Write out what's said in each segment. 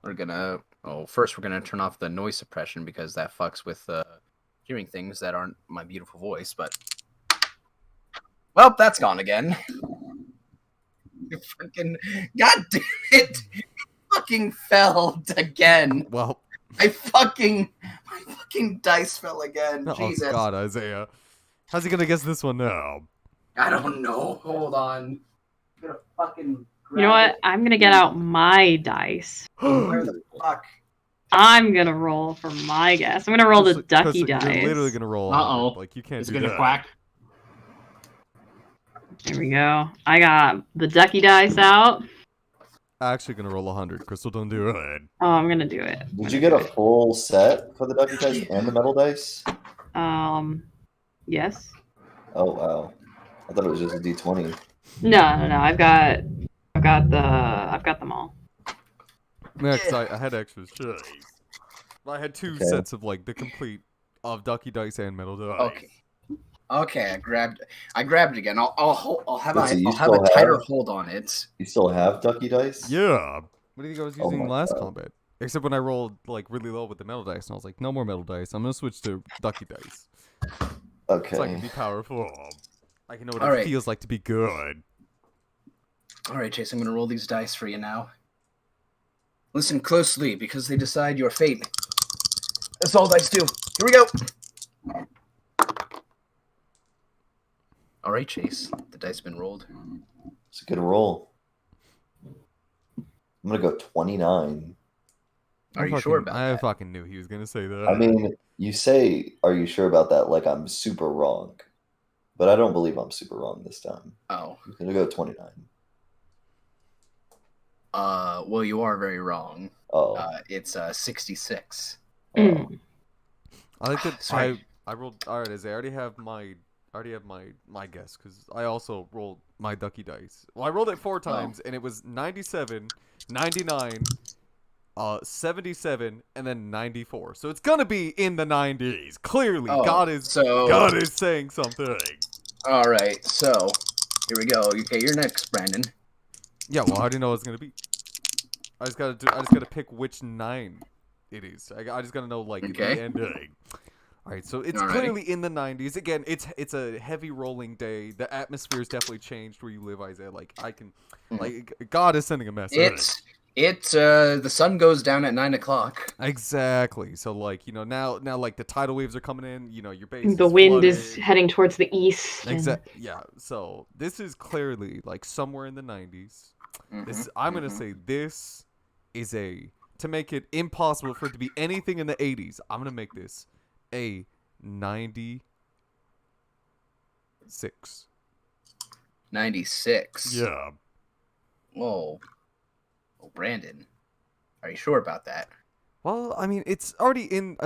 We're gonna. Oh, first we're gonna turn off the noise suppression because that fucks with hearing things that aren't my beautiful voice. But well, that's gone again. You freaking god damn it! Fucking fell again. Well, my fucking dice fell again. oh Jesus. God, Isaiah, how's he gonna guess this one now? I don't know. Hold on. I'm gonna fucking. You know what? I'm gonna get out my dice. Where the fuck? I'm gonna roll for my guess. I'm gonna roll the ducky dice. You're literally gonna roll. Like you can't. It's do gonna that. quack. There we go. I got the ducky dice out. Actually, gonna roll 100. Crystal, don't do it. Oh, I'm gonna do it. Did you get a full set for the ducky dice and the metal dice? Yes. Oh wow, I thought it was just a D20. No. I've got them all. Yeah, because I had extras. Jeez. I had two sets of like the complete of ducky dice and metal dice. Okay. I grabbed it again. I'll have a still tighter hold on it. You still have ducky dice? Yeah. What do you think I was using my last God. combat? Except when I rolled like really low with the metal dice, and I was like, no more metal dice. I'm gonna switch to ducky dice. Okay. So I can be powerful. I can know what All it right. feels like to be good. All right, Chase. I'm gonna roll these dice for you now. Listen closely, because they decide your fate. That's all dice do. Here we go. All right, Chase. The dice been rolled. It's a good roll. I'm gonna go 29. Are you sure about I that? fucking knew he was gonna say that. I mean, you say, "Are you sure about that?" Like I'm super wrong, but I don't believe I'm super wrong this time. Oh. I'm gonna go 29. Well, you are very wrong. Oh. It's 66. Oh. I like that. Sorry. I rolled. All right, I already have my guess because I also rolled my ducky dice. Well, I rolled it 4 times and it was 97, 99, 77, and then 94. So it's gonna be in the 90s. Clearly, God is saying something. All right, so here we go. Okay, you're next, Brandon. Yeah, well, I already know what it's gonna be. I just gotta pick which 9 it is. I just gotta know like the ending. All right, so it's clearly in the 90s. Again, it's a heavy rolling day. The atmosphere's definitely changed where you live, Isaiah. Like I can, like God is sending a message. The sun goes down at 9 o'clock. Exactly. So like now like the tidal waves are coming in. Your base. The wind is heading towards the east. Exactly. Yeah. So this is clearly like somewhere in the 90s. I'm gonna say this is to make it impossible for it to be anything in the 80s. I'm gonna make this a 96. 96. Yeah. Whoa. Oh, Brandon, are you sure about that? Well, I mean, it's already in.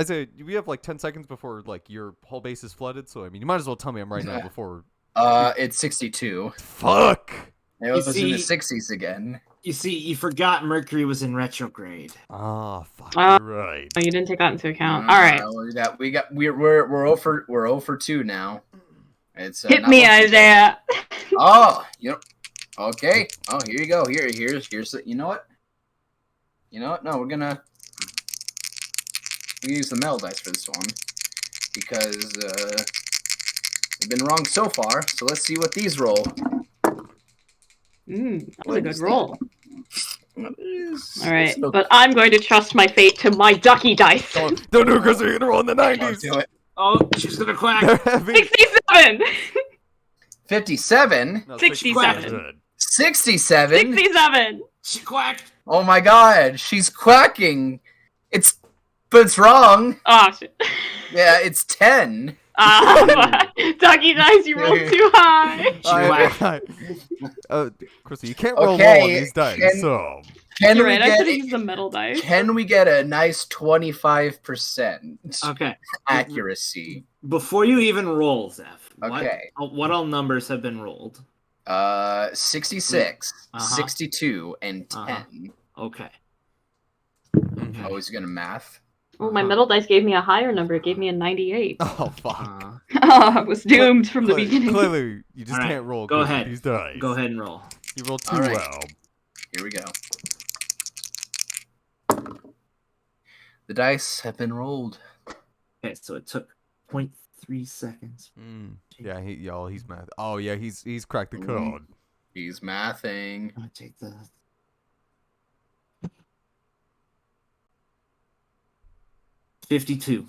We have like 10 seconds before like your whole base is flooded. So I mean, you might as well tell me I'm right now before. It's 62. Fuck. It was in the 60s again. You see, you forgot Mercury was in retrograde. Fuck. You're right. Oh, you didn't take that into account. All right. We're 0 for 2 now. It's hit me, Isaiah. Okay. Oh, here you go. Here's you know what? No, we're gonna use the metal dice for this one because we've been wrong so far. So let's see what these roll. That was a good roll. All right, but I'm going to trust my fate to my ducky dice. Don't do it because you're gonna roll in the 90s. Do it. Oh, she's gonna quack. 67. 57. No, 67. 67. 67. She quacked. Oh my God, she's quacking. But it's wrong. Oh shit. Yeah, it's 10. Ducky dice, you rolled too high. Crystal, you can't roll low on these dice. You're right, I could use the metal dice. Can we get a nice 25% Okay. accuracy? Before you even roll, Zeph. Okay. What all numbers have been rolled? 66, 62, and 10. Okay. Oh, he's gonna math. Oh, my metal dice gave me a higher number. It gave me a 98. Oh, fuck. I was doomed from the beginning. Clearly, you just can't roll. Go ahead. These dice. Go ahead and roll. You rolled too well. Here we go. The dice have been rolled. Okay, so it took 0.3 seconds. Yeah, he's math. Oh yeah, he's cracked the code. He's mathing. I'm gonna take the 52.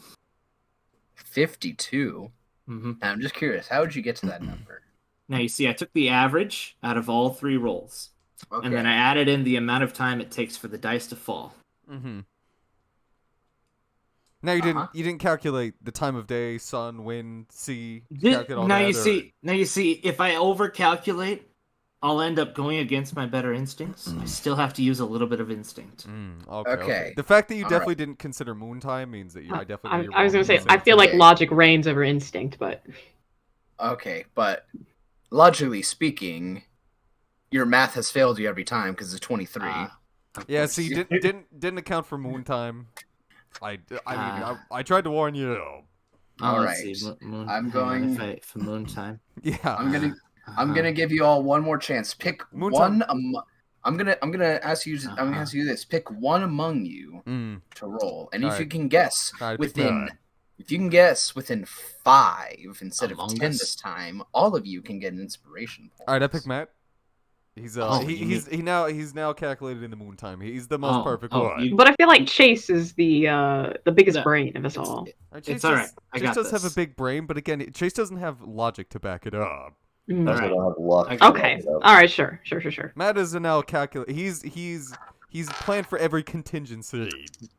52. Mm-hmm. Now, I'm just curious, how did you get to that number? Now you see, I took the average out of all 3 rolls, Okay. and then I added in the amount of time it takes for the dice to fall. Mm-hmm. Now you didn't calculate the time of day, sun, wind, sea. Now you see, if I overcalculate, I'll end up going against my better instincts. I still have to use a little bit of instinct. Okay. The fact that you definitely didn't consider moon time means that I definitely. I was gonna say, I feel like logic reigns over instinct, but. Okay, but logically speaking, your math has failed you every time because it's 23. Yeah, see, didn't account for moon time. I mean, I tried to warn you. All right, I'm going for moon time. Yeah, I'm gonna give you all one more chance. Pick moon one. time. I'm gonna ask you. I'm gonna ask you this. Pick one among you to roll, and if you can guess within 5 instead of 10 this time, all of you can get an inspiration point. All right, I pick Matt. He's now calculated in the moon time. He's the most perfect one. But I feel like Chase is the biggest brain of us all. It's all right. Chase does have a big brain, but again, Chase doesn't have logic to back it up. All right. Okay. All right. Sure. Matt is now calculate. He's planned for every contingency.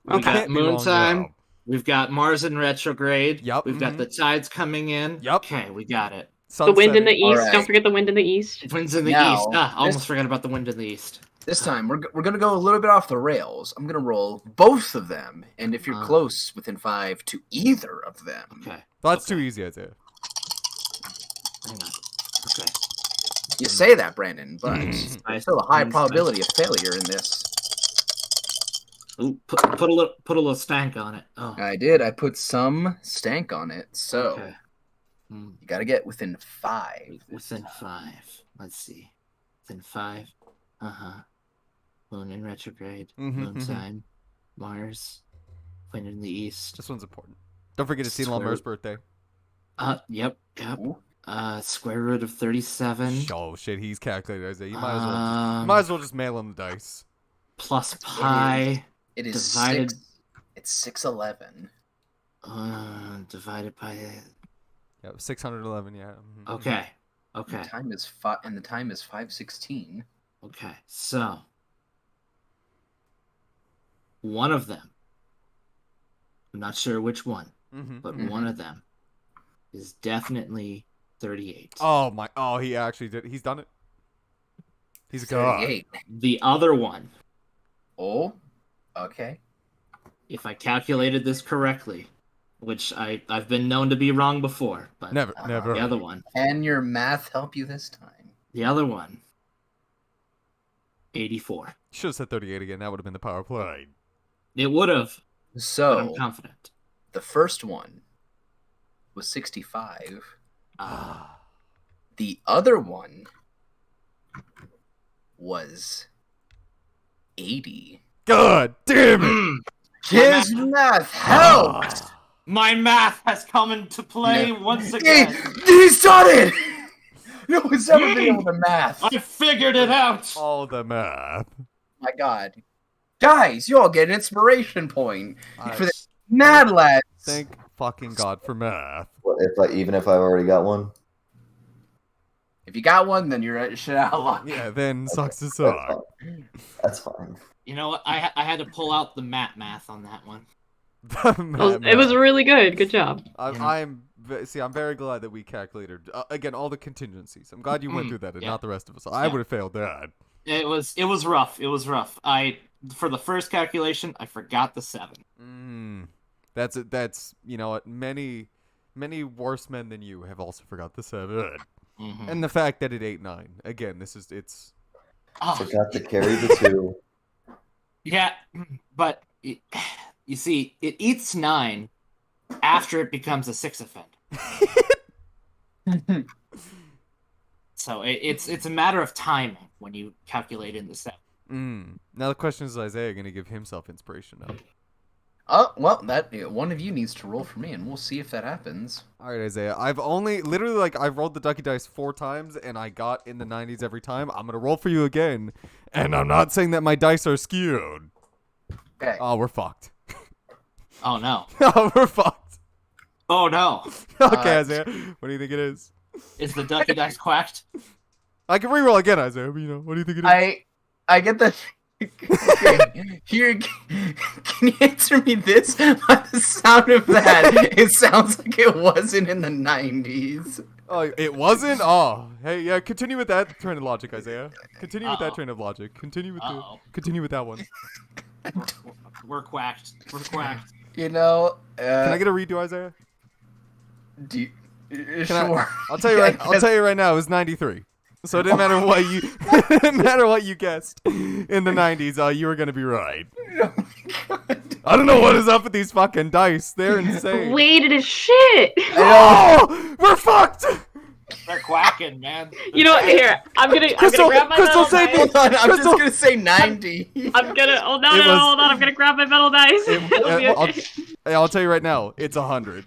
We got moon time. We've got Mars in retrograde. Yep. We've got the tides coming in. Yep. Okay, we got it. The wind in the east. Right. Don't forget the wind in the east. Wind's in the east. Almost forgot about the wind in the east. This time, we're going to go a little bit off the rails. I'm going to roll both of them, and if you're close within 5 to either of them. Okay. Well, that's too easy, Isaiah. Hang on. Okay. You say that, Brandon, but there's still a high probability of failure in this. Ooh, put a little stank on it. Oh. I did. I put some stank on it, so you got to get within 5. Within 5. Let's see. Within 5. Moon in retrograde. Moon time. Mars. Wind in the east. This one's important. Don't forget to see Lamer's birthday. Yep. Square root of 37. Oh shit, he's calculated, Isaiah. You might as well just mail him the dice. Plus pi. It is divided. It's 611. Divided by. Yeah, 611. Yeah. Okay. The time is 5:16. Okay, so one of them. I'm not sure which one, but one of them is definitely 38. Oh my! Oh, he actually did. He's done it. He's a 38. The other one. Oh. Okay. If I calculated this correctly, which I've been known to be wrong before, but never. The other one. Can your math help you this time? The other one. 84. Should have said 38 again. That would have been the power play. It would have. So but I'm confident. The first one was 65. The other one was 80. God damn it! His math helped! My math has come into play once again. He's done it! No one's ever been able to math. I figured it out! All the math. My God. Guys, you all get an inspiration point for the Mad Lads. Thank fucking God for math. What, even if I've already got one? If you got one, then you're shit out of luck. Yeah, then sucks to suck. That's fine. You know what? I had to pull out the math on that one. It was really good. Good job. I'm very glad that we calculated again all the contingencies. I'm glad you went through that and not the rest of us. I would have failed that. It was rough. It was rough. For the first calculation, I forgot the 7. That's you know what, many worse men than you have also forgot the 7. And the fact that it ate 9. Again, it's. Forgot to carry the 2. Yeah, but you see, it eats 9 after it becomes a 6 offend. So it's a matter of timing when you calculate in the 7. Now the question is Isaiah going to give himself inspiration now? Oh, well, that one of you needs to roll for me, and we'll see if that happens. All right, Isaiah. I've only literally I've rolled the ducky dice 4 times, and I got in the 90s every time. I'm gonna roll for you again, and I'm not saying that my dice are skewed. Okay. Oh, we're fucked. Oh no. Oh, we're fucked. Oh no. Okay, Isaiah. What do you think it is? Is the ducky dice quacked? I can reroll again, Isaiah. But, what do you think it is? I get the. Okay, here, can you answer me this? By the sound of that, it sounds like it wasn't in the 90s. Oh, it wasn't? Oh, hey, yeah. Continue with that train of logic, Isaiah. Continue with that train of logic. Continue with that one. We're quacked. We're quacked. You know. Can I get a redo, Isaiah? Sure. I'll tell you right. I'll tell you right now. It was 93. So it didn't matter what you, it didn't matter what you guessed in the 90s. You were gonna be right. Oh my God. I don't know what is up with these fucking dice. They're insane. Weighted as shit. Oh, we're fucked. They're quacking, man. You know what? Here, I'm gonna grab my Crystal, metal save me. dice. Hold on, I'm Crystal. just gonna say 90. Oh no, hold on. I'm gonna grab my metal dice. It'll be okay. I'll tell you right now. It's 100.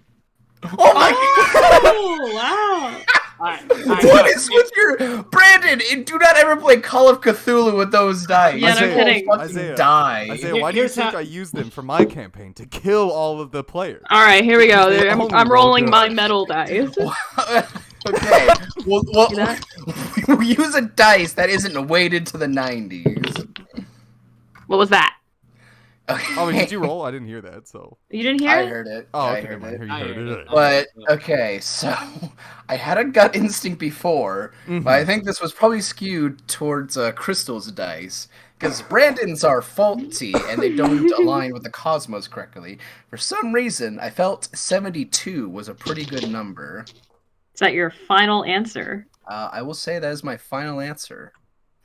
Oh my God! Oh wow. What is with your Brandon? Do not ever play Call of Cthulhu with those dice. Yeah, no kidding. Fucking die. Isaiah, why do you think I used them for my campaign to kill all of the players? All right, here we go. They I'm only rolling roll my good. metal dice. Okay. Well, See that? we use a dice that isn't weighted to the 90s. What was that? Okay. Oh, did you roll? I didn't hear that. So. You didn't hear I it? heard it. Oh, I okay. heard it. You heard it. But okay, so I had a gut instinct before, but I think this was probably skewed towards Crystal's dice because Brandon's are faulty and they don't align with the cosmos correctly. For some reason, I felt 72 was a pretty good number. Is that your final answer? I will say that is my final answer.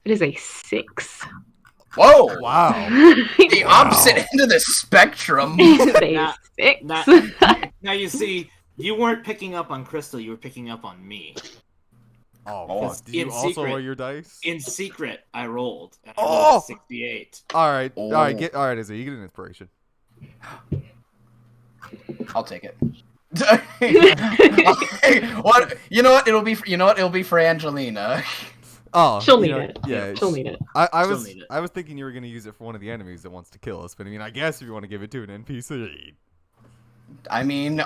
It is a 6. Whoa! Wow. The opposite end of the spectrum. It is a 6. Now you see, you weren't picking up on Crystal. You were picking up on me. Oh, did you also roll your dice? In secret, I rolled. And I rolled 68. All right. All right, Izzy, you get an inspiration. I'll take it. What? You know what? It'll be for Angelina. Oh, she'll need it. Yeah, she'll need it. I was thinking you were gonna use it for one of the enemies that wants to kill us, but I mean, I guess if you want to give it to an NPC. I mean,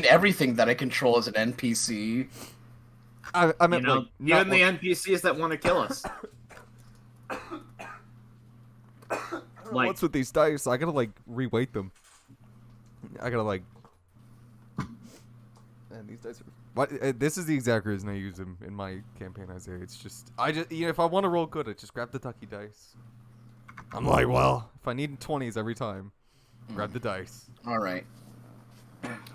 everything that I control is an NPC. I meant, even the NPCs that want to kill us. What's with these dice? I gotta reweight them. I gotta and these dice are. This is the exact reason I use them in my campaign, Isaiah. It's just if I want to roll good, I just grab the ducky dice. I'm like, well, if I need 20s every time, grab the dice. All right.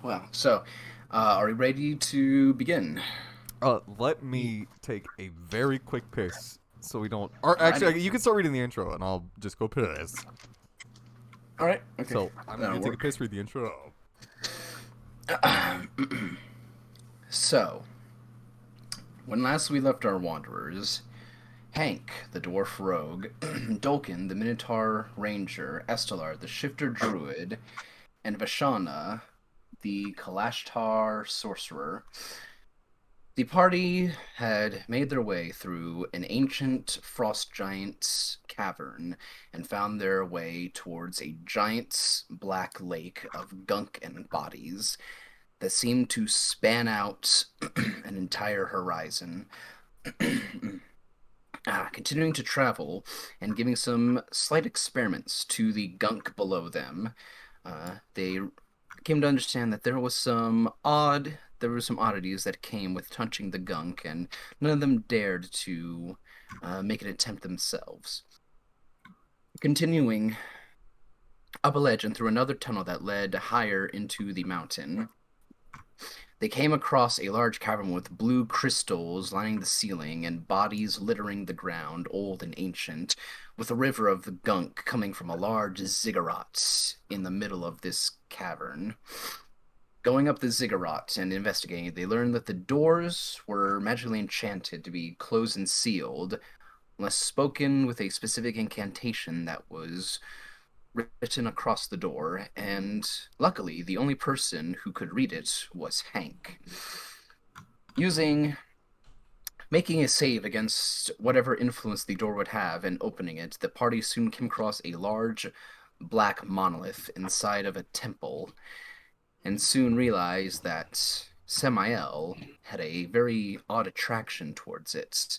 Well, so are we ready to begin? Let me take a very quick piss, so we don't. Or actually, you can start reading the intro, and I'll just go piss. All right. Okay. So I'm gonna take a piss, read the intro. So, when last we left our wanderers, Hank, the dwarf rogue, Dolkin, the Minotaur ranger, Estelar, the shifter druid, and Vashana, the Kalashtar sorcerer, the party had made their way through an ancient frost giant's cavern and found their way towards a giant's black lake of gunk and bodies that seemed to span out an entire horizon. Continuing to travel and giving some slight experiments to the gunk below them, they came to understand that there were some oddities that came with touching the gunk, and none of them dared to make an attempt themselves. Continuing up a ledge and through another tunnel that led higher into the mountain, they came across a large cavern with blue crystals lining the ceiling and bodies littering the ground, old and ancient, with a river of gunk coming from a large ziggurat in the middle of this cavern. Going up the ziggurat and investigating, they learned that the doors were magically enchanted to be closed and sealed, unless spoken with a specific incantation that was written across the door, and luckily, the only person who could read it was Hank. Making a save against whatever influence the door would have and opening it, the party soon came across a large black monolith inside of a temple, and soon realized that Samael had a very odd attraction towards it.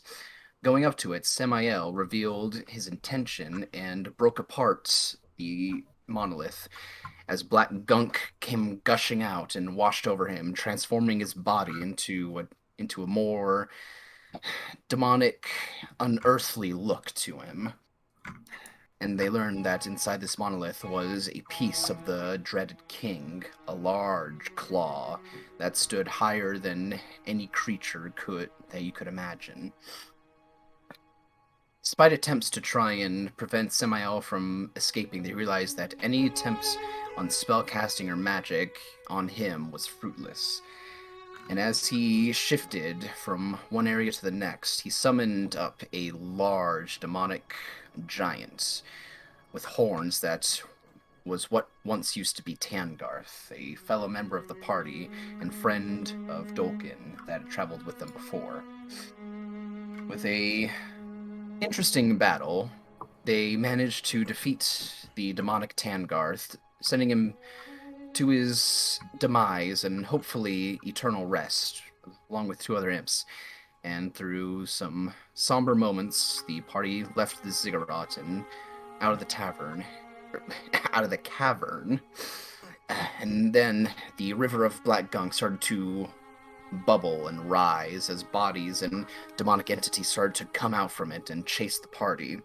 Going up to it, Samael revealed his intention and broke apart the monolith as black gunk came gushing out and washed over him, transforming his body into a more demonic, unearthly look to him. And they learned that inside this monolith was a piece of the dreaded king, a large claw that stood higher than any creature that you could imagine. Despite attempts to try and prevent Samael from escaping, they realized that any attempts on spellcasting or magic on him was fruitless. And as he shifted from one area to the next, he summoned up a large demonic giant with horns that was what once used to be Tangarth, a fellow member of the party and friend of Dolkin that had traveled with them before. With a interesting battle, they managed to defeat the demonic Tangarth, sending him to his demise and hopefully eternal rest, along with 2 other imps. And through some somber moments, the party left the ziggurat and out of the cavern. And then the river of black gunk started to bubble and rise as bodies and demonic entities started to come out from it and chase the party.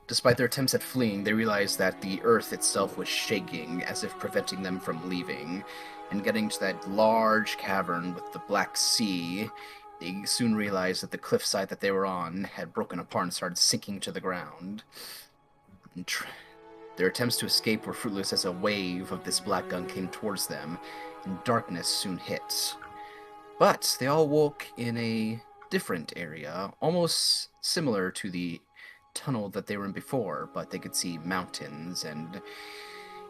Despite their attempts at fleeing, they realized that the earth itself was shaking, as if preventing them from leaving. And getting to that large cavern with the Black Sea, they soon realized that the cliffside that they were on had broken apart and started sinking to the ground. Their attempts to escape were fruitless as a wave of this black gunk came towards them, and darkness soon hit. But they all woke in a different area, almost similar to the tunnel that they were in before, but they could see mountains and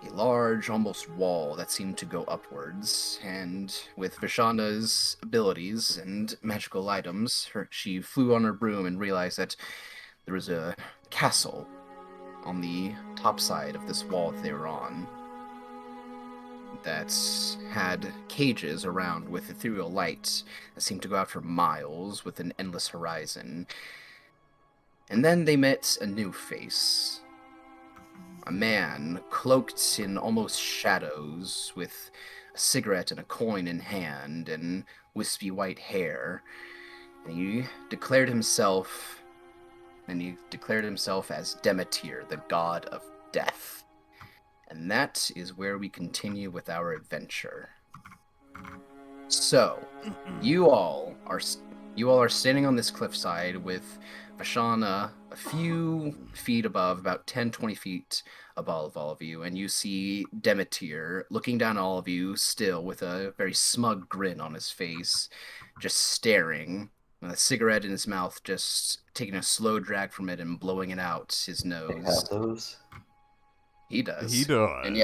a large, almost wall that seemed to go upwards. And with Vishana's abilities and magical items, she flew on her broom and realized that there was a castle on the top side of this wall that they were on that had cages around with ethereal light that seemed to go out for miles with an endless horizon. And then they met a new face. A man cloaked in almost shadows with a cigarette and a coin in hand and wispy white hair. And he declared himself as Demeter, the god of death. And that is where we continue with our adventure. So, you all are standing on this cliffside with Vashana a few feet above, about 10-20 feet above all of you, and you see Demeter looking down at all of you still with a very smug grin on his face, just staring, with a cigarette in his mouth, just taking a slow drag from it and blowing it out his nose. They have those? He does. And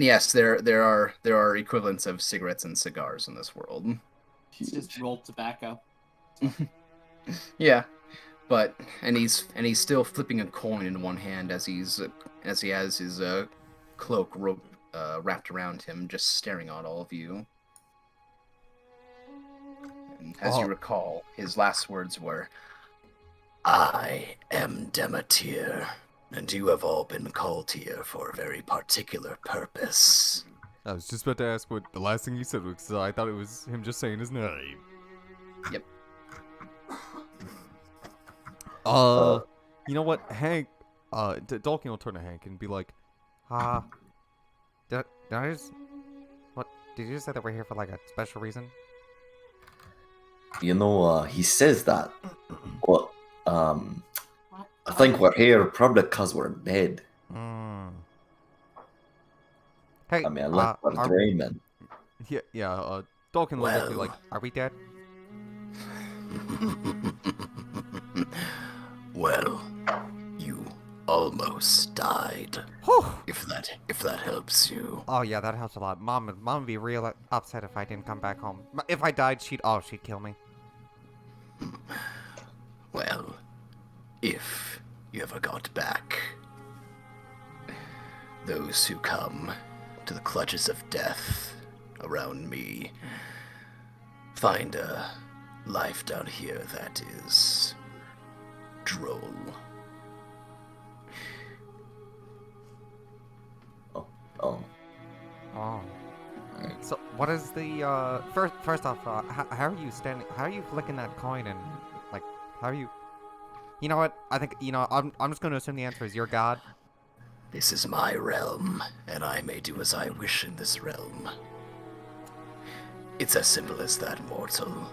yes, there are equivalents of cigarettes and cigars in this world. It's just rolled tobacco. Yeah, but he's still flipping a coin in one hand as he has his cloak wrapped around him, just staring at all of you. And as you recall, his last words were, "I am Demeter, and you have all been called here for a very particular purpose." I was just about to ask what the last thing he said was, because I thought it was him just saying his name. Yep. You know what, Hank? Dolkin will turn to Hank and be like, did I just? What? Did you just say that we're here for like a special reason? You know, he says that. Well, I think we're here probably because we're in bed. Hey, I mean, unless we're dreaming. Yeah. Dolkin will look like, are we dead? Well, you almost died. Whew. If that helps you. Oh yeah, that helps a lot. Mom would be real upset if I didn't come back home. If I died, she'd kill me. Well, if you ever got back, those who come to the clutches of death around me find a life down here that is droll. Oh. So what is the first off? How are you standing? How are you flicking that coin and like how are you? You know what? I think I'm just going to assume the answer is your god. This is my realm, and I may do as I wish in this realm. It's as simple as that, mortal.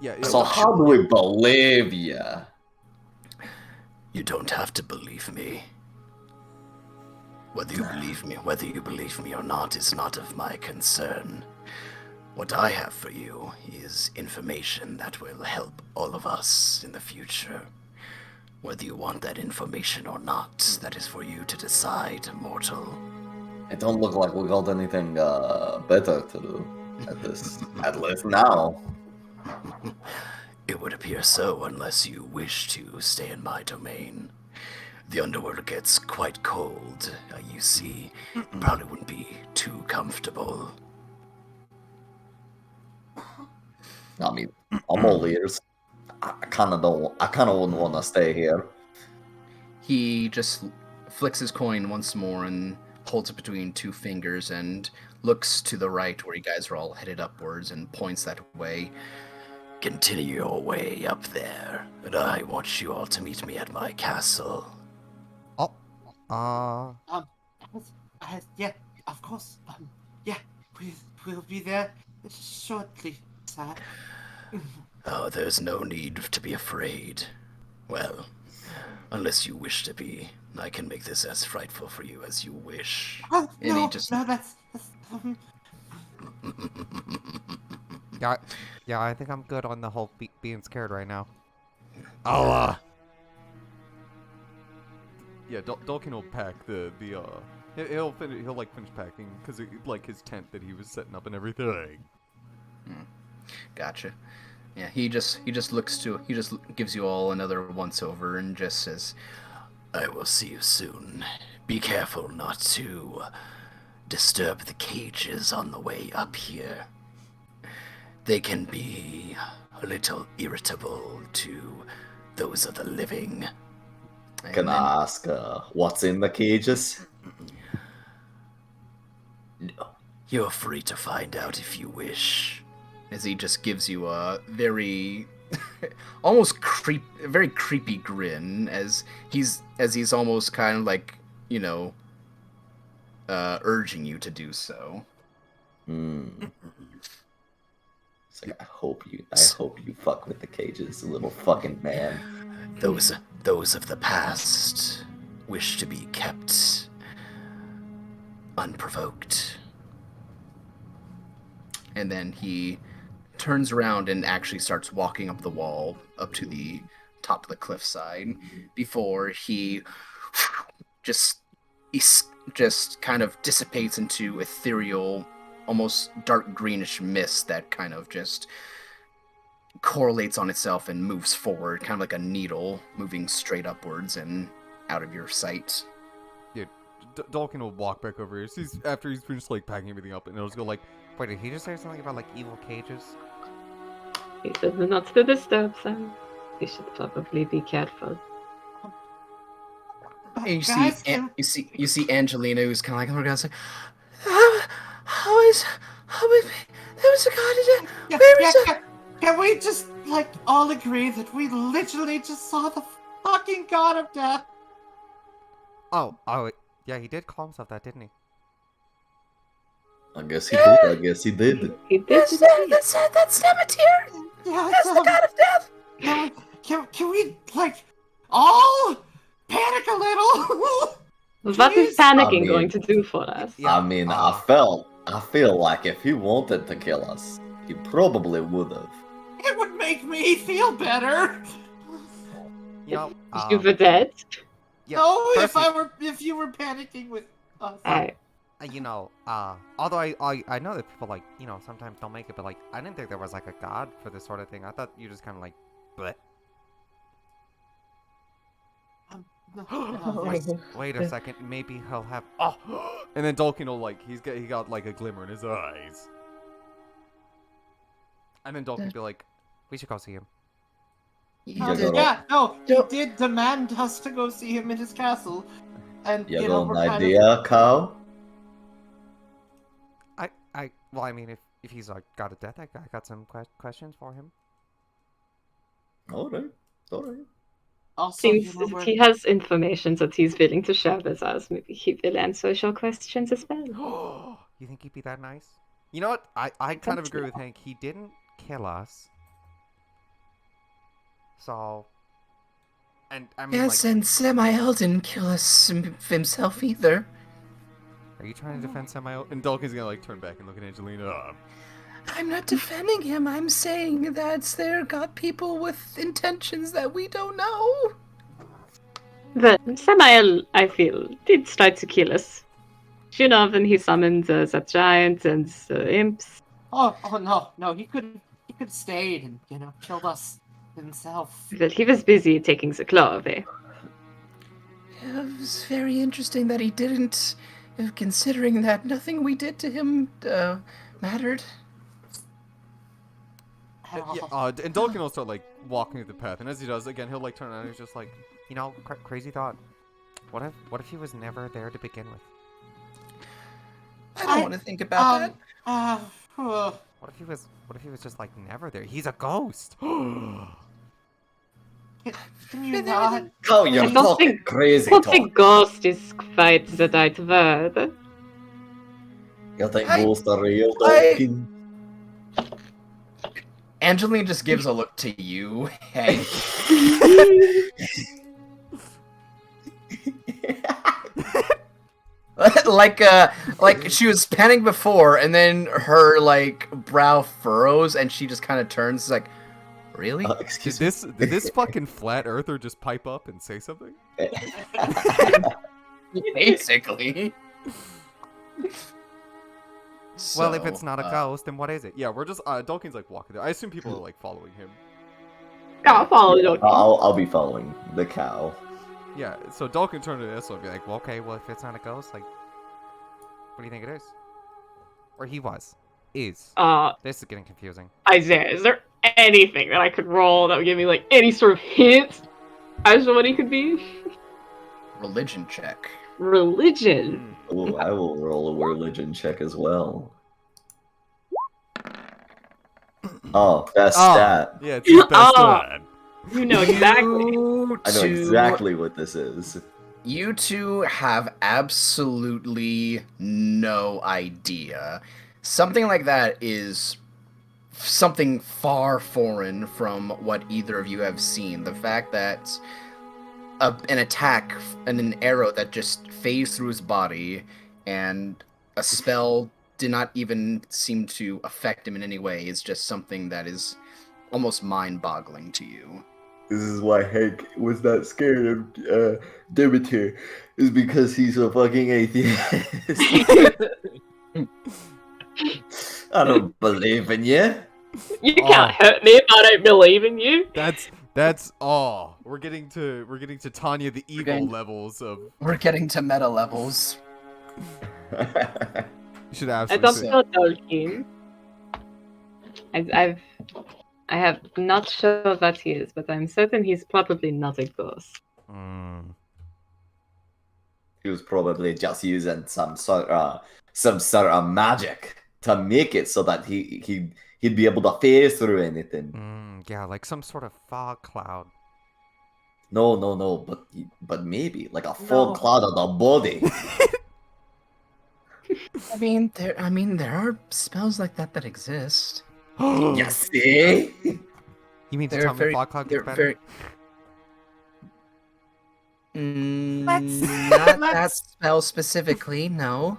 Yeah. So how do we believe ya? You don't have to believe me. Whether you believe me or not is not of my concern. What I have for you is information that will help all of us in the future. Whether you want that information or not, that is for you to decide, mortal. It don't look like we got anything better to do at least now. It would appear so unless you wish to stay in my domain. The underworld gets quite cold, you see. It probably wouldn't be too comfortable. I mean, I'm all ears. I kind of wouldn't want to stay here. He just flicks his coin once more and holds it between two fingers and looks to the right where you guys are all headed upwards and points that way. Continue your way up there, and I want you all to meet me at my castle. Yeah, of course. Yeah, we'll be there shortly, sir. Oh, there's no need to be afraid. Well, unless you wish to be, I can make this as frightful for you as you wish. Oh, And no, that's Yeah, I think I'm good on the whole being scared right now. Yeah, Dulkin will pack he'll finish packing because like his tent that he was setting up and everything. Gotcha. Yeah, he just gives you all another once over and just says, I will see you soon. Be careful not to disturb the cages on the way up here. They can be a little irritable to those of the living. Can I ask what's in the cages? You're free to find out if you wish. As he just gives you a very, very creepy grin as he's almost kind of like, urging you to do so. It's like, I hope you fuck with the cages, little fucking man. Those of the past wish to be kept unprovoked. And then he turns around and actually starts walking up the wall up to the top of the cliffside before he just kind of dissipates into ethereal, almost dark greenish mist that kind of just correlates on itself and moves forward, kind of like a needle moving straight upwards and out of your sight. Yeah, Dulkin will walk back over here. After he's finished like packing everything up, and he'll just go like, "Wait, did he just say something about like evil cages?" He said not to disturb them. We should probably be careful. And you see Angelina, who's kind of like, "Oh my God!" Like, there was a god in there. Can we just like all agree that we literally just saw the fucking god of death? Oh, yeah, he did call himself that, didn't he? I guess he did. He did. That's Demeter. Yeah, That's the god of death. Can we like all panic a little? What is panicking going to do for us? I mean, I feel like if he wanted to kill us, he probably would have. It would make me feel better. You know, If you were dead? yeah, No, Percy, if you were panicking with us. you know, although I know that people, like, you know, sometimes don't make it, but, like, I didn't think there was, like, a god for this sort of thing. I thought you just kind of, like, bleh. Wait a second, maybe he'll have. Oh, and then Dolkin will, like, he got like a glimmer in his eyes, and then Dolkin will be like, "We should go see him." You gonna, He did demand us to go see him in his castle, and you you got know an we're kind idea, Carl? Well, I mean, if he's like got a death, I got some questions for him. All right. Also, Seems you know, he has information that he's willing to share with us. Maybe he will answer your questions as well. You think he'd be that nice? You know what? I kind of agree with Hank. He didn't kill us. So, and I mean, Yes, like, and Samael didn't kill us himself either. are you trying to defend Samael? And Dolkin's gonna like turn back and look at Angelina. I'm not defending him. I'm saying that there got people with intentions that we don't know. But Samael, I feel, did try to kill us. You know, when he summoned that giant and the imps. Oh no, he could stayed and killed us himself. Well, he was busy taking the claw away. It was very interesting that he didn't, considering that nothing we did to him mattered. And Dolkin will start like walking through the path, and as he does, again, he'll like turn around and he's just like, you know, crazy thought. What if he was never there to begin with? I don't want to think about that. What if he was just like never there? He's a ghost. Can you not? Oh, you're talking crazy I talk. think ghost is quite the right word. You think ghosts are real, Dolkin? Angelina just gives a look to you, Hank. like she was panning before, and then her like brow furrows, and she just kind of turns like, "Really? Excuse Did this fucking flat earther just pipe up and say something? Basically." Well, if it's not a ghost, then what is it? Yeah, we're just Dolkin's like walking there. I assume people are like following him. I'll follow you. I'll be following the cow. Yeah, so Dolkin turned to this and be like, well, okay, well, if it's not a ghost, like, what do you think it is? Or he was. Is. This is getting confusing. Isaiah, is there anything that I could roll that would give me like any sort of hint as to what he could be? Religion check. Religion. Oh, I will roll a religion check as well. Oh, best stat. Yeah, it's his best stat. You know exactly. I know exactly what this is. You two have absolutely no idea. Something like that is something far foreign from what either of you have seen. The fact that an attack and an arrow that just phased through his body and a spell did not even seem to affect him in any way is just something that is almost mind-boggling to you. This is why Hank was not scared of Demeter, is because he's a fucking atheist. I don't believe in you. You can't hurt me if I don't believe in you. That's we're getting to Tanya the evil levels of. We're getting to meta levels. You should I absolutely. don't know Tolkien. I have not sure what he is, but I'm certain he's probably not a ghost. He was probably just using some sort of magic to make it so that he'd be able to phase through anything. Yeah, like some sort of fog cloud. No, but maybe like a full cloud of the body. I mean, there are spells like that exist. You see? You mean to tell me fog cloud gets better? Not that spell specifically, no.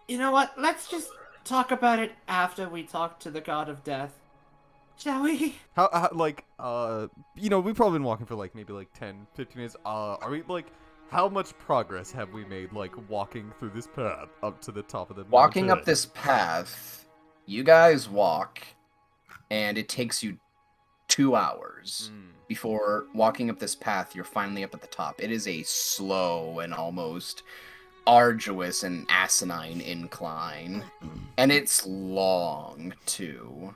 You know what? Let's just talk about it after we talk to the god of death. Shall we? How like you know, we've probably been walking for like maybe like 10, 15 minutes. Are we like how much progress have we made like walking through this path up to the top of the Walking mountain? up this path, you guys walk, and it takes you 2 hours. Before walking up this path, you're finally up at the top. It is a slow and almost arduous and asinine incline. And it's long, too.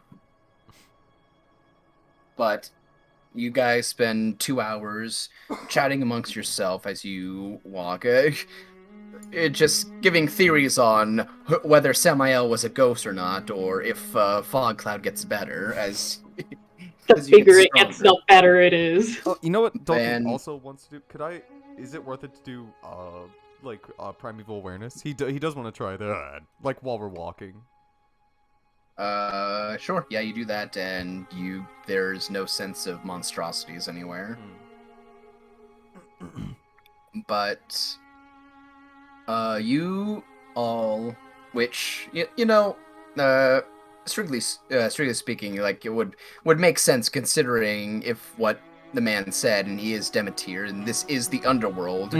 But you guys spend 2 hours chatting amongst yourself as you walk. Just giving theories on whether Samael was a ghost or not, or if Fog Cloud gets better as... The as you get bigger it gets, the stronger. better it is. Oh, you know what Dolphin And- also wants to do? Is it worth it to do like primeval awareness? He does want to try that, like while we're walking. Sure. Yeah, you do that, and there's no sense of monstrosities anywhere. But, you all, which, strictly speaking, like, it would make sense considering if what the man said, and he is Demeter, and this is the underworld,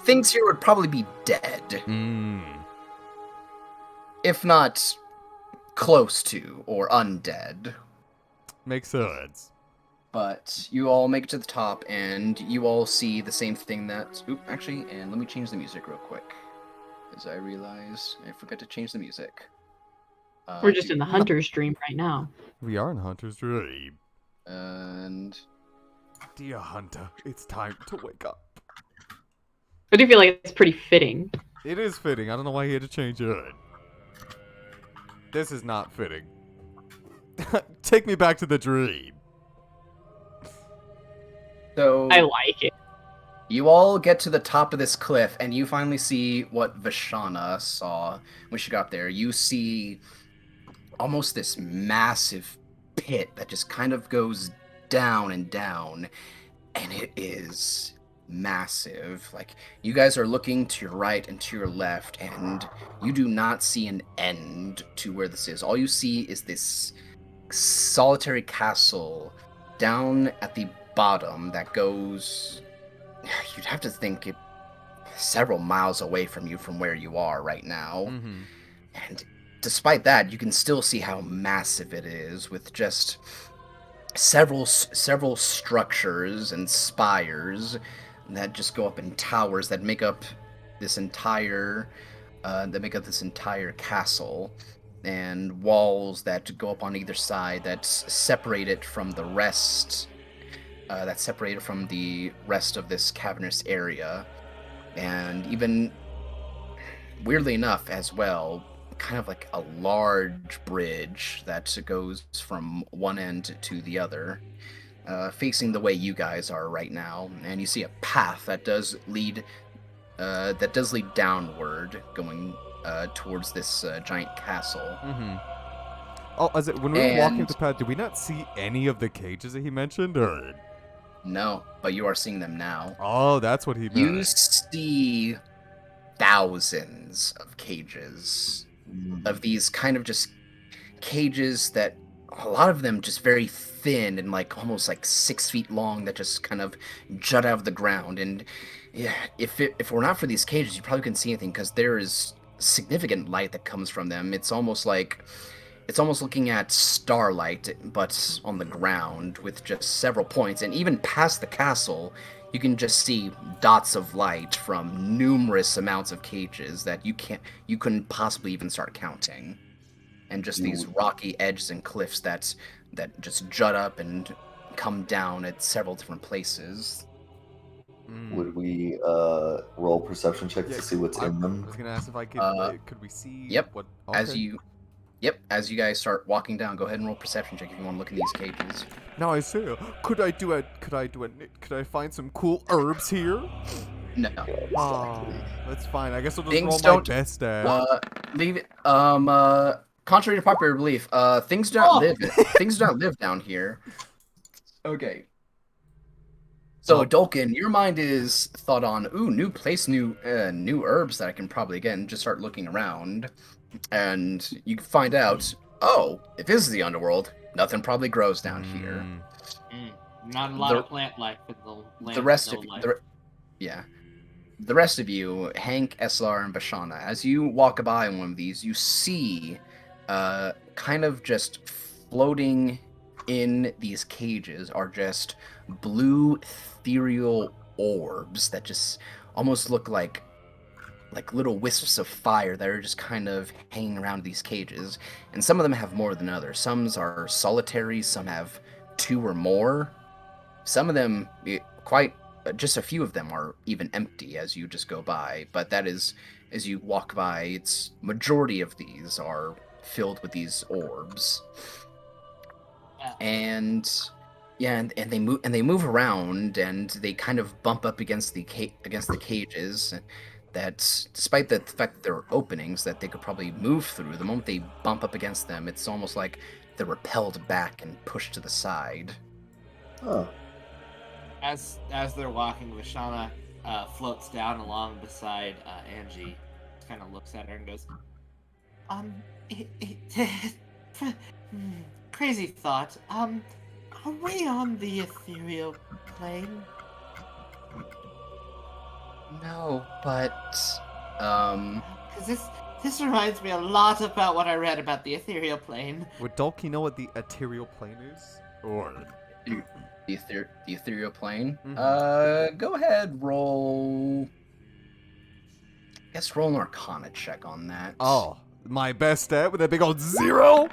things here would probably be dead. If not close to, or undead. Makes sense. But you all make it to the top, and you all see the same thing that... actually, and let me change the music real quick. As I realize I forgot to change the music. We're just in the hunter's dream right now. We are in Hunter's dream. And... Dear Hunter, it's time to wake up. I do feel like it's pretty fitting. It is fitting. I don't know why he had to change it. This is not fitting. Take me back to the dream. So... I like it. You all get to the top of this cliff, and you finally see what Vishana saw when she got there. You see almost this massive pit that just kind of goes down and down, and it is massive. Like, you guys are looking to your right and to your left, and you do not see an end to where this is. All you see is this solitary castle down at the bottom that goes... You'd have to think it several miles away from you from where you are right now. And despite that, you can still see how massive it is, with just several structures and spires that just go up in towers that make up this entire castle, and walls that go up on either side that separate it from the rest. That's separated from the rest of this cavernous area, and even weirdly enough as well, kind of like a large bridge that goes from one end to the other, facing the way you guys are right now. And you see a path that does lead downward, going towards this giant castle. Oh, when we were walking up the path, did we not see any of the cages that he mentioned, or? No, but you are seeing them now. Oh, that's what he meant. You see thousands of cages, of these kind of just cages that, a lot of them just very thin and like almost like 6 feet long, that just kind of jut out of the ground. And yeah, if it were not for these cages, you probably couldn't see anything, because there is significant light that comes from them. It's almost looking at starlight, but on the ground, with just several points. And even past the castle, you can just see dots of light from numerous amounts of cages that you couldn't possibly even start counting. And just these rocky edges and cliffs that just jut up and come down at several different places. Would we roll perception checks to see what's in them? I was gonna ask if I could we see? Yep. What? As you guys start walking down, go ahead and roll perception check if you want to look in these cages. Now I say, could I find some cool herbs here? No. Oh, that's fine. I guess I'll just Things roll my don't- best at. Leave it. Contrary to popular belief, things do not live down here. Okay. So, Dolkin, your mind is thought on, new place, new herbs that I can probably, again, just start looking around. And you find out, if this is the underworld, Nothing probably grows down here. Not a lot of plant life in the land The rest of of no life. the rest of you, Hank, Eslar, and Bashana, as you walk by one of these, you see kind of just floating in these cages are just blue ethereal orbs that just almost look like little wisps of fire that are just kind of hanging around these cages. And some of them have more than others. Some are solitary, some have two or more. Some of them, just a few of them are even empty as you just go by. But that is, as you walk by, it's majority of these are filled with these orbs. And yeah, and they move around, and they kind of bump up against the cages. That, despite the fact that there are openings that they could probably move through, the moment they bump up against them, it's almost like they're repelled back and pushed to the side. Oh. As they're walking, Vashana floats down along beside Angie. Kind of looks at her and goes, crazy thought. Are we on the ethereal plane? No, but Because this reminds me a lot about what I read about the ethereal plane. Would Dolky know what the ethereal plane is? Or the ethereal plane. Mhm. Go ahead, roll. I guess roll an Arcana check on that. Oh, my best stat with a big old 0.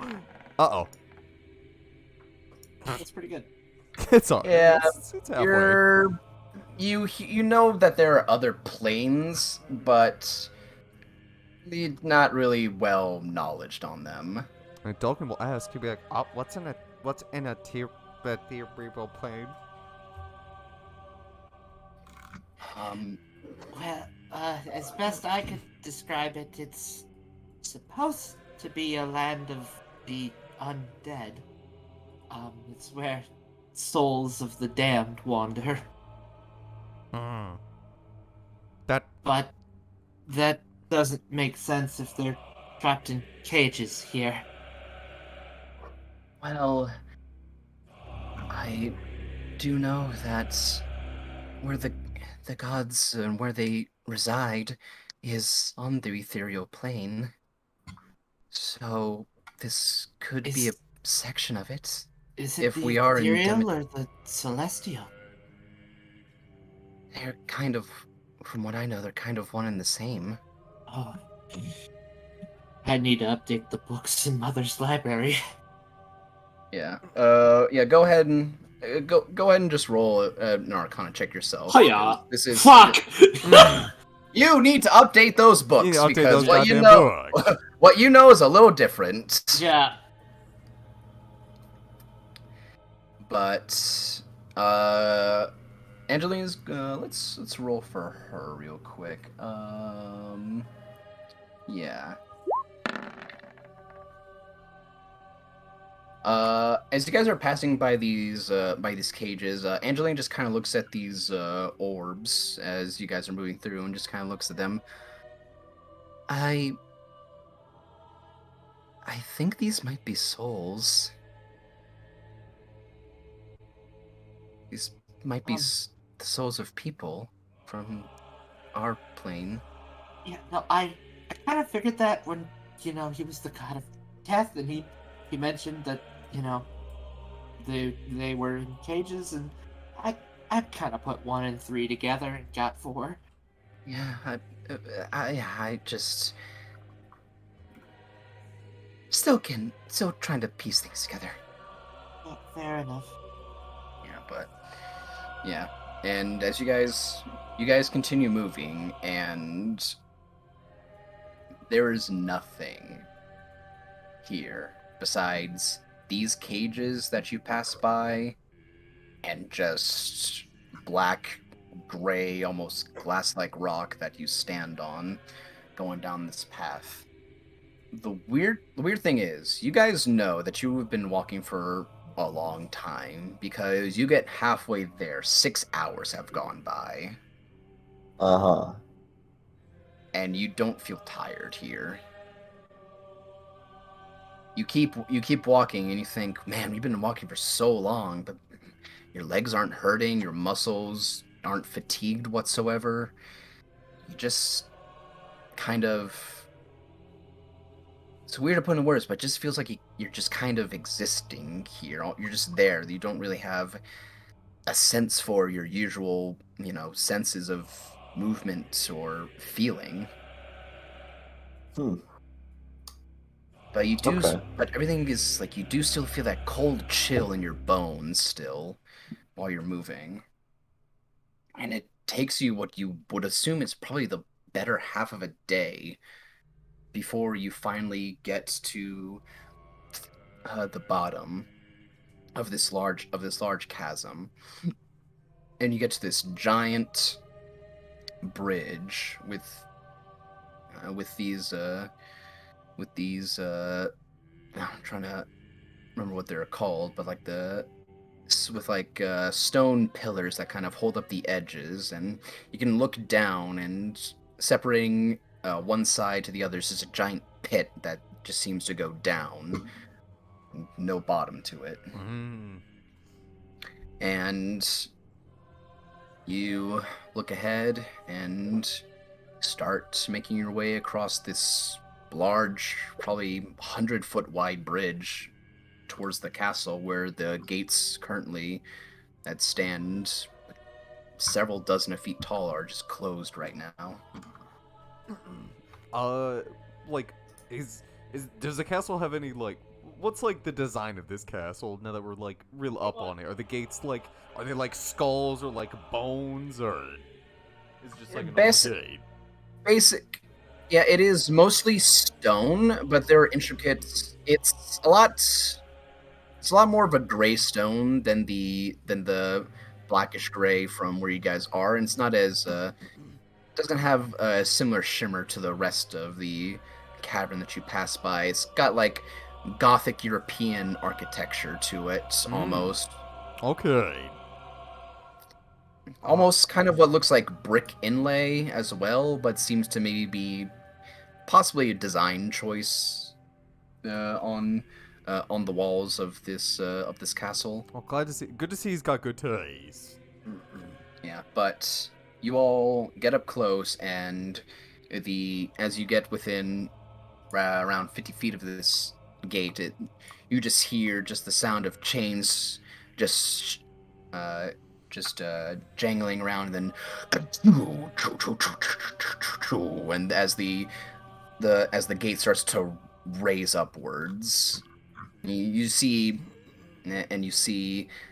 Uh-oh. That's pretty good. It's all. Yeah, it's halfway. You know that there are other planes, but you're not really well knowledged on them. And Dolkin will ask, he'll be like, oh, what's in a ethereal plane? Well, as best I could describe it, it's supposed to be a land of the undead. It's where souls of the damned wander. But that doesn't make sense if they're trapped in cages here. Well, I do know that where the gods and where they reside is on the ethereal plane. So this could be a section of it. Is it if the we are in ethereal or the celestial? They're kind of, from what I know, they're kind of one and the same. Oh. I need to update the books in Mother's library. Yeah. Yeah. Go ahead and go ahead and just roll an Arcana check yourself. Hiya! This is Fuck! You need to update those books You need to update because those what you goddamn know, books. what you know is a little different. Yeah. But Angelina's let's roll for her real quick. Yeah. As you guys are passing by these cages, Angelina just kind of looks at these orbs as you guys are moving through, and just kind of looks at them. I think these might be souls. These might be the souls of people from our plane. Yeah, no, I kind of figured that when, he was the god of death, and he mentioned that, they were in cages, and I kind of put 1 and 3 together and got 4. Yeah, I just still trying to piece things together. Yeah, fair enough. Yeah, and as you guys continue moving, and there is nothing here besides these cages that you pass by, and just black, gray, almost glass-like rock that you stand on, going down this path. The weird thing is, you guys know that you have been walking for a long time, because you get halfway there, 6 hours have gone by. Uh-huh. And you don't feel tired here. you keep walking, and you think, man, we've been walking for so long, but your legs aren't hurting, your muscles aren't fatigued whatsoever. You just kind of, it's weird to put in words, but it just feels like you're just kind of existing here. You're just there. You don't really have a sense for your usual, senses of movement or feeling. But you do, Okay. but everything is like you do still feel that cold chill in your bones still while you're moving. And it takes you what you would assume is probably the better half of a day before you finally get to the bottom of this large chasm, and you get to this giant bridge with these I'm trying to remember what they're called, but like with like stone pillars that kind of hold up the edges, and you can look down, and separating one side to the others is a giant pit that just seems to go down, no bottom to it. And you look ahead and start making your way across this large, probably 100-foot wide bridge towards the castle, where the gates currently that stand several dozen of feet tall are just closed right now. Like, does the castle have any, like, what's, like, the design of this castle now that we're, like, real up on it? Are the gates, like, are they, like, skulls or, like, bones, or is it just, like, an arcade? Basic. Yeah, it is mostly stone, but there are intricate. It's a lot more of a gray stone than the blackish gray from where you guys are, and it's not as doesn't have a similar shimmer to the rest of the cavern that you pass by. It's got like Gothic European architecture to it, almost. Okay. Almost kind of what looks like brick inlay as well, but seems to maybe be possibly a design choice on the walls of this castle. Well, glad to see. Good to see he's got good taste. Yeah, but you all get up close, and as you get within around 50 feet of this gate, you just hear just the sound of chains just jangling around, and then and as the gate starts to raise upwards, you see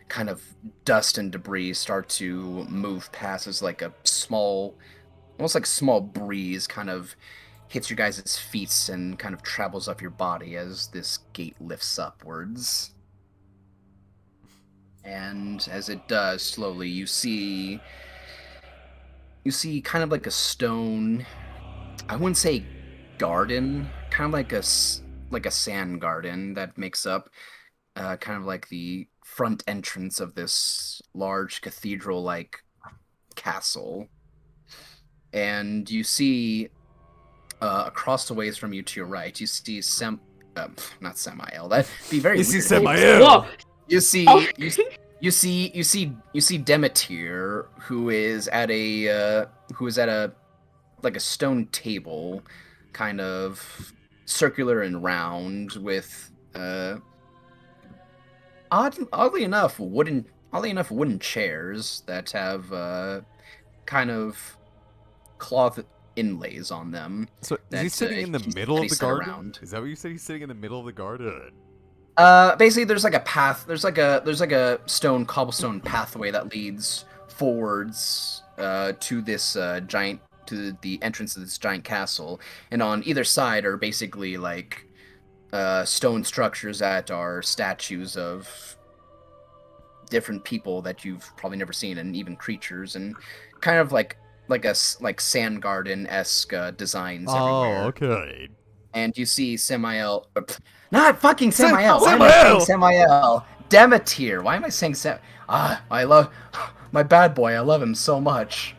kind of dust and debris start to move past as like a small, almost like small breeze kind of hits your guys' feet and kind of travels up your body as this gate lifts upwards. And as it does, slowly, you see kind of like a stone, I wouldn't say garden, kind of like a sand garden that makes up kind of like the front entrance of this large cathedral-like castle. And you see across the ways from you to your right, you see not Samael. That'd be very you weird. See Samael. You see you see Demeter, who is at a like a stone table, kind of circular and round, with oddly enough wooden chairs that have kind of cloth inlays on them. So is he sitting in the middle of the garden? Around. Is that what you said? He's sitting in the middle of the garden? Basically, there's like a path. There's like a stone cobblestone pathway that leads forwards to this to the entrance of this giant castle, and on either side are basically like stone structures that are statues of different people that you've probably never seen, and even creatures, and kind of like sand garden-esque designs everywhere. Oh, okay. And you see Samael, not fucking Samael. Why am I saying Samael! Samael? Demeter. Why am I saying I love my bad boy. I love him so much.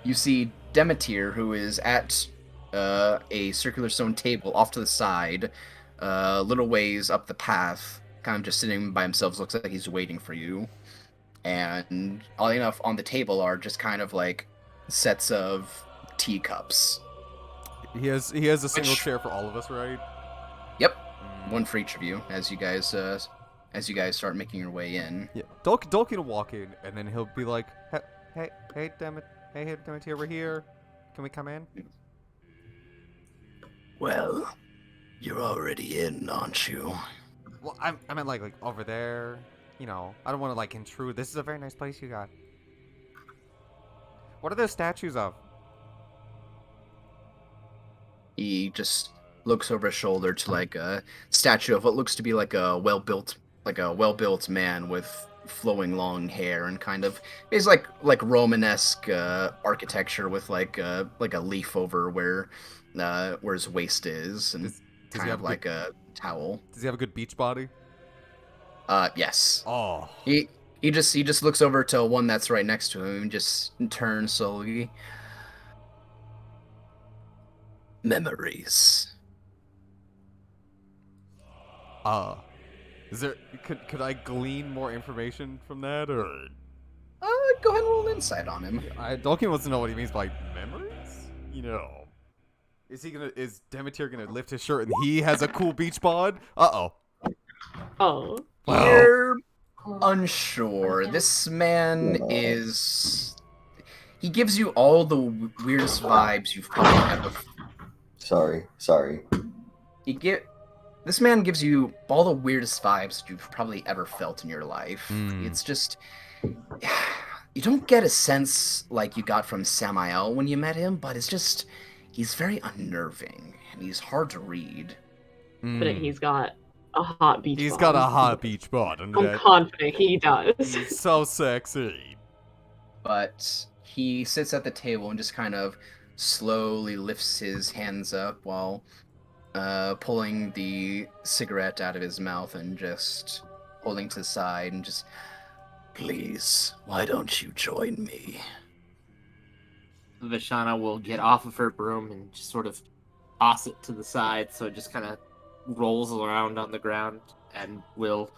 You see Demeter, who is at a circular stone table off to the side, a little ways up the path, kind of just sitting by himself, looks like he's waiting for you. And oddly enough, on the table are just kind of like sets of teacups. He has a single chair for all of us, right? Yep, one for each of you as you guys start making your way in. Yeah, Dolkin will walk in, and then he'll be like, hey, Demet, over here. Can we come in? Well, you're already in, aren't you? Well, I meant like over there. You know, I don't want to like intrude. This is a very nice place you got. What are those statues of? He just looks over his shoulder to like a statue of what looks to be like a well-built man with flowing long hair and kind of it's like Romanesque architecture with like a leaf over where his waist is and Does kind of like a towel. Does he have a good beach body? Yes. Oh. He just looks over to one that's right next to him and just turns slowly. Memories. Is there could I glean more information from that or Go ahead and roll an insight on him. Dolkin wants to know what he means by memories? You know. Is Demeter gonna lift his shirt and he has a cool beach bod? Oh. Wow. You're unsure. This man is. He gives you all the weirdest vibes you've probably ever. Sorry. This man gives you all the weirdest vibes you've probably ever felt in your life. It's just. You don't get a sense like you got from Samael when you met him, but it's just. He's very unnerving, and he's hard to read. But he's got a hot beach bod. He's got a hot beach bod. I'm confident he does. He's so sexy. But he sits at the table and just kind of slowly lifts his hands up while pulling the cigarette out of his mouth and just holding to the side and just, please, why don't you join me? Vishana will get off of her broom and just sort of toss it to the side so it just kind of rolls around on the ground and will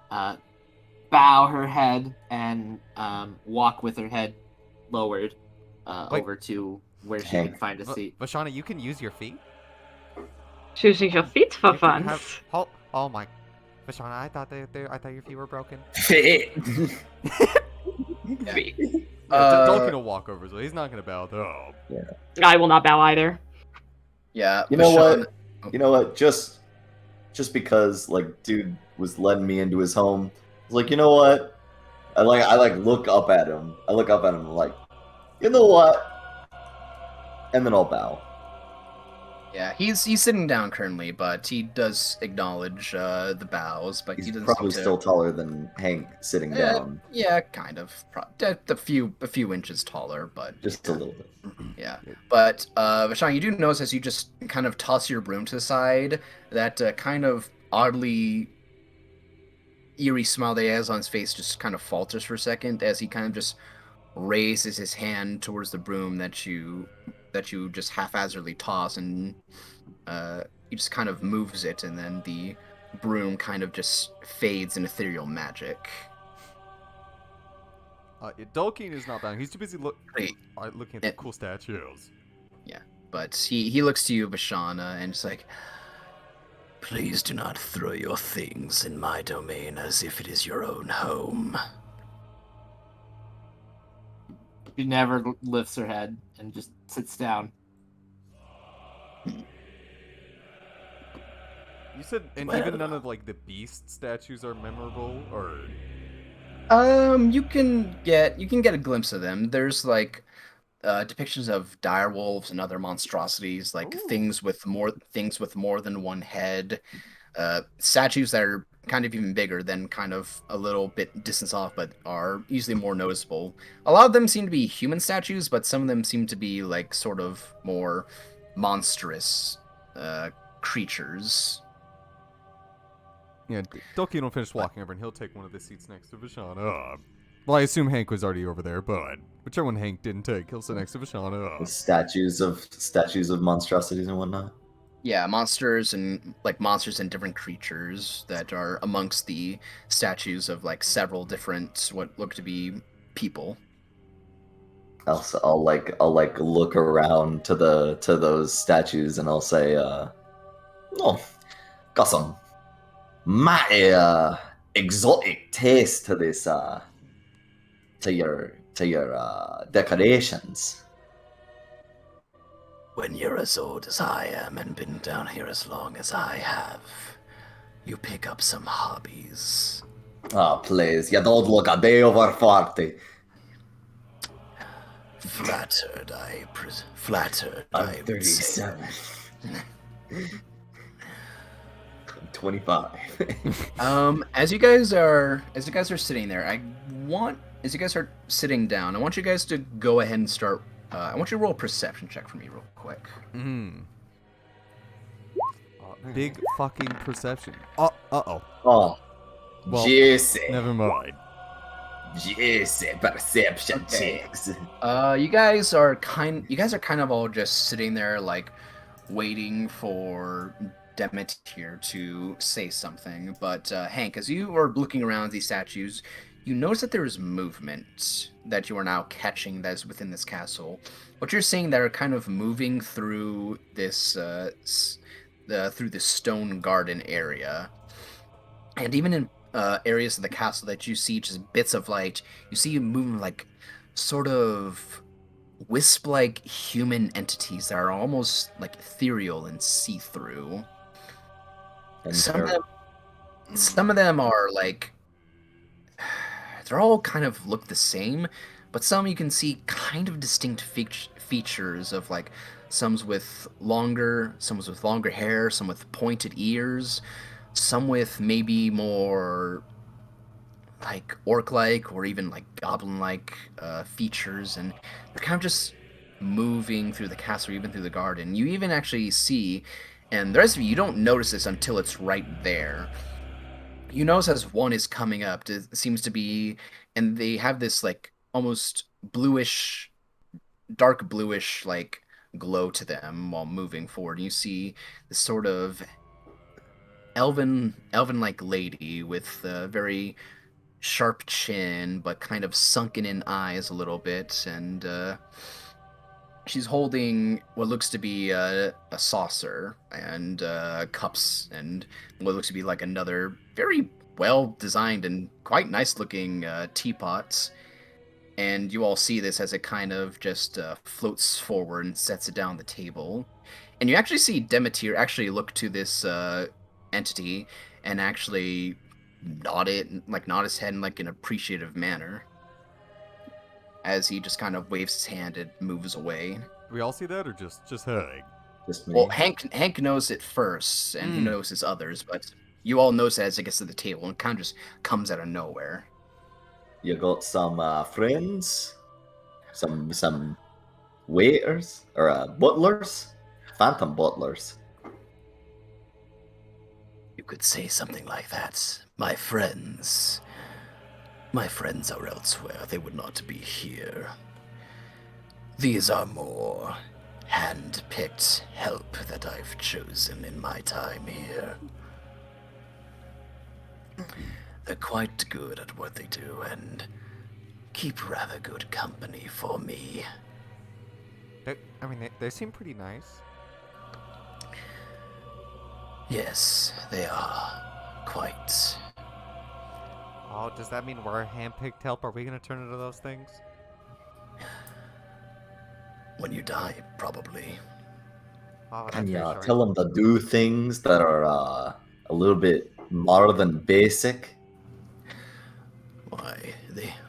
bow her head and walk with her head lowered over to where she can find a seat. Vishana, you can use your feet? Choosing your feet for fun. Oh my, Vishana, I thought your feet were broken. Dolkin will walk over, so he's not gonna bow though. Yeah. I will not bow either. Yeah. You know what? You know what? Just because like dude was letting me into his home, I was like, you know what? I look up at him. I look up at him like, you know what? And then I'll bow. Yeah, he's sitting down currently, but he does acknowledge the bows. But He's he doesn't probably seem to... still taller than Hank sitting down. Yeah, kind of. A few inches taller, but Just a little bit. yeah. But Vashon, you do notice as you just kind of toss your broom to the side that kind of oddly eerie smile that he has on his face just kind of falters for a second as he kind of just raises his hand towards the broom that you just haphazardly toss, and he just kind of moves it, and then the broom kind of just fades in ethereal magic. Dolkin is not bowing. He's too busy looking at the cool statues. Yeah, but he looks to you, Vashana, and it's like, please do not throw your things in my domain as if it is your own home. She never lifts her head and just sits down. You said, and even none of like the beast statues are memorable, or you can get a glimpse of them. There's like depictions of dire wolves and other monstrosities, like things with more than one head. Statues that are kind of even bigger than kind of a little bit distance off, but are easily more noticeable. A lot of them seem to be human statues, but some of them seem to be like sort of more monstrous creatures. yeah, Dolkin will finish walking over, and he'll take one of the seats next to Vashana. Well, I assume Hank was already over there, but whichever one Hank didn't take, he'll sit next to Vashana. The statues of monstrosities and whatnot. Yeah, monsters and different creatures that are amongst the statues of like several different what look to be people. I'll look around to those statues and I'll say, oh, got some mighty exotic taste to this to your decorations. When you're as old as I am and been down here as long as I have, you pick up some hobbies. Oh, please, you don't look a day over 40. Flattered, I'm I would say. 37. I'm 25. As you guys are sitting there, as you guys are sitting down, I want you guys to go ahead and start. I want you to roll a perception check for me, real quick. Big fucking perception. Uh-oh. Oh, Well, juicy. never mind. Juicy perception Okay. checks. You guys are kind of all just sitting there, like waiting for Demeter to say something. But Hank, as you are looking around these statues, you notice that there is movement that you are now catching that is within this castle. What you're seeing that are kind of moving through this through this stone garden area, and even in areas of the castle that you see just bits of light, you see moving like sort of wisp-like human entities that are almost like ethereal and see-through. And Some of them are like they're all kind of look the same, but some you can see kind of distinct features of like some's with longer hair, some with pointed ears, some with maybe more like orc-like or even like goblin-like features, and they're kind of just moving through the castle, even through the garden. You even actually see, and the rest of you don't notice this until it's right there. You notice as one is coming up, it seems to be, and they have this like almost bluish, dark bluish like glow to them while moving forward. You see this sort of elven like lady with a very sharp chin, but kind of sunken in eyes a little bit, and she's holding what looks to be a saucer and cups and what looks to be like another very well designed and quite nice looking teapot. And you all see this as it kind of just floats forward and sets it down the table. And you actually see Demeter actually look to this entity and actually nod his head in like an appreciative manner as he just kind of waves his hand and moves away. Do we all see that, or just Hank? just me. Well, Hank knows it first, and he notices others, but you all notice it as it gets to the table and kind of just comes out of nowhere. You got some friends, some waiters or butlers, phantom butlers. You could say something like that. My friends are elsewhere. They would not be here. These are more hand-picked help that I've chosen in my time here. They're quite good at what they do and keep rather good company for me. They seem pretty nice. Yes, they are quite. Oh, does that mean we're hand-picked help? Are we gonna turn into those things? When you die, probably. Oh, Can you reassuring. tell them to do things that are a little bit more than basic?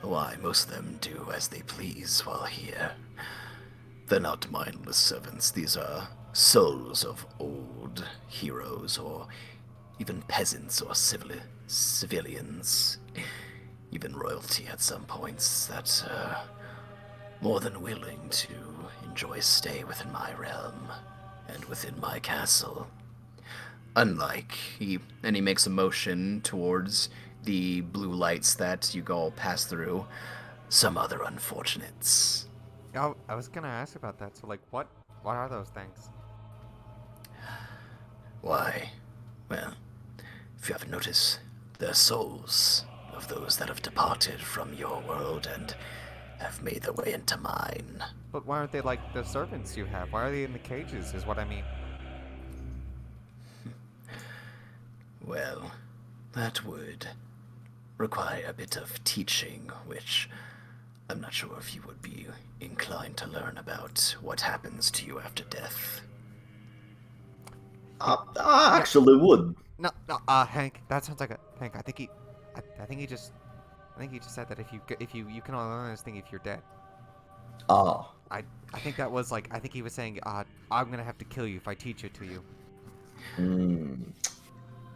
Why, most of them do as they please while here. They're not mindless servants. These are souls of old heroes, or even peasants or civilians, even royalty at some points that are more than willing to enjoy stay within my realm and within my castle. He makes a motion towards the blue lights that you all pass through, some other unfortunates. Oh, I was gonna ask about that. So, like, what are those things? Why, well, if you haven't noticed, they're souls of those that have departed from your world and have made their way into mine. But why aren't they like the servants you have? Why are they in the cages, is what I mean. Well, that would require a bit of teaching, which I'm not sure if you would be inclined to learn about what happens to you after death. I actually would. No, Hank, that sounds like a Hank. I think he just said that if you can only learn this thing if you're dead. Oh. I think that was like I think he was saying I'm gonna have to kill you if I teach it to you.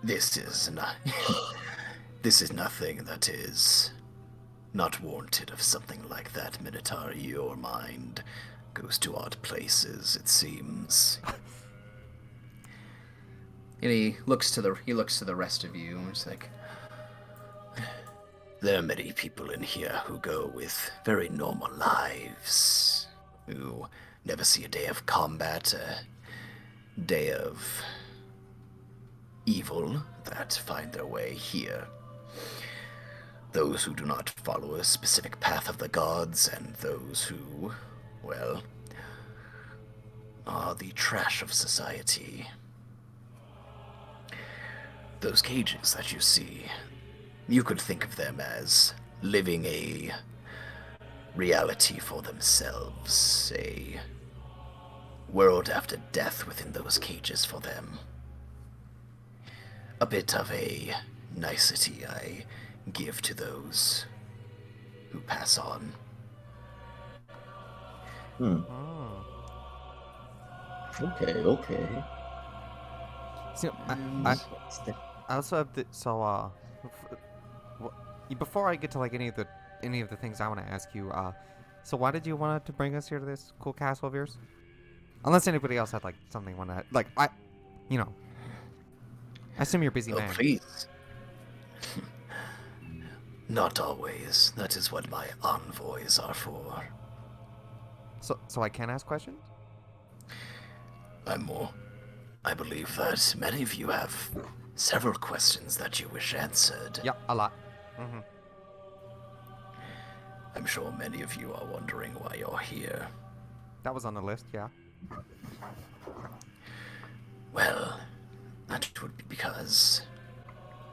This is not. This is nothing that is not warranted of something like that, Minotaur. Your mind goes to odd places, it seems. And he looks to the rest of you and he's like, there are many people in here who go with very normal lives, who never see a day of combat, a day of evil that find their way here. Those who do not follow a specific path of the gods, and those who, well, are the trash of society. Those cages that you see, you could think of them as living a reality for themselves, a world after death within those cages for them. A bit of a nicety I give to those who pass on. Okay. So I also have before I get to like any of the things I want to ask you, so why did you want to bring us here to this cool castle of yours? Unless anybody else had like something want to like I assume you're a busy man. Please. Not always. That is what my envoys are for. So I can ask questions? I believe that many of you have several questions that you wish answered. Yeah, a lot. Mm-hmm. I'm sure many of you are wondering why you're here. That was on the list, yeah. Well, that would be because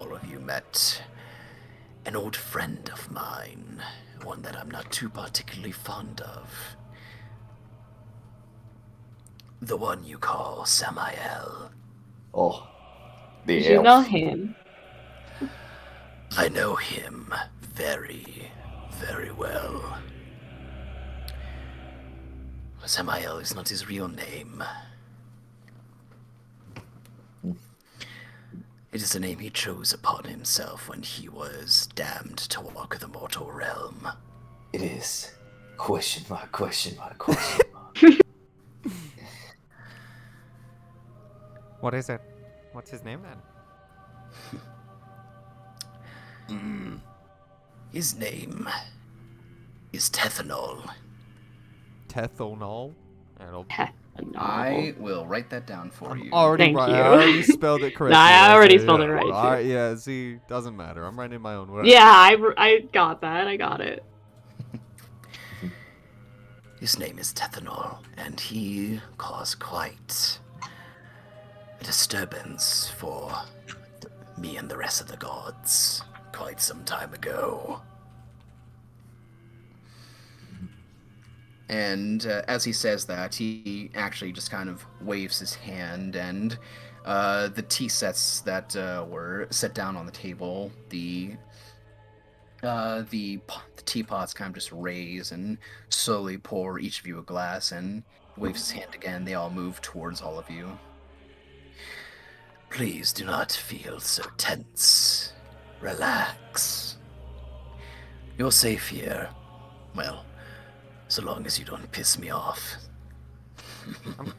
all of you met an old friend of mine, one that I'm not too particularly fond of. The one you call Samael. Oh. Do you know him? I know him very, very well. Samael is not his real name. It is a name he chose upon himself when he was damned to walk the mortal realm. It is. Question mark. What is it? What's his name then? His name is Tethanol. Tethanol? I will write that down for you. Already Thank you. I already spelled it correctly. No, I already spelled it right, too. All right, yeah, see, doesn't matter. I'm writing my own words. Yeah, I got that. I got it. His name is Tethanol, and he caused quite a disturbance for me and the rest of the gods quite some time ago. And as he says that, he actually just kind of waves his hand, and the tea sets that were set down on the table, the teapots kind of just raise and slowly pour each of you a glass, and waves his hand again. They all move towards all of you. Please do not feel so tense. Relax. You're safe here. Well, so long as you don't piss me off. I'm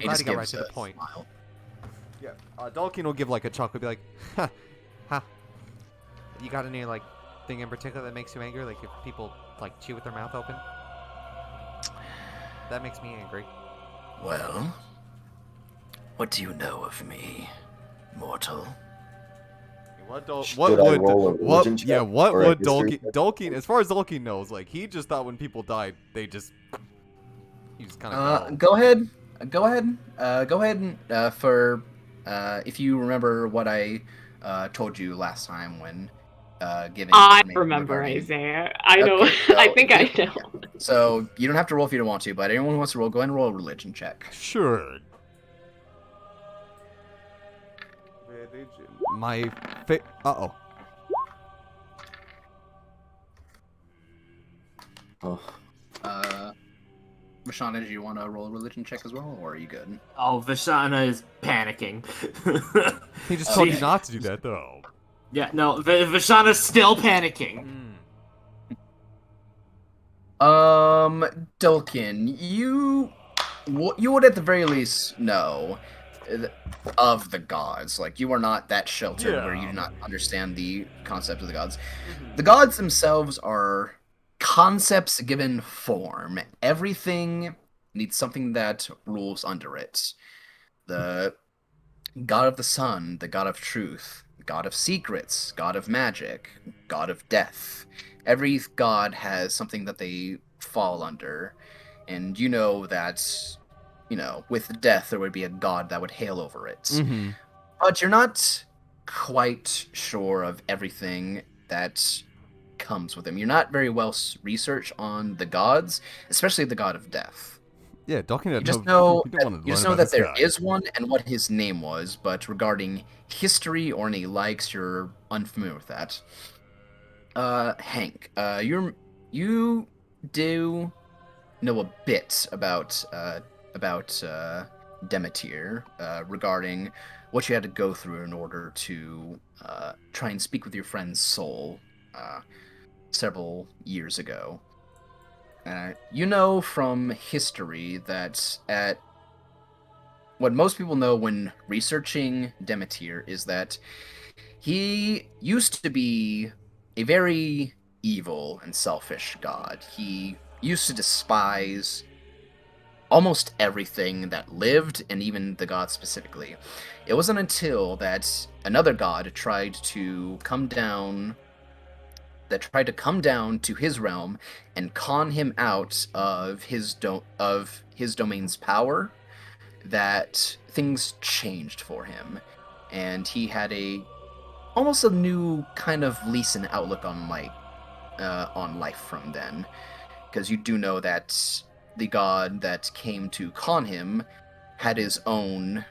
glad he got right to the point. Smile. Yeah, Dalkin will give like a chuckle, be like, ha, ha. You got any like thing in particular that makes you angry? Like if people like chew with their mouth open? That makes me angry. Well, What do you know of me, mortal? What Should I roll a religion check what or a would history check? Dolkeen, as far as Dolkeen knows, like, he just thought when people died, he just kind of go. Go ahead. Go ahead. Go ahead and for if you remember what I told you last time when giving I information remember, regarding. Isaiah. I know. Okay, so I think you I don't- know. So you don't have to roll if you don't want to, but anyone who wants to roll, go ahead and roll a religion check. Sure. Religion. My uh-oh. Oh. Rashana, do you want to roll a religion check as well, or are you good? Oh, Vishana is panicking. He just told you not to do that, though. Yeah, no, Vishana's still panicking. Dulkin, you would at the very least know of the gods. Like, you are not that sheltered where you do not understand the concept of the gods. The gods themselves are concepts given form. Everything needs something that rules under it. The god of the sun, the god of truth, god of secrets, god of magic, god of death. Every god has something that they fall under. And you know that, with death, there would be a god that would hail over it. Mm-hmm. But you're not quite sure of everything that comes with them. You're not very well researched on the gods, especially the god of death. Yeah, Dolkeen. You just know, that there is one and what his name was, but regarding history or any likes, you're unfamiliar with that. Hank, you do know a bit about Demeter, regarding what you had to go through in order to try and speak with your friend's soul several years ago. You know from history that what most people know when researching Demeter is that he used to be a very evil and selfish god. He used to despise almost everything that lived, and even the gods specifically. It wasn't until that another god tried to come down to his realm and con him out of his domain's power that things changed for him, and he had almost a new kind of lease and outlook on life from then, because you do know that the god that came to con him had his own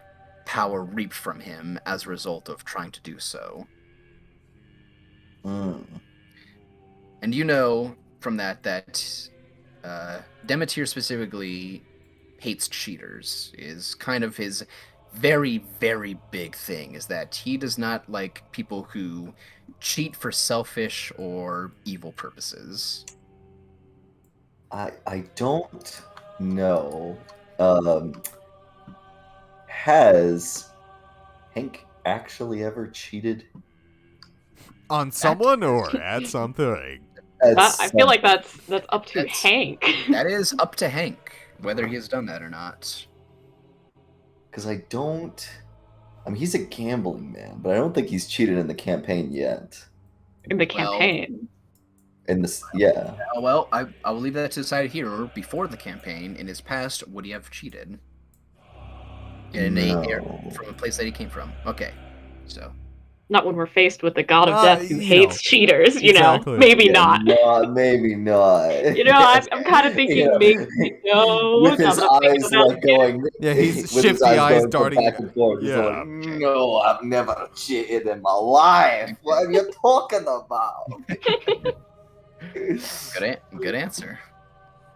power reaped from him as a result of trying to do so. And you know from that Demeter specifically hates cheaters, is kind of his very, very big thing, is that he does not like people who cheat for selfish or evil purposes. I don't know. Has Hank actually ever cheated? On someone or at something? I feel like that's up to Hank. That is up to Hank, whether he has done that or not. Because I mean, he's a gambling man, but I don't think he's cheated in the campaign yet. In the campaign? In this, yeah. Well, I will leave that to the side here. Before the campaign, in his past, would he have cheated? From a place that he came from. Okay, so. Not when we're faced with the god of death who hates cheaters, exactly. Maybe not. Maybe not. I'm kind of thinking maybe no. With his eyes like going. Yeah, he's shifty eyes darting back and forth. Yeah. Like, no, I've never cheated in my life. What are you talking about? Good answer.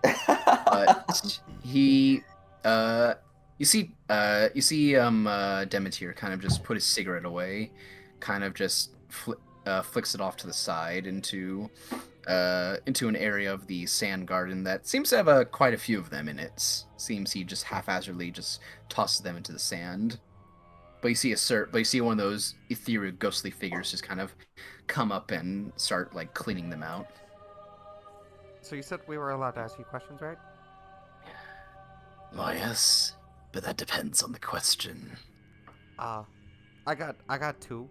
But he, you see, Demeter kind of just put his cigarette away, kind of just flicks it off to the side into an area of the sand garden that seems to have quite a few of them in it. Seems he just haphazardly just tosses them into the sand. But you see one of those ethereal, ghostly figures just kind of come up and start like cleaning them out. So you said we were allowed to ask you questions, right? Why, yes. but that depends on the question. I got 2.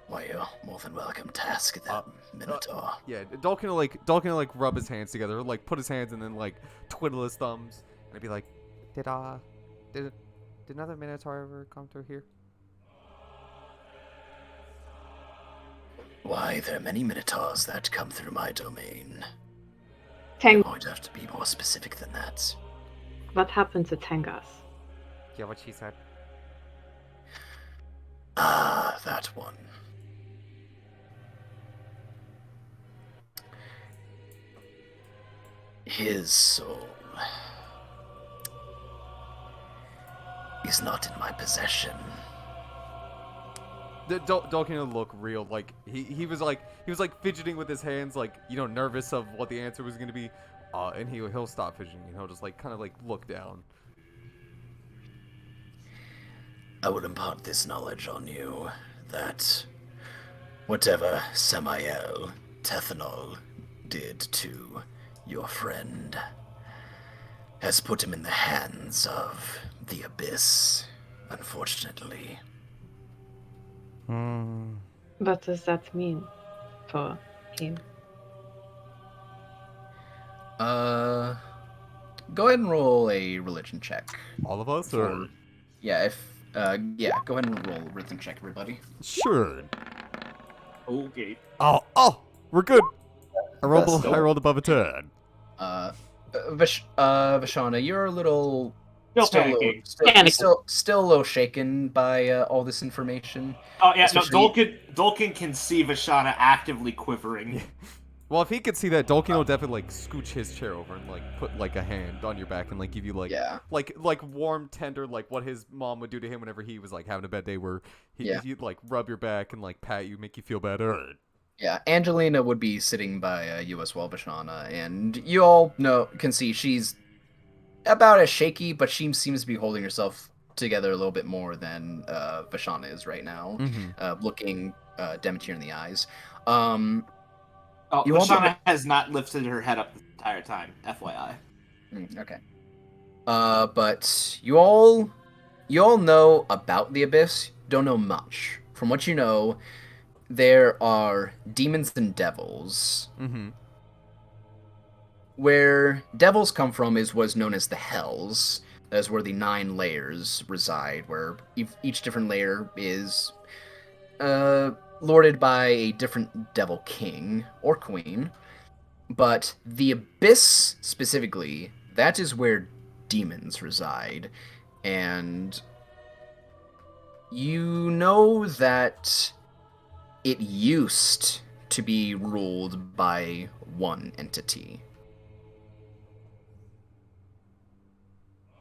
Why, you're more than welcome to ask that, Minotaur. Yeah, Dalkin will like rub his hands together, like put his hands and then like twiddle his thumbs, and be like, did another Minotaur ever come through here? Why, there are many Minotaurs that come through my domain. Tang. You're going to have to be more specific than that. What happened to Tengas? Yeah, what she said. Ah, that one. His soul is not in my possession. Dalkin will look real, like he was fidgeting with his hands, like, you know, nervous of what the answer was gonna be, and he'll stop fidgeting and he'll just like kind of like look down. I will impart this knowledge on you, that whatever Samael Tethanol did to your friend has put him in the hands of the Abyss, unfortunately. What does that mean for him? Go ahead and roll a religion check. All of us, For, or yeah, go ahead and roll a religion check, everybody. sure. Okay. Oh, we're good. I Best rolled above a 10. Vashana, you're a little Still panicking. still a little shaken by all this information. Oh yeah, Especially... no. Dalkin can see Vashana actively quivering. Well, if he could see that, Dalkin will definitely like scooch his chair over and like put like a hand on your back and like give you like warm, tender, like what his mom would do to him whenever he was like having a bad day, where he'd like rub your back and like pat you, make you feel better. Yeah, Angelina would be sitting by you as well, Vashana, and you all can see she's about as shaky, but she seems to be holding herself together a little bit more than Vashana is right now, looking Demeter in the eyes. Vashana has not lifted her head up the entire time, FYI. Okay. But you all know about the Abyss, don't know much. From what you know, there are demons and devils. Where devils come from is what's known as the Hells. That's where the 9 layers reside, where each different layer is lorded by a different devil king or queen. But the Abyss specifically, that is where demons reside. And you know that it used to be ruled by one entity.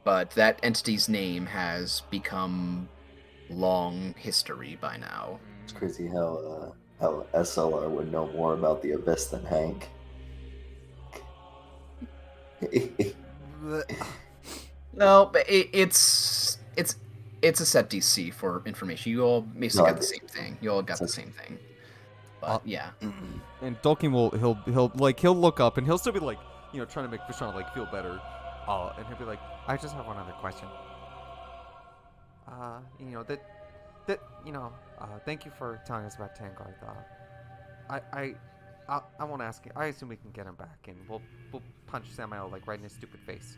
But that entity's name has become long history by now. It's crazy how SLR would know more about the Abyss than Hank. No, but it's a set DC for information. You all basically got the same thing. You all got the same thing. But yeah. And Dalkin he'll look up and he'll still be like, you know, trying to make Vashana like feel better. And he'll be like, I just have one other question. Thank you for telling us about Tangard. I won't ask you. I assume we can get him back, and we'll punch Samael like right in his stupid face.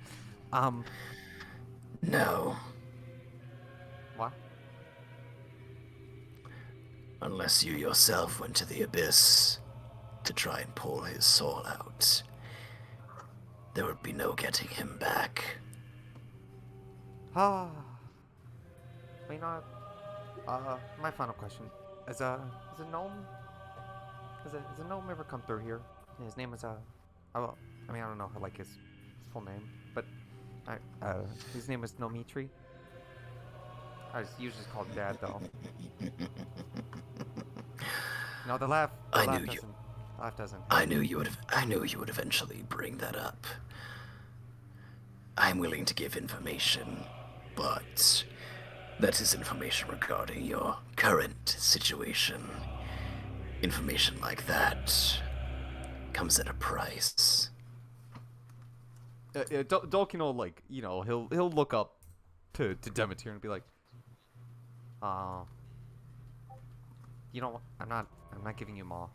No. What? Unless you yourself went to the Abyss to try and pull his soul out, there would be no getting him back. My final question. Has a gnome ever come through here? His name is I don't know like his full name, but his name is Nomitri. I just usually call him Dad though. No, the laugh doesn't. I knew you would eventually bring that up. I'm willing to give information, but that is information regarding your current situation. Information like that comes at a price. Dolkin will, like, you know, he'll look up to Demeter and be like, you know what? I'm not giving you Ma.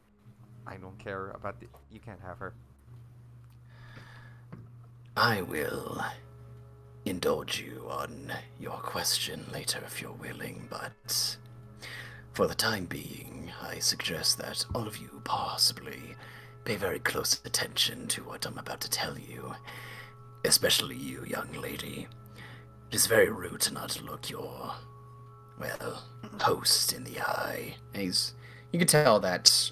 I don't care about you can't have her. I will indulge you on your question later if you're willing, but for the time being, I suggest that all of you possibly pay very close attention to what I'm about to tell you, especially you, young lady. It is very rude to not look your, well, host in the eye. You can tell that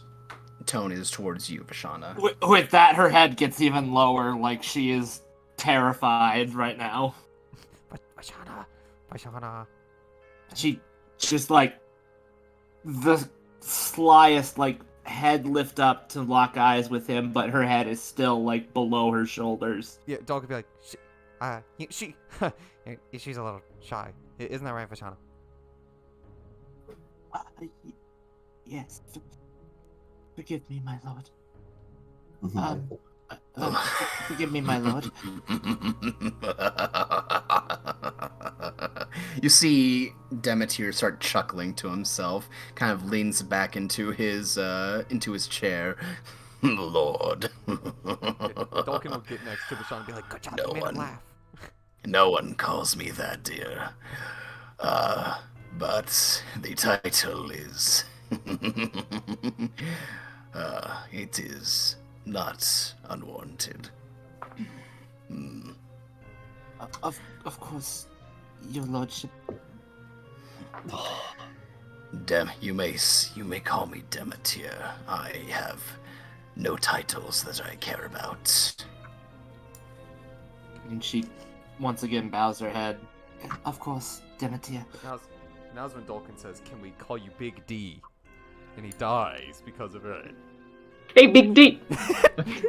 tone is towards you, Vashana. With that, her head gets even lower, like she is terrified right now. But Vashana. She just, like, the slyest, like, head lift up to lock eyes with him, but her head is still, like, below her shoulders. Yeah, Dog could be like, she's a little shy. Isn't that right, Vashana? Yes. Forgive me, my lord. Mm-hmm. Forgive me, my lord. You see Demeter start chuckling to himself, kind of leans back into his chair. Lord. Dolkin will get next to Vashana and be like, good job, you made him laugh. No one calls me that, dear. But the title is... it is not unwarranted. Of course, your lordship. You may call me Demeter. I have no titles that I care about. And she once again bows her head. Of course, Demeter. Now's when Dolkin says, can we call you Big D? And he dies because of it. Hey, Big D!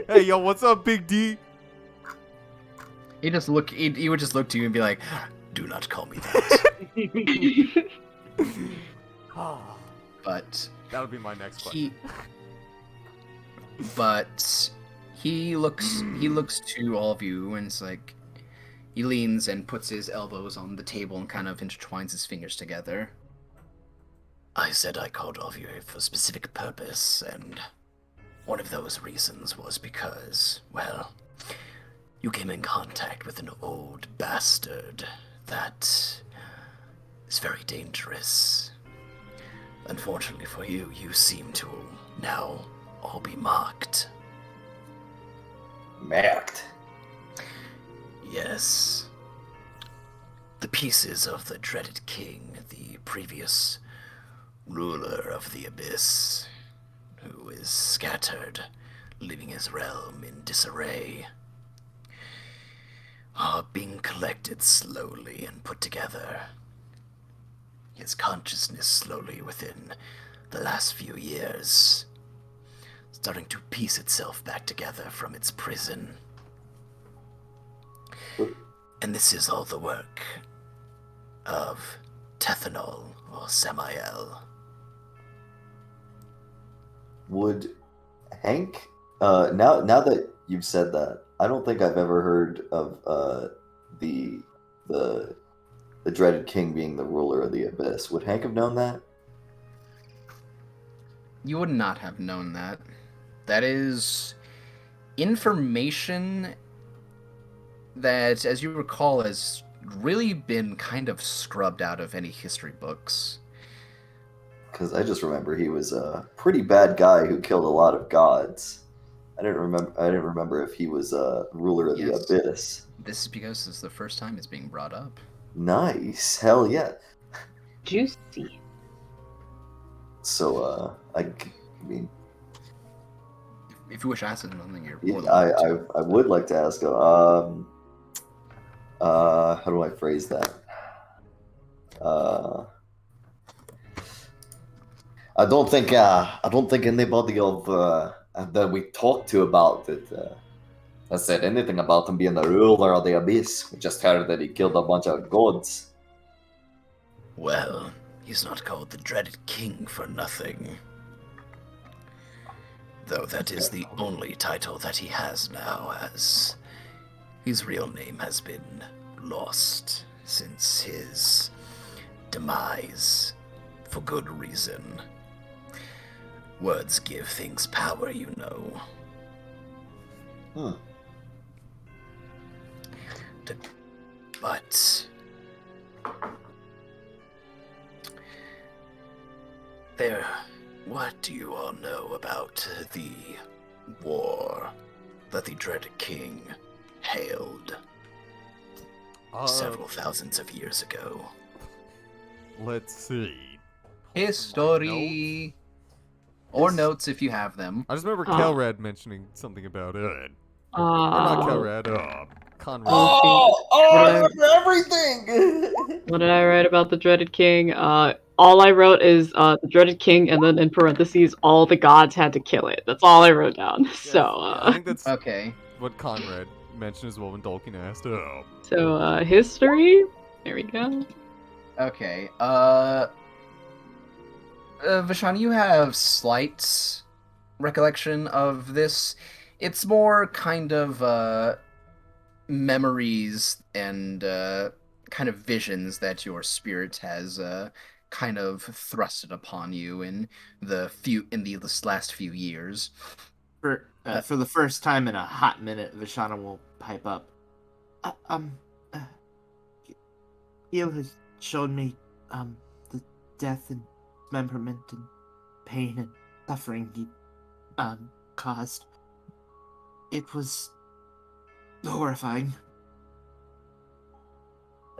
Hey, yo, what's up, Big D? He would just look to you and be like, do not call me that. But that'll be my next question. He looks to all of you and it's like, he leans and puts his elbows on the table and kind of intertwines his fingers together. I said I called all of you for a specific purpose, and one of those reasons was because, well, you came in contact with an old bastard that is very dangerous. Unfortunately for you, you seem to now all be marked. Marked? Yes. The pieces of the dreaded king, the previous ruler of the abyss, who is scattered, leaving his realm in disarray, are being collected slowly and put together. His consciousness slowly within the last few years, starting to piece itself back together from its prison. And this is all the work of Tethanol or Samael. Would Hank, now that you've said that, I don't think I've ever heard of the dreaded king being the ruler of the abyss. Would Hank have known that? You would not have known that. That is information that, as you recall, has really been kind of scrubbed out of any history books. Because I just remember he was a pretty bad guy who killed a lot of gods. I didn't remember if he was a ruler of the abyss. This is because this is the first time it's being brought up. Nice, hell yeah. Juicy. So, I mean, if you wish to ask him something, you're yeah, more than welcome to. I would like to ask him. How do I phrase that? I don't think anybody of that we talked to about it has said anything about him being the ruler of the abyss. We just heard that he killed a bunch of gods. Well, he's not called the dreaded king for nothing. Though that is the only title that he has now, as His real name has been lost since his demise, for good reason. Words give things power, you know. But what do you all know about the war that the dreaded king hailed several thousands of years ago? Let's see. History. Or notes if you have them. I just remember Kelrad mentioning something about it. Or Uh, not Kelrad, Conrad. I remember everything! What did I write about the Dreaded King? All I wrote is the Dreaded King, and then in parentheses, all the gods had to kill it. That's all I wrote down. I think that's okay. what Conrad mentioned as well when Dolkin asked. So, history? There we go. Okay. Vishani, you have slight recollection of this. It's more kind of memories and kind of visions that your spirit has kind of thrusted upon you in this last few years. For the first time in a hot minute, Vishana will pipe up. Gil has shown me the death and dismemberment and pain and suffering he caused. It was horrifying.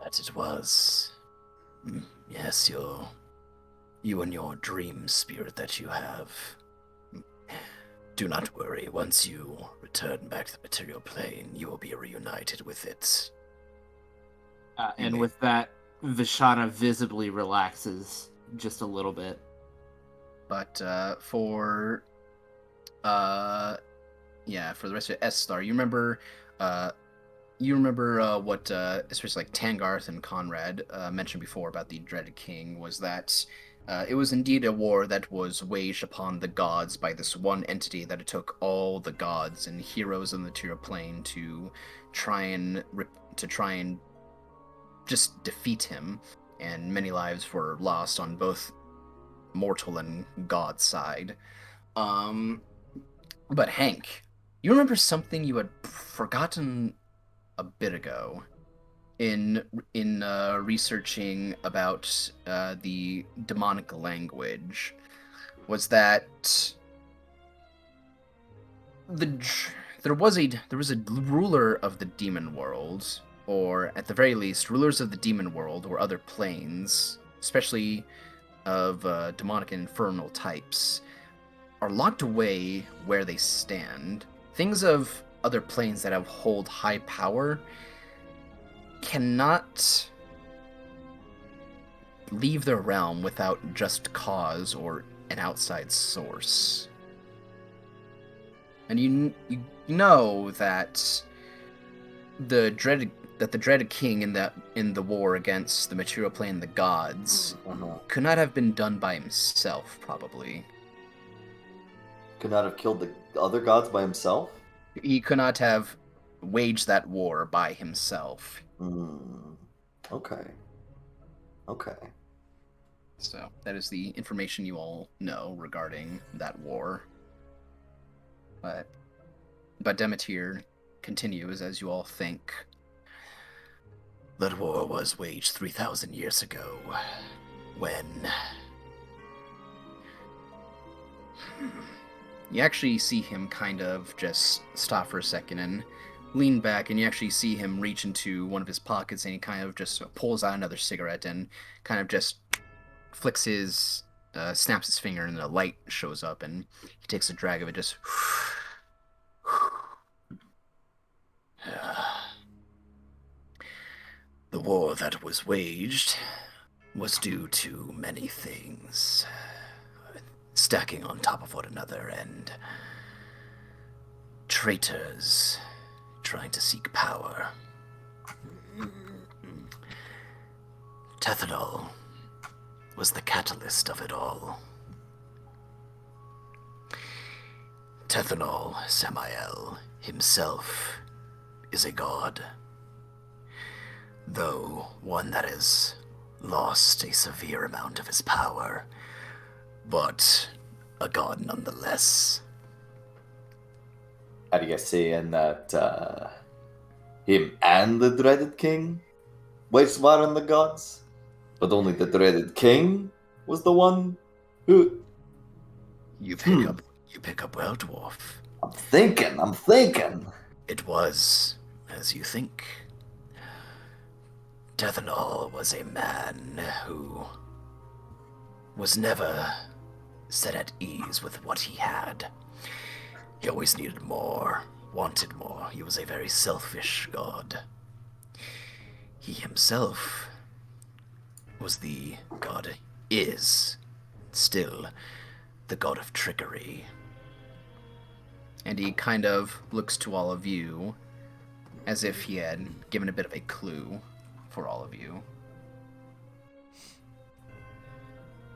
That it was. Yes, you and your dream spirit that you have. Do not worry, once you return back to the material plane, you will be reunited with it. And with that, Vishana visibly relaxes just a little bit. But for the rest of it, S-Star, you remember what especially like Tangarth and Conrad mentioned before about the Dreaded King was that it was indeed a war that was waged upon the gods by this one entity, that it took all the gods and heroes on the material plane to try and just defeat him, and many lives were lost on both mortal and god side. But Hank, you remember something you had forgotten a bit ago in researching about the demonic language, was that there was a ruler of the demon world, or at the very least rulers of the demon world or other planes, especially of demonic and infernal types, are locked away where they stand. Things of other planes that hold high power cannot leave their realm without just cause or an outside source. And you know that the dreaded king in the war against the material plane and the gods could not have been done by himself, probably. Could not have killed the other gods by himself? He could not have waged that war by himself. Okay. So that is the information you all know regarding that war. But Demeter continues as you all think. That war was waged 3,000 years ago, when you actually see him kind of just stop for a second and lean back, and you actually see him reach into one of his pockets, and he kind of just pulls out another cigarette and kind of just flicks his, snaps his finger, and the light shows up, and he takes a drag of it, just... The war that was waged was due to many things, stacking on top of one another, and traitors trying to seek power. Tethanol was the catalyst of it all. Tethanol, Samael himself, is a god. Though one that has lost a severe amount of his power, but a god nonetheless. Are you saying that him and the dreaded king waged war on the gods, but only the dreaded king was the one who? You pick up well, dwarf. I'm thinking. It was as you think. Tethanol was a man who was never set at ease with what he had. He always needed more, wanted more. He was a very selfish god. He himself was is still the god of trickery. And he kind of looks to all of you as if he had given a bit of a clue for all of you.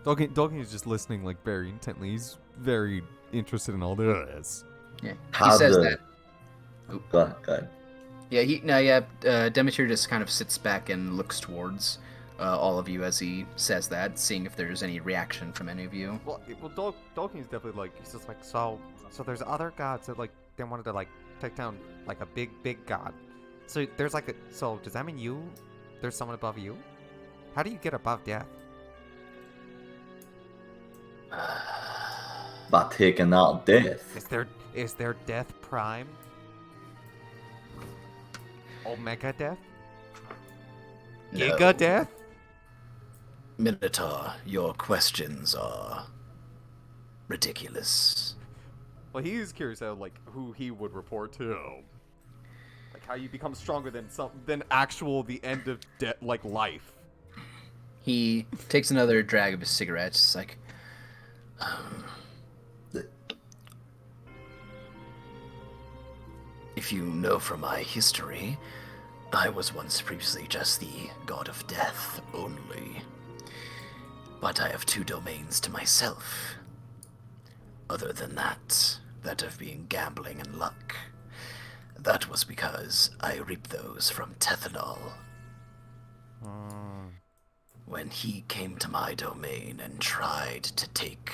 Doggy is just listening like very intently. He's very interested in all this. Yeah, he says that. Oh. Go ahead. Yeah, Demeter just kind of sits back and looks towards all of you as he says that, seeing if there's any reaction from any of you. Well, Doggy is definitely like, he's just like, so there's other gods that like they wanted to like take down like a big god. So there's like so does that mean there's someone above you? How do you get above death? By taking out death. Is there death prime? Omega death? No. Giga death? Minotaur, your questions are ridiculous. Well, he is curious how like who he would report to. Like how you become stronger than the end of like life. He takes another drag of his cigarette. It's like, if you know from my history, I was once previously just the god of death only. But I have 2 domains to myself. Other than that of being gambling and luck. That was because I reaped those from Tethanol. When he came to my domain and tried to take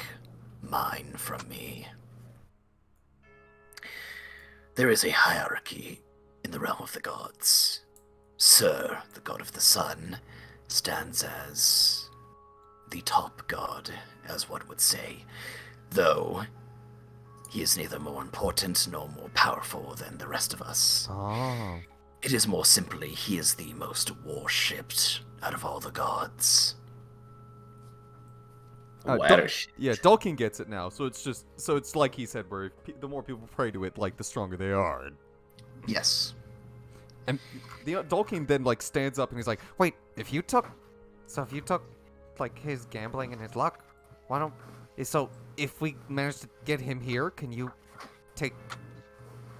mine from me. There is a hierarchy in the realm of the gods. Sir, the god of the sun, stands as the top god, as one would say, though he is neither more important nor more powerful than the rest of us. Oh. It is more simply, he is the most worshipped out of all the gods. Yeah, Dulkin gets it now. So it's like he said, where the more people pray to it, like the stronger they are. Yes. And Dulkin then like stands up and he's like, "Wait, if you took like his gambling and his luck, why don't? So if we manage to get him here, can you take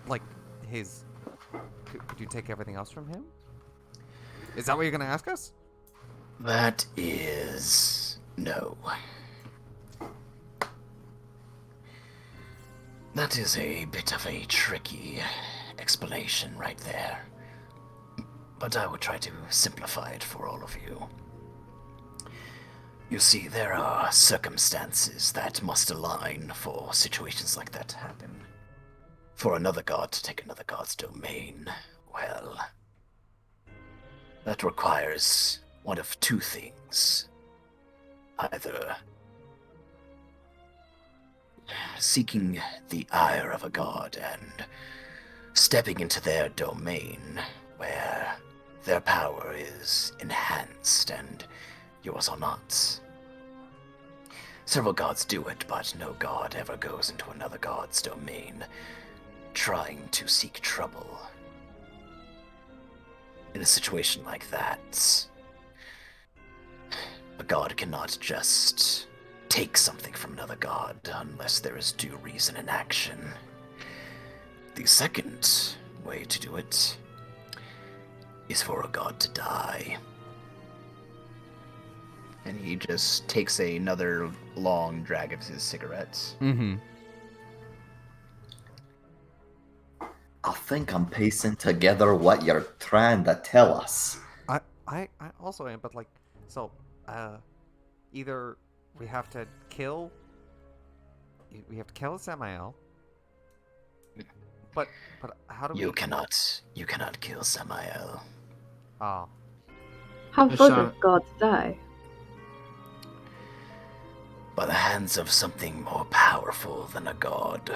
like his? Could you take everything else from him? Is that what you're gonna ask us?" That is no. That is a bit of a tricky explanation right there. But I will try to simplify it for all of you. You see, there are circumstances that must align for situations like that to happen. For another god to take another god's domain, well, that requires one of 2 things. Either seeking the ire of a god and stepping into their domain where their power is enhanced and yours are not. Several gods do it, but no god ever goes into another god's domain trying to seek trouble. In a situation like that, a god cannot just take something from another god unless there is due reason in action. The second way to do it is for a god to die. And he just takes another long drag of his cigarette. Mm-hmm. I think I'm piecing together what you're trying to tell us. I also am, but like, so, either we have to kill Samael, but how do we? You cannot kill Samael. Oh, How would Ashana. the gods die? By the hands of something more powerful than a god.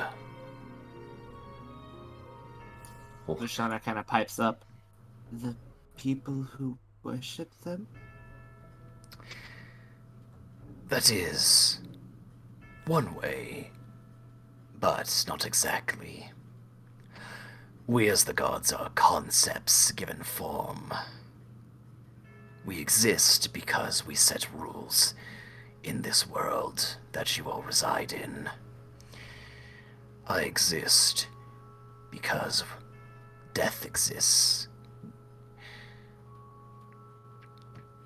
Luciana kind of pipes up. The people who worship them? That is one way, but not exactly. We as the gods are concepts given form. We exist because we set rules in this world that you all reside in. I exist because death exists.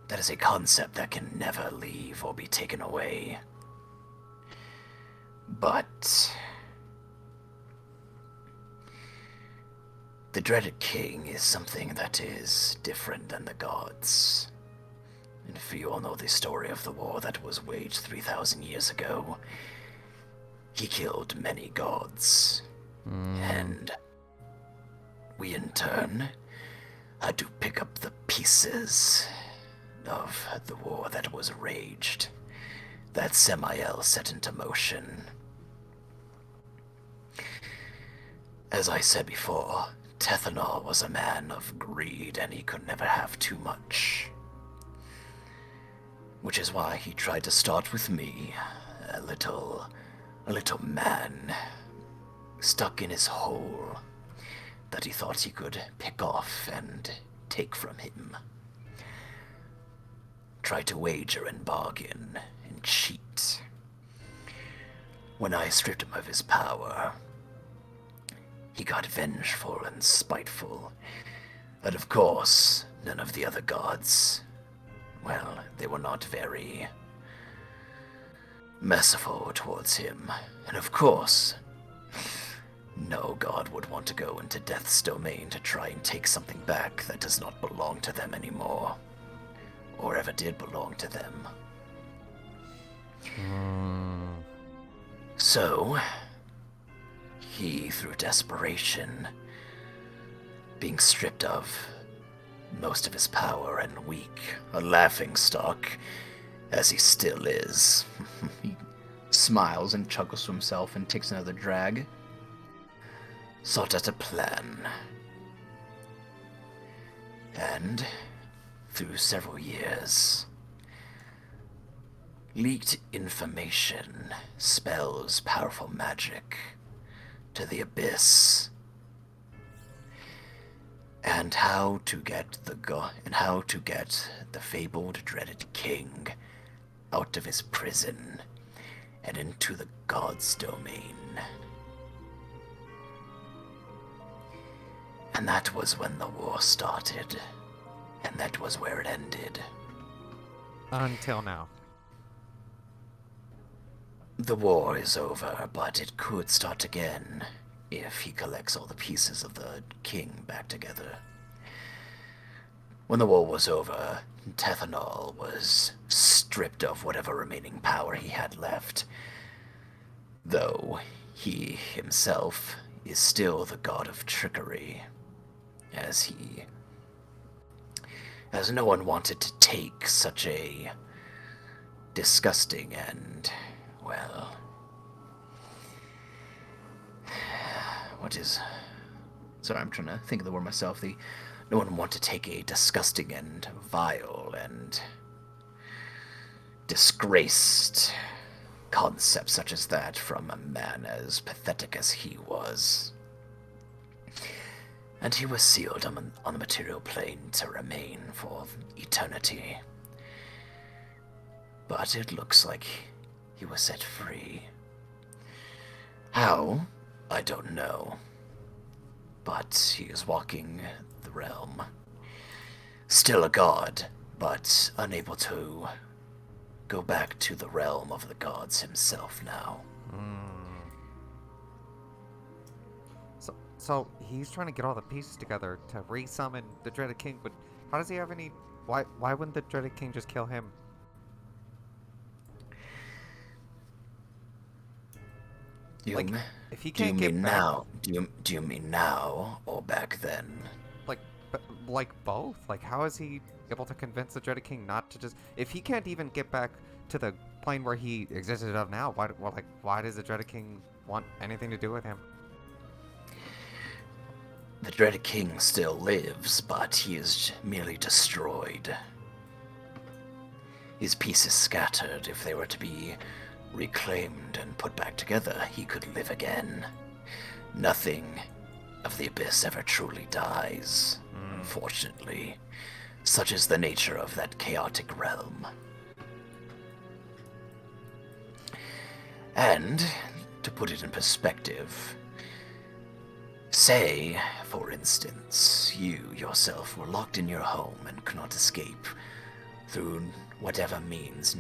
That is a concept that can never leave or be taken away. But the dreaded king is something that is different than the gods. And if you all know the story of the war that was waged 3,000 years ago, he killed many gods. And we in turn had to pick up the pieces of the war that was raged, that Samael set into motion. As I said before, Tethanol was a man of greed and he could never have too much. Which is why he tried to start with me, a little man, stuck in his hole, that he thought he could pick off and take from him. Try to wager and bargain and cheat. When I stripped him of his power, he got vengeful and spiteful. And of course, none of the other gods, well, they were not very merciful towards him. And of course, no god would want to go into Death's domain to try and take something back that does not belong to them anymore. Or ever did belong to them. So, he, through desperation, being stripped of most of his power and weak, a laughingstock, as he still is, he smiles and chuckles to himself and takes another drag, sought out a plan. And through several years, leaked information, spells, powerful magic to the abyss, and how to get the fabled dreaded king out of his prison and into the god's domain. And that was when the war started. And that was where it ended. Until now. The war is over, but it could start again if he collects all the pieces of the king back together. When the war was over, Tethanol was stripped of whatever remaining power he had left, though he himself is still the god of trickery, as no one wanted to take such a disgusting and, well, sorry, I'm trying to think of the word myself. No one wanted to take a disgusting and vile and disgraced concept such as that from a man as pathetic as he was. And he was sealed on the material plane to remain for eternity. But it looks like he was set free. How? I don't know. But he is walking the realm. Still a god, but unable to go back to the realm of the gods himself now. So he's trying to get all the pieces together to re-summon the Dreaded King, but how does he have any? Why wouldn't the Dreaded King just kill him? Like, if he can't get back, now? Do you mean now or back then? like both. Like, how is he able to convince the Dreaded King not to just? If he can't even get back to the plane where he existed of now, why does the Dreaded King want anything to do with him? The Dreaded King still lives, but he is merely destroyed. His pieces scattered. If they were to be reclaimed and put back together, he could live again. Nothing of the Abyss ever truly dies, unfortunately. Such is the nature of that chaotic realm. And, to put it in perspective, say, for instance, you yourself were locked in your home and could not escape through whatever means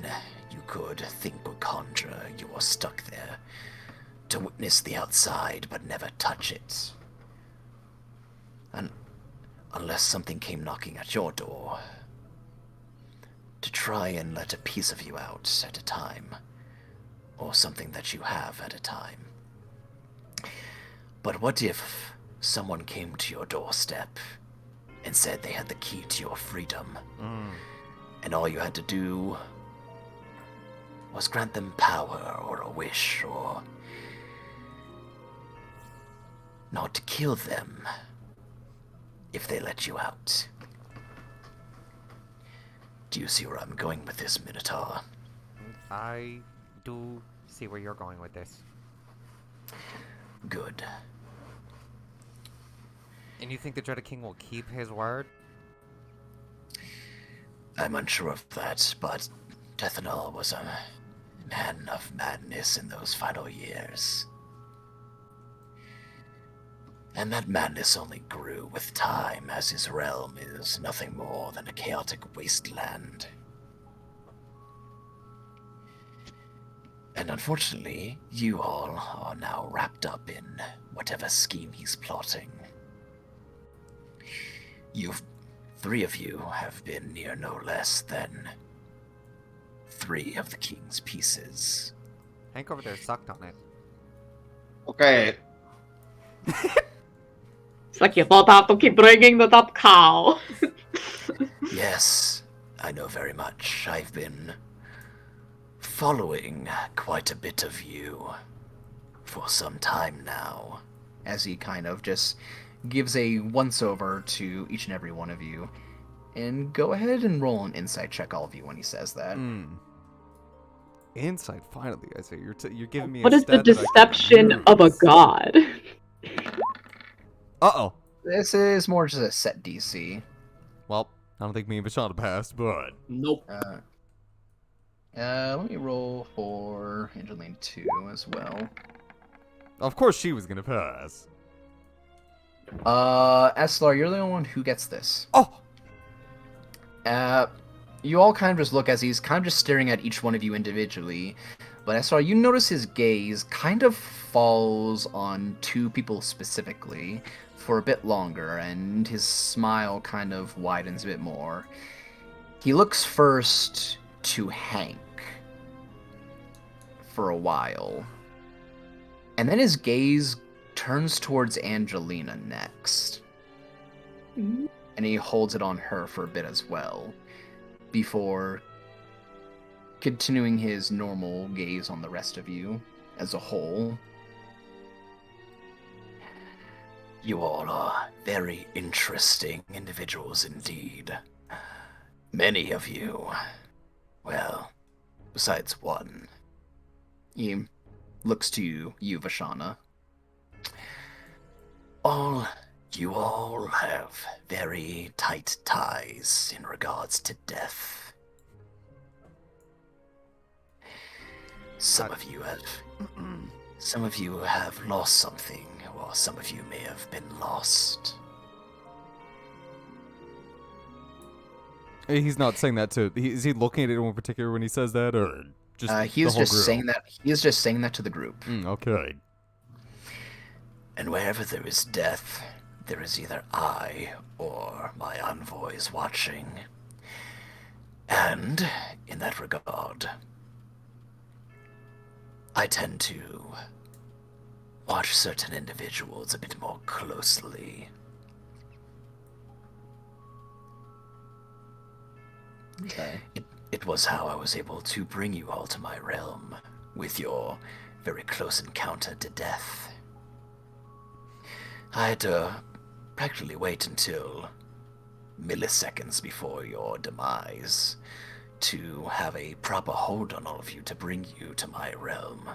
you could think or conjure. You are stuck there to witness the outside but never touch it. And unless something came knocking at your door to try and let a piece of you out at a time, or something that you have at a time. But what if someone came to your doorstep and said they had the key to your freedom, and all you had to do was grant them power or a wish, or not to kill them if they let you out? Do you see where I'm going with this, Minotaur? I do see where you're going with this. Good. And you think the Dreaded King will keep his word? I'm unsure of that, but Tethanol was a man of madness in those final years. And that madness only grew with time, as his realm is nothing more than a chaotic wasteland. And unfortunately, you all are now wrapped up in whatever scheme he's plotting. Three of you have been near no less than 3 of the king's pieces. Hank over there sucked on it. Okay. It's like you thought I have to keep bringing the top cow. Yes, I know very much. I've been following quite a bit of you for some time now. As he kind of just gives a once-over to each and every one of you. And go ahead and roll an insight check, all of you, when he says that. Insight, finally. I say you're giving me. What a is the stat that I can deception of a use. god? Uh-oh. This is more just a set DC. Well, I don't think me and Vishana passed, but... Nope. Let me roll for Angeline 2 as well. Of course she was gonna pass. Eslar, you're the only one who gets this. Oh! You all kind of just look as he's kind of just staring at each one of you individually. But Eslar, you notice his gaze kind of falls on 2 people specifically for a bit longer, and his smile kind of widens a bit more. He looks first to Hank for a while, and then his gaze turns towards Angelina next. And he holds it on her for a bit as well, before continuing his normal gaze on the rest of you as a whole. You all are very interesting individuals indeed. Many of you. Well, besides one. He looks to you, Vashana. You all have very tight ties in regards to death. Some of you have lost something, or some of you may have been lost. He's not saying that to... Is he looking at anyone in particular when he says that, or just He is the whole just group? saying that. He is just saying that to the group. Okay. And wherever there is death, there is either I or my envoys watching. And, in that regard, I tend to watch certain individuals a bit more closely. Okay. It was how I was able to bring you all to my realm with your very close encounter to death. I had to practically wait until milliseconds before your demise to have a proper hold on all of you to bring you to my realm.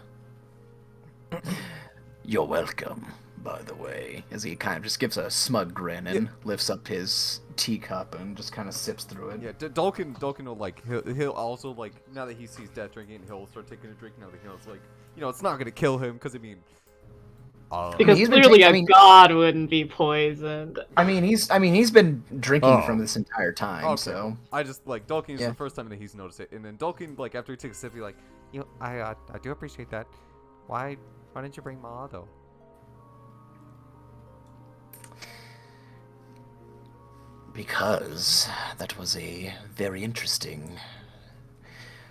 You're welcome, by the way, as he kind of just gives a smug grin and lifts up his teacup and just kind of sips through it. Yeah, Dalkin will like he'll also like now that he sees Death drinking, he'll start taking a drink. Now that he knows like it's not gonna kill him because because clearly a god wouldn't be poisoned. He's been drinking from this entire time. Okay. So I just like Dalkin is the first time that he's noticed it, and then Dalkin like after he takes a sip, he's like, I do appreciate that. Why didn't you bring Malado? Because that was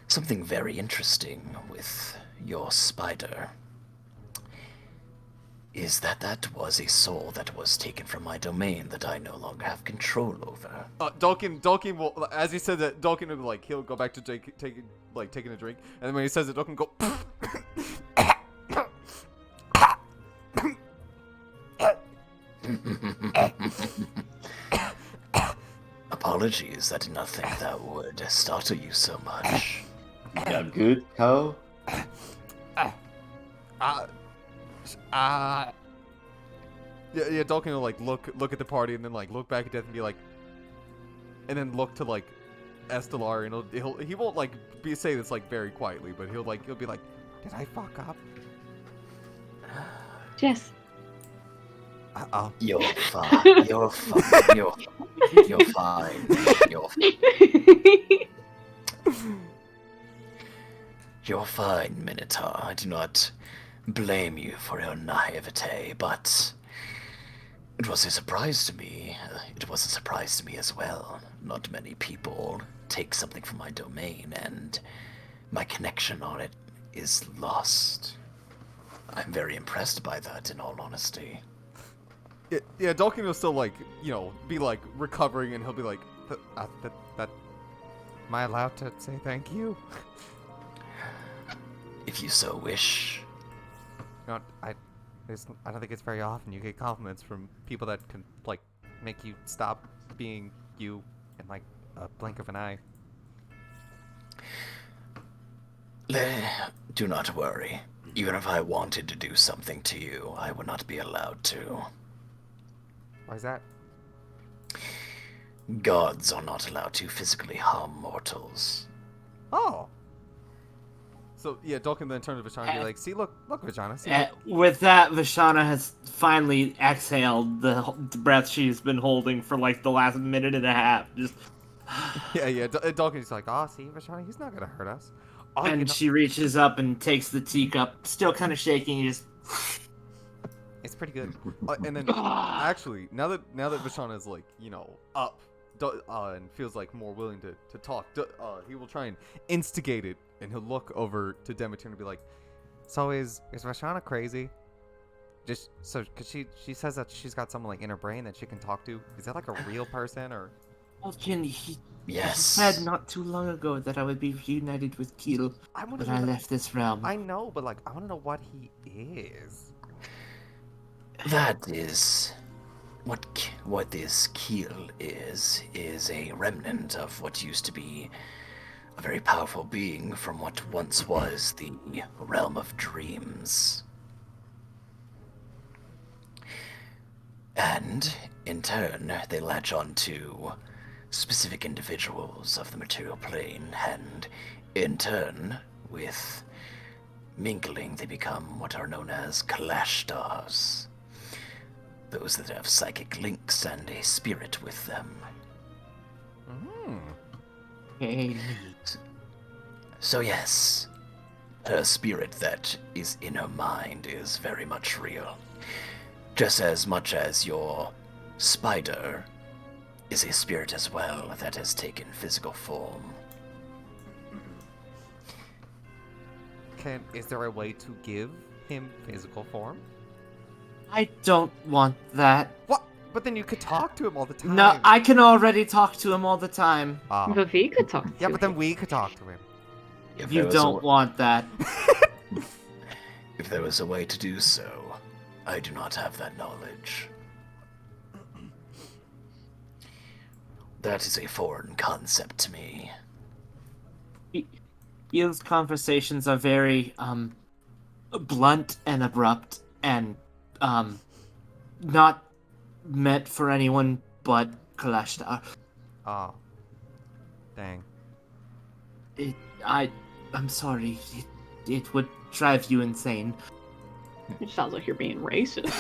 something very interesting with your spider. Is that was a soul that was taken from my domain that I no longer have control over. Dalkin will, as he said that, Dalkin will like he'll go back to taking a drink, and then when he says it, Dalkin go. Apologies, I did not think that would startle you so much. You got good, Ko? Yeah, Dalkin will like look at the party and then like look back at Death and be like, and then look to like Estelar and he won't like say this like very quietly, but he'll be like, did I fuck up? Yes. You're fine. You're fine. You're fine. You're fine, Minotaur. I do not blame you for your naivete, but it was a surprise to me. It was a surprise to me as well. Not many people take something from my domain, and my connection on it is lost. I'm very impressed by that, in all honesty. Yeah, Dalkin will still like, be like recovering, and he'll be like, that. Am I allowed to say thank you? If you so wish. I don't think it's very often you get compliments from people that can like make you stop being you in like a blink of an eye. Do not worry. Even if I wanted to do something to you, I would not be allowed to. Why is that? Gods are not allowed to physically harm mortals. Oh. So yeah, Dalkin then turned to Vashana and be like, "See, look, Vashana." See, with that, Vashana has finally exhaled the breath she's been holding for like the last minute and a half. Just yeah. Dalkin's like, "Oh, see, Vashana, he's not gonna hurt us." Oh, and she reaches up and takes the teacup, still kind of shaking. Just it's pretty good. And then actually, now that Vashana is like up and feels like more willing to talk, he will try and instigate it, and he'll look over to Demeter and be like, "So is Vashana crazy? Just so because she says that she's got someone like in her brain that she can talk to. Is that like a real person or?" Well, Jin, he Yes. said not too long ago that I would be reunited with Keel when I left this realm. I know, but like I want to know what he is. That is what this Keel is a remnant of what used to be a very powerful being from what once was the realm of dreams. And in turn, they latch on to specific individuals of the material plane, and in turn, with mingling, they become what are known as clash stars. Those that have psychic links and a spirit with them. Hey. So yes, her spirit that is in her mind is very much real. Just as much as your spider is a spirit as well that has taken physical form. Is there a way to give him physical form? I don't want that. What? But then you could talk to him all the time. No, I can already talk to him all the time. Oh. But we could talk to Yeah, but then him. we could talk to him. You don't want that. If there was a way to do so, I do not have that knowledge. That is a foreign concept to me. These conversations are very, blunt and abrupt and, not meant for anyone but Kalashtar. Oh. Dang. I'm sorry. It would drive you insane. It sounds like you're being racist.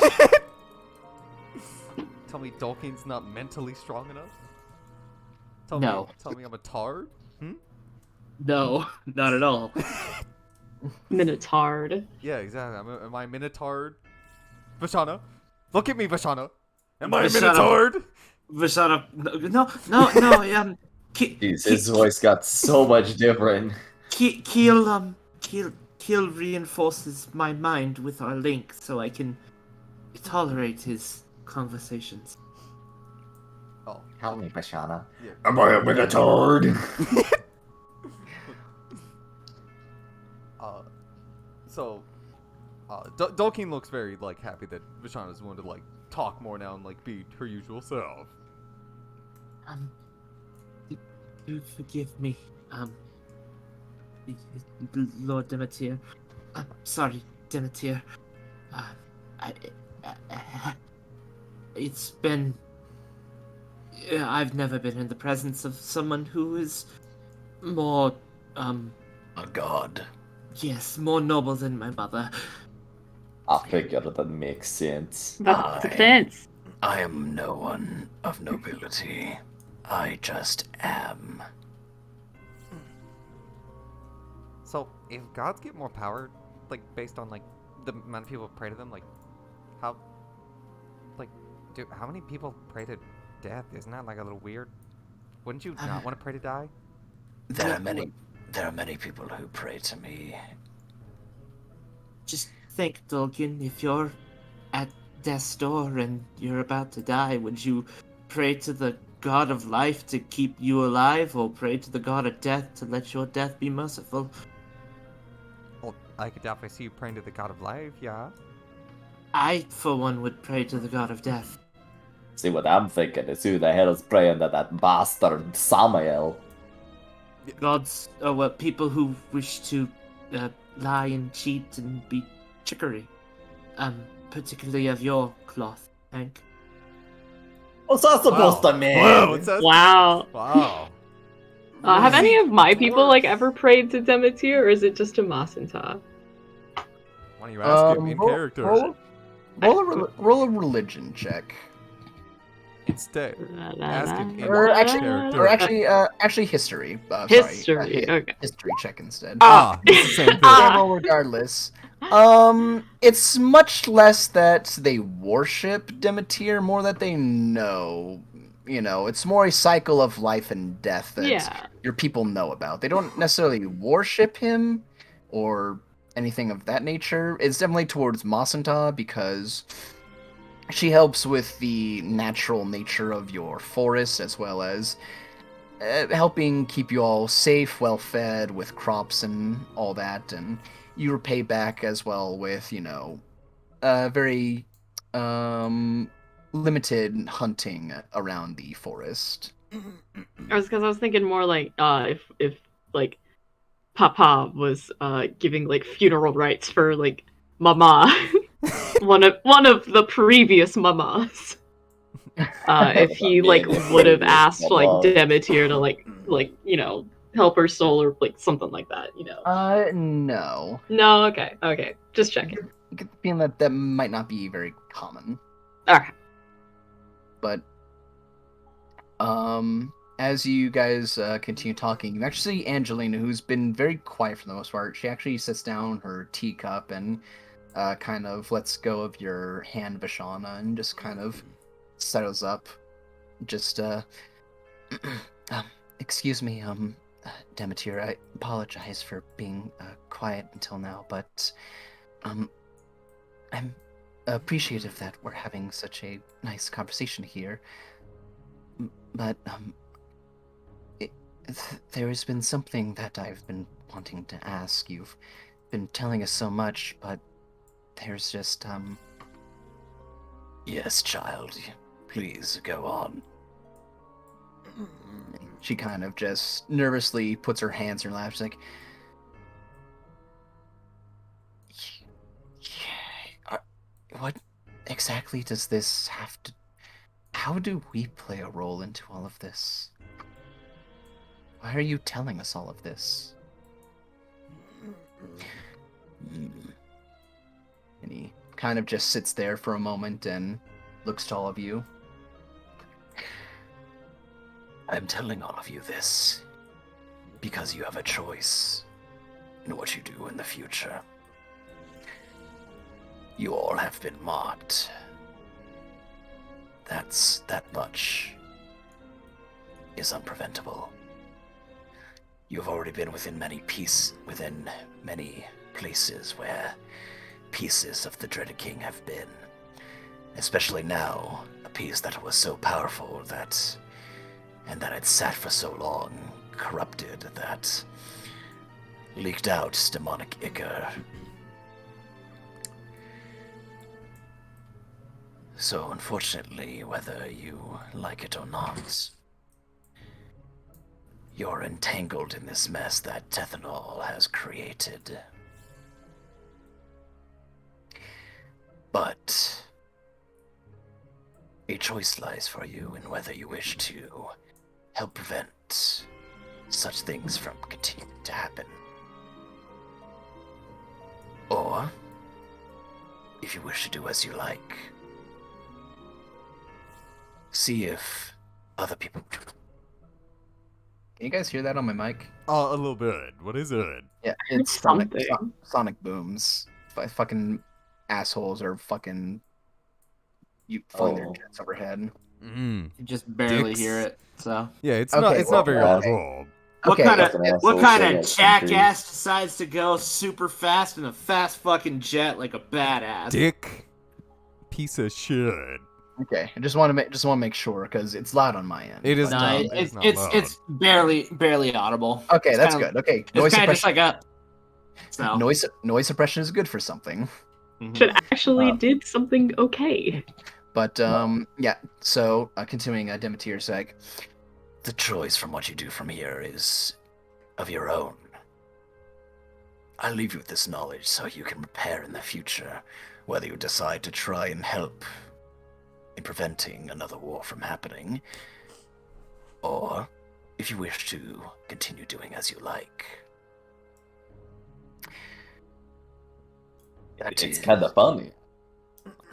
Tell me Tolkien's not mentally strong enough? Tell me I'm a tard? No, not at all. Minotard. Yeah, exactly. Am I a Minotard? Vashana? Look at me, Vashana! Am I a Minotard? Vashana, no, Jeez, his voice got so much different. Keel reinforces my mind with our link so I can tolerate his conversations. Oh. Tell me, Pashana. Yeah. Am I a minotaur? Tolkien looks very, happy that Vashana's willing to, talk more now and, be her usual self. Do forgive me, Lord Demeter. Sorry, Demeter. It's been... I've never been in the presence of someone who is more, A god. yes, more noble than my mother. I figured that makes sense. That depends. I am no one of nobility. I just am. So, if gods get more power, based on, the amount of people who pray to them, how... dude, how many people pray to death? Isn't that, a little weird? Wouldn't you not want to pray to die? There are many people who pray to me. Just think, Tolkien, if you're at death's door and you're about to die, would you pray to the god of life to keep you alive, or pray to the god of death to let your death be merciful? Well, I could definitely see you praying to the god of life, yeah. I, for one, would pray to the god of death. See, what I'm thinking is who the hell is praying to that bastard Samael? Gods, people who wish to lie and cheat and be trickery. Particularly of your cloth, Hank. What's that supposed to mean? Whoa, what's that? Wow. Wow. Have any of my people ever prayed to Demeter, or is it just to Masanta? Why don't you ask him in character? Roll a religion check. Instead, ask him in Or character. actually history. History, Sorry. okay. History check instead. It's the same thing. Well, regardless, it's much less that they worship Demeter, more that they know. You know, it's more a cycle of life and death that your people know about. They don't necessarily worship him or anything of that nature. It's definitely towards Masanta because she helps with the natural nature of your forest, as well as helping keep you all safe, well fed, with crops and all that, and you repay back as well with, very limited hunting around the forest. I was thinking more if Papa was giving funeral rites for Mama, one of the previous mamas. If he would have asked Demeter to help her soul or something like that, No. No, okay, just checking. You get the feeling that might not be very common. Alright. But as you guys continue talking, you actually see Angelina, who's been very quiet for the most part. She actually sits down her teacup and kind of lets go of your hand, Vishana, and just kind of settles up. Just um, excuse me, Demeter. I apologize for being quiet until now, but I'm appreciative that we're having such a nice conversation here. But there has been something that I've been wanting to ask. You've been telling us so much, but there's just Yes, child. Please go on. She kind of just nervously puts her hands in her lap. She's like, what exactly does this have to... How do we play a role into all of this? Why are you telling us all of this? And he kind of just sits there for a moment and looks to all of you. I'm telling all of you this because you have a choice in what you do in the future. You all have been marked. That much is unpreventable. You've already been within many places where pieces of the dreaded king have been. Especially now, a piece that was so powerful that had sat for so long, corrupted, that leaked out demonic ichor. So unfortunately, whether you like it or not, you're entangled in this mess that Tethanol has created. But a choice lies for you in whether you wish to help prevent such things from continuing to happen. Or, if you wish to do as you like, see if other people... Can you guys hear that on my mic? Oh, a little bit. What is it? Yeah, it's sonic booms. Fucking assholes are fucking flying their jets overhead. You just barely Dicks. hear it, so. Yeah, it's Okay, not very well, audible. What Okay, kind of jackass decides to go super fast in a fast fucking jet like a badass? Dick. Piece of shit. Okay, I just want to make sure because it's loud on my end. It is but, not. It's barely audible. Okay, It's that's kinda- good. Okay, It's kind of just like a. So. noise suppression is good for something. Should actually did something okay. But yeah. So continuing, Demeter's like, the choice from what you do from here is of your own. I'll leave you with this knowledge so you can prepare in the future, whether you decide to try and help in preventing another war from happening, or if you wish to continue doing as you like. It's kind of funny.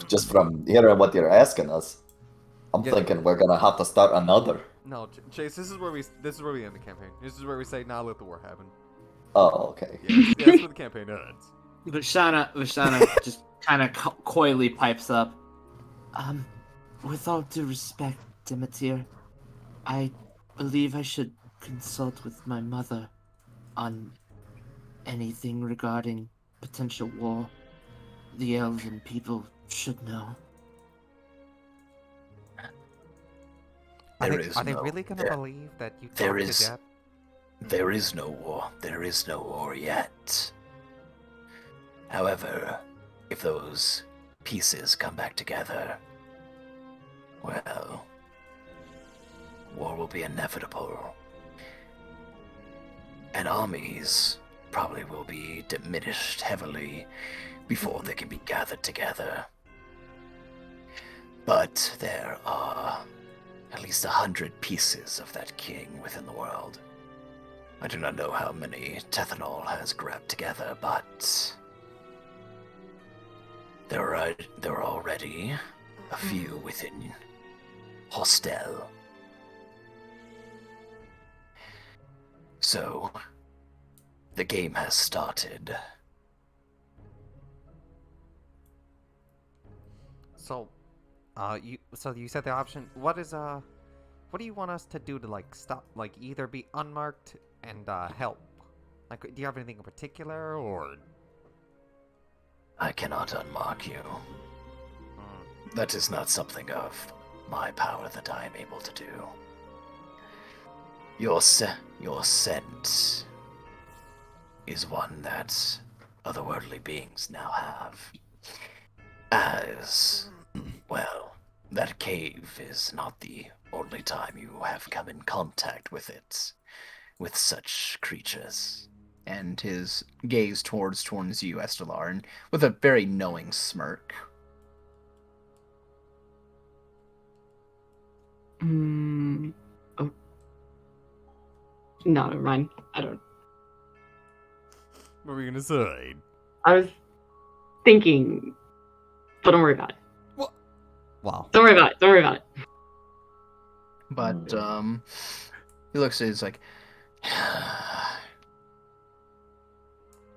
Just from hearing what you're asking us, I'm thinking we're gonna have to start another. No, Chase. This is where we end the campaign. This is where we say, "Now let the war happen." Oh, okay. Yeah, that's where the campaign ends. Vishana just kind of coyly pipes up. With all due respect, Demeter, I believe I should consult with my mother on anything regarding potential war. The elven people should know. Are they really gonna believe that you talked to death? There is no war. There is no war yet. However, if those pieces come back together, well, war will be inevitable. And armies probably will be diminished heavily before they can be gathered together. But there are at least 100 pieces of that king within the world. I do not know how many Tethanol has grabbed together, but there are already a few within Hostel. So, the game has started. So, you said the option. What do you want us to do to like stop, like either be unmarked and help? Like, do you have anything in particular, or? I cannot unmark you. That is not something of my power that I am able to do. Your scent is one that otherworldly beings now have. As, well, that cave is not the only time you have come in contact with it, with such creatures. And his gaze towards you, Estelar, and with a very knowing smirk. Oh. No, never mind. I don't. What were you gonna say? I was thinking, but don't worry about it. What? Wow. Don't worry about it. Don't worry about it. But he looks at it, he's like,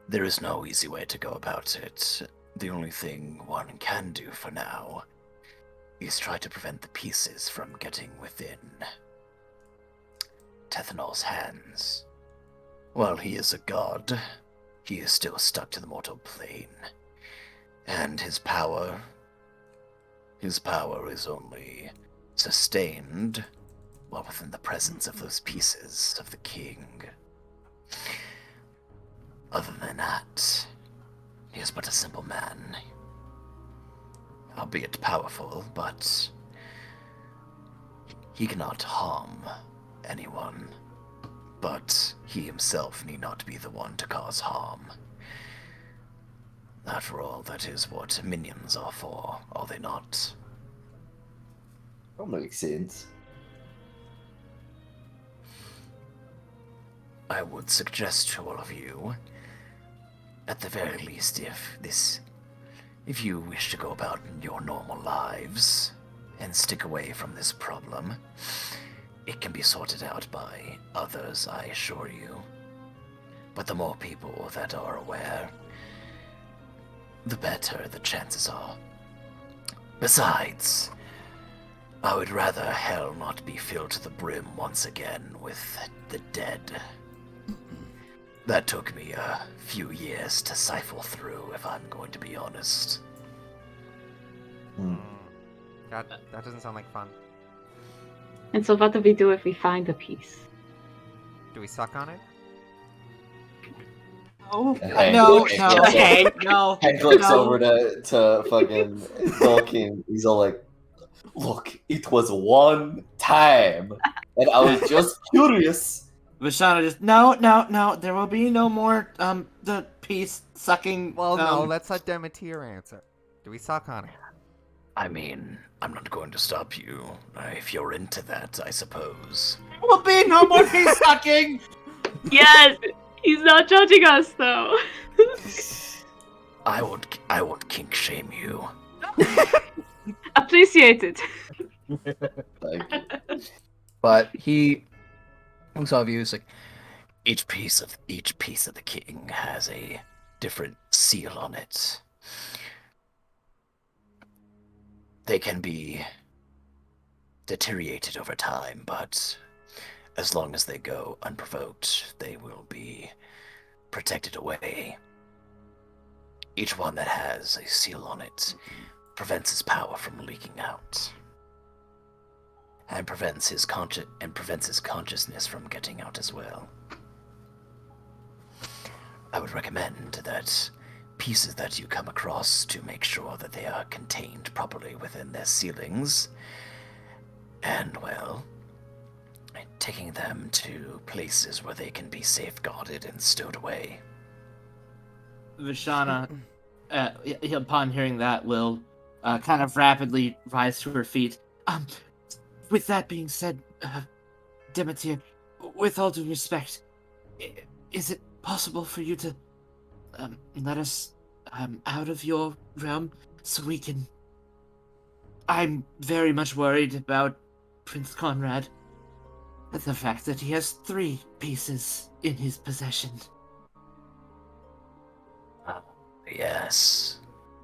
there is no easy way to go about it. The only thing one can do for now is try to prevent the pieces from getting within Tethanol's hands. While he is a god, he is still stuck to the mortal plane. And his power is only sustained while within the presence of those pieces of the king. Other than that, he is but a simple man. Albeit powerful, but he cannot harm anyone. But he himself need not be the one to cause harm. After all, that is what minions are for, are they not? That makes sense. I would suggest to all of you, at the very least, if you wish to go about your normal lives and stick away from this problem, it can be sorted out by others, I assure you. But the more people that are aware, the better the chances are. Besides, I would rather hell not be filled to the brim once again with the dead. That took me a few years to siphon through, if I'm going to be honest. That doesn't sound like fun. And so what do we do if we find a piece? Do we suck on it? Oh, Hank no, looks no, over- Hank, no. Hank looks no. over to fucking Tolkien. He's all like, "Look, it was one time, and I was just curious." Vishana just, no, there will be no more, the piece sucking. Well, no, let's let Demeter answer. Do we suck on it? I mean, I'm not going to stop you, if you're into that, I suppose. There will be no more piece sucking! Yes! He's not judging us, though. I won't kink shame you. Appreciate it. Like, but he looks off you, he's like, Each piece of the king has a different seal on it. They can be deteriorated over time, but as long as they go unprovoked, they will be protected away. Each one that has a seal on it prevents his power from leaking out, and prevents his consciousness from getting out as well. I would recommend that pieces that you come across to make sure that they are contained properly within their sealings, and, well, taking them to places where they can be safeguarded and stowed away. Vishana, upon hearing that, will kind of rapidly rise to her feet. With that being said, Demeter, with all due respect, is it possible for you to let us out of your realm so we can... I'm very much worried about Prince Conrad. The fact that he has 3 pieces in his possession. Yes,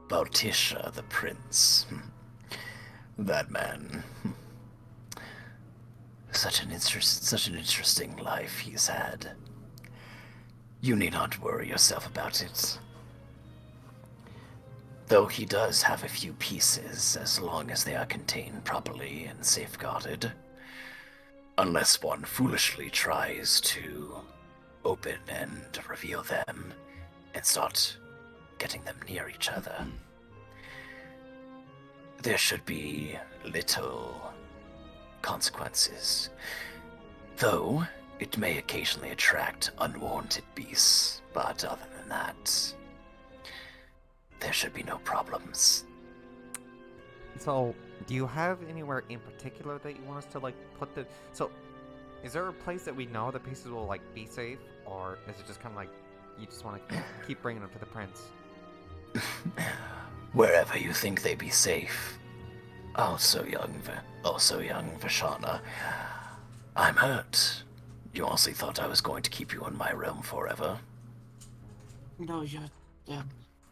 Baltisha the prince. That man. Such an interesting life he's had. You need not worry yourself about it. Though he does have a few pieces, as long as they are contained properly and safeguarded. Unless one foolishly tries to open and reveal them and start getting them near each other. There should be little consequences, though it may occasionally attract unwanted beasts, but other than that, there should be no problems. So, do you have anywhere in particular that you want us to, like, put the... So, is there a place that we know the pieces will, like, be safe? Or is it just kind of like, you just want to keep bringing them to the prince? Wherever you think they be safe. Also young Vashana. I'm hurt. You honestly thought I was going to keep you in my realm forever? No,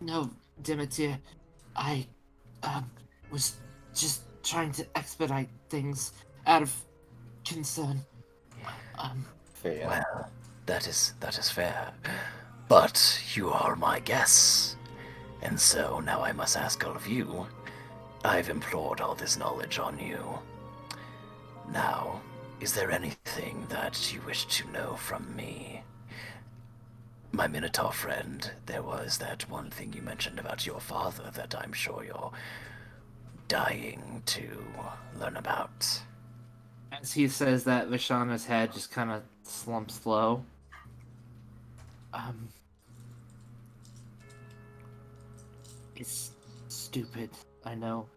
no, Demeter. I, was just trying to expedite things out of concern. Fair. Well, that is fair. But you are my guests. And so now I must ask all of you. I've implored all this knowledge on you. Now, is there anything that you wish to know from me? My Minotaur friend, there was that one thing you mentioned about your father that I'm sure you're dying to learn about. As he says that, Vashana's head just kind of slumps low. It's stupid, I know.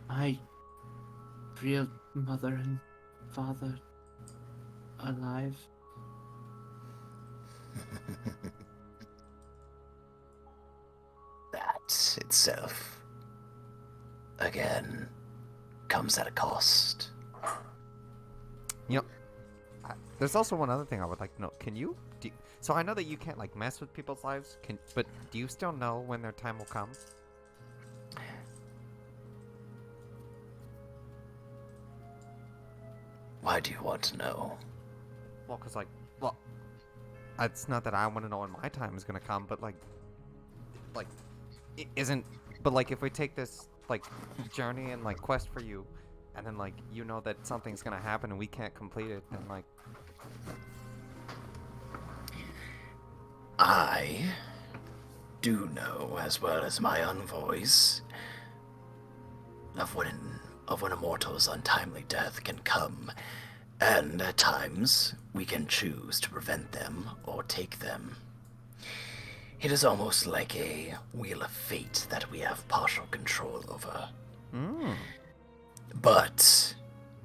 My real mother and father alive? That itself, again, comes at a cost. You know, there's also one other thing I would like to know. So I know that you can't, like, mess with people's lives, but do you still know when their time will come? Why do you want to know? Well, it's not that I want to know when my time is gonna come, but it isn't. But like, if we take this like journey and like quest for you, and then like you know that something's gonna happen and we can't complete it, then like. I do know, as well as my envoys, of when a mortal's untimely death can come, and at times we can choose to prevent them or take them. It is almost like a wheel of fate that we have partial control over. But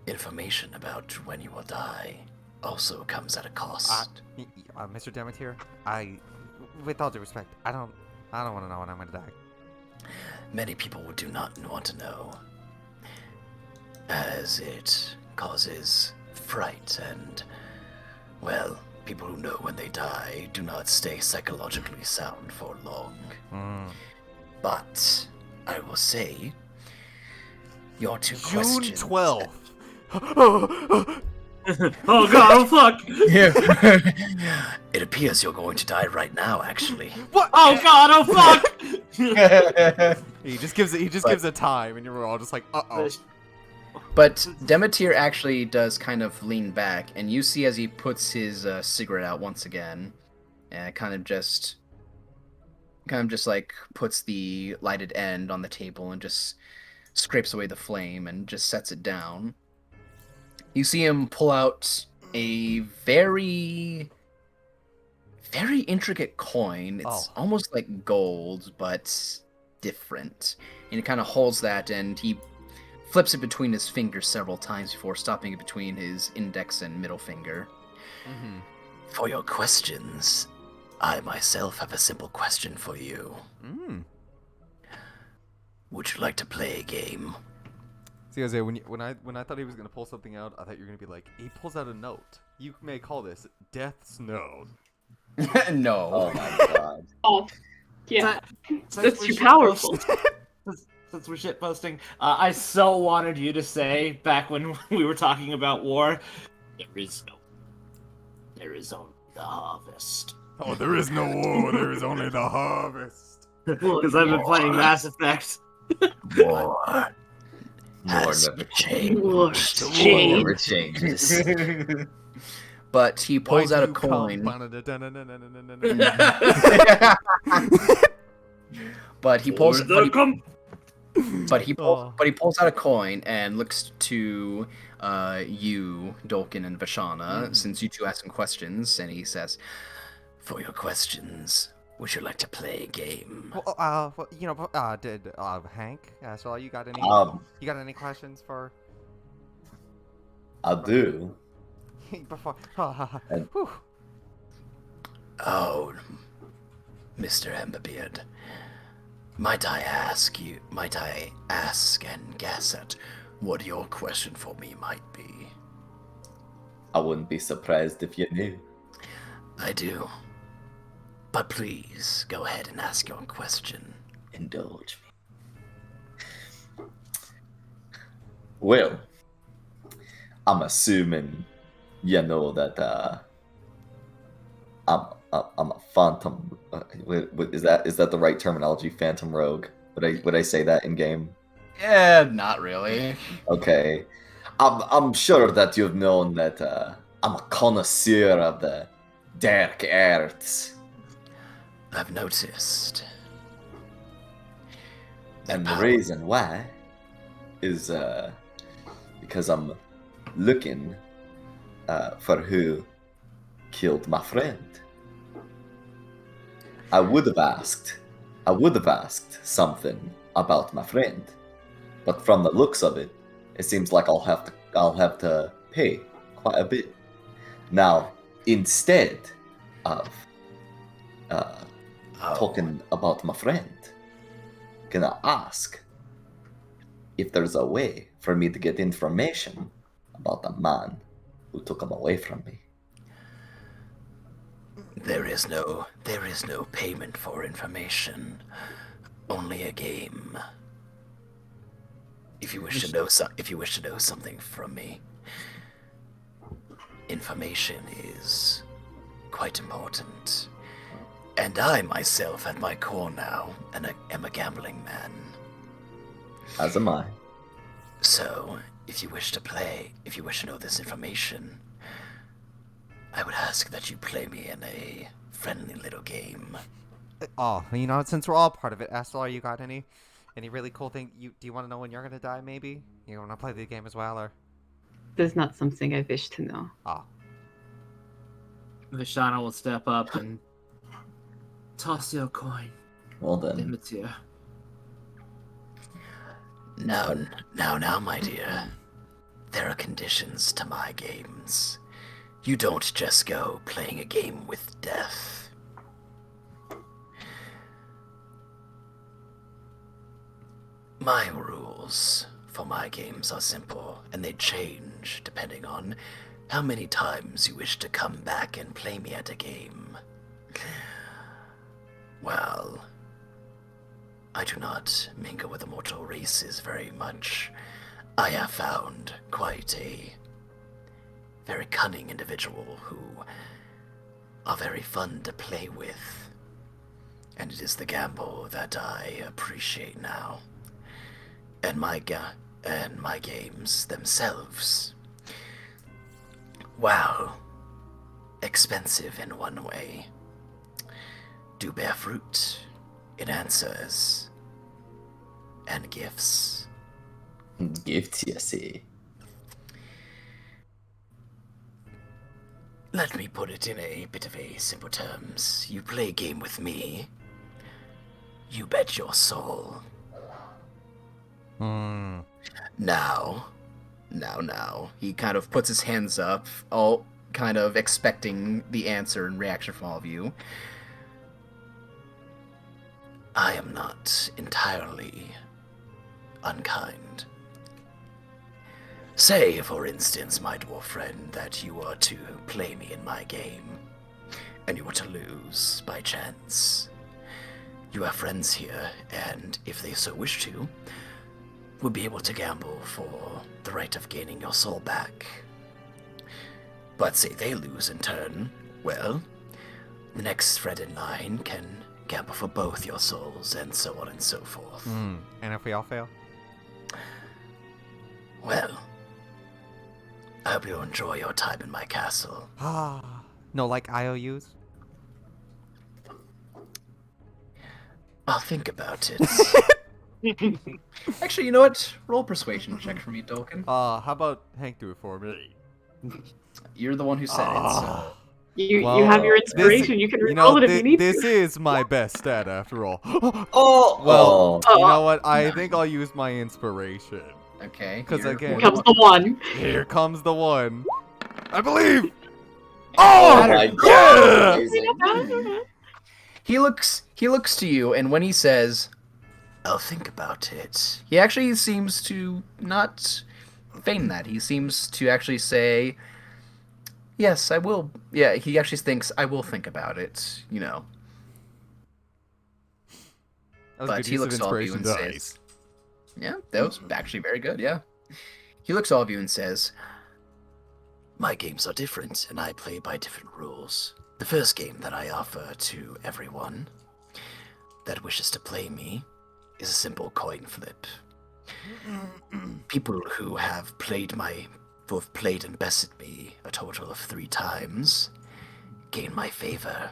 information about when you will die also comes at a cost. Mr. Demeter, with all due respect, I don't want to know when I'm gonna die. Many people do not want to know, as it causes fright and, well, people who know when they die do not stay psychologically sound for long. But I will say, your two questions... June 12th. Oh god, oh fuck! It appears you're going to die right now, actually. What? Oh god, oh fuck! He just gives a time, and you're all just like, uh-oh. But Demeter actually does kind of lean back, and you see as he puts his cigarette out once again, and kind of just like puts the lighted end on the table and just scrapes away the flame and just sets it down. You see him pull out a very, very intricate coin. It's almost like gold, but different. And he kind of holds that, and he flips it between his fingers several times before stopping it between his index and middle finger. For your questions, I myself have a simple question for you. Would you like to play a game? See, Isaiah, when I thought he was gonna pull something out, I thought you were gonna be like, he pulls out a note. You may call this Death's Note. No. Oh my god. Oh, Yeah, Since that's we're too shit powerful. since we're shit posting, I so wanted you to say back when we were talking about war, there is only the harvest. Oh, there is no war. There is only the harvest. Because I've been playing Mass Effect. War has never changed. never changes. But he Why pulls do out a you coin. But he pulls. But he pulls out a coin and looks to you, Dolkin and Vashana, since you two asked him questions, and he says, For your questions, would you like to play a game? Did Hank? So you got any? You got any questions for? I do. Before. And- Oh, Mr. Emberbeard, might I ask and guess at what your question for me might be? I wouldn't be surprised if you knew. I do. But please, go ahead and ask your question. Indulge me. Well, I'm assuming you know that I'm a phantom. Is that the right terminology? Phantom rogue. Would I say that in game? "Yeah, not really." Okay. I'm sure that you've known that I'm a connoisseur of the dark arts. I've noticed. And the reason why is because I'm looking for who killed my friend. I would have asked something about my friend, but from the looks of it, it seems like I'll have to pay quite a bit. Now, instead of talking about my friend, can I ask if there's a way for me to get information about the man who took him away from me? There is no payment for information, only a game. If you wish to know something from me, information is quite important. And I myself, at my core now, am a gambling man. As am I. So, if you wish to know this information, I would ask that you play me in a friendly little game. Oh, since we're all part of it, Aslar, you got any really cool thing? Do you want to know when you're gonna die? Maybe you want to play the game as well, or? That's not something I wish to know. Oh. Vashana will step up and toss you a coin. Well then. Dimitier. Now, my dear. There are conditions to my games. You don't just go playing a game with death. My rules for my games are simple, and they change depending on how many times you wish to come back and play me at a game. Well, I do not mingle with the mortal races very much. I have found quite a very cunning individual who are very fun to play with. And it is the gamble that I appreciate now. And my games themselves, while expensive in one way, do bear fruit in answers and gifts. Gifts, you see. Let me put it in a bit of a simple terms. You play a game with me, you bet your soul. Now. He kind of puts his hands up, all kind of expecting the answer and reaction from all of you. I am not entirely unkind. Say, for instance, my dwarf friend, that you were to play me in my game, and you were to lose by chance. you have friends here, and if they so wish to, will be able to gamble for the right of gaining your soul back. But say they lose in turn, well, the next friend in line can gamble for both your souls, and so on and so forth. And if we all fail? Well, I hope you enjoy your time in my castle. No, like IOUs? I'll think about it. Actually, you know what? Roll persuasion check for me, Dolkin. How about Hank do it for me? You're the one who said it, so... You have your inspiration. You can re-roll it if you need this to. is my best stat after all. Well, you know what? I think I'll use my inspiration. Okay. Because again, Here comes the one. Here comes the one. I believe. oh my god! yeah! Amazing. He looks to you, and when he says, I'll think about it. he actually seems to not feign that. He seems to actually say, yes, I will. Yeah, he actually thinks, I will think about it, you know. That was But good he use of looks at all of you inspiration and dice. says, yeah, that was actually very good, yeah. He looks at all of you and says, My games are different, and I play by different rules. The first game that I offer to everyone that wishes to play me is a simple coin flip. People who have played and bested me a total of 3 times gain my favor,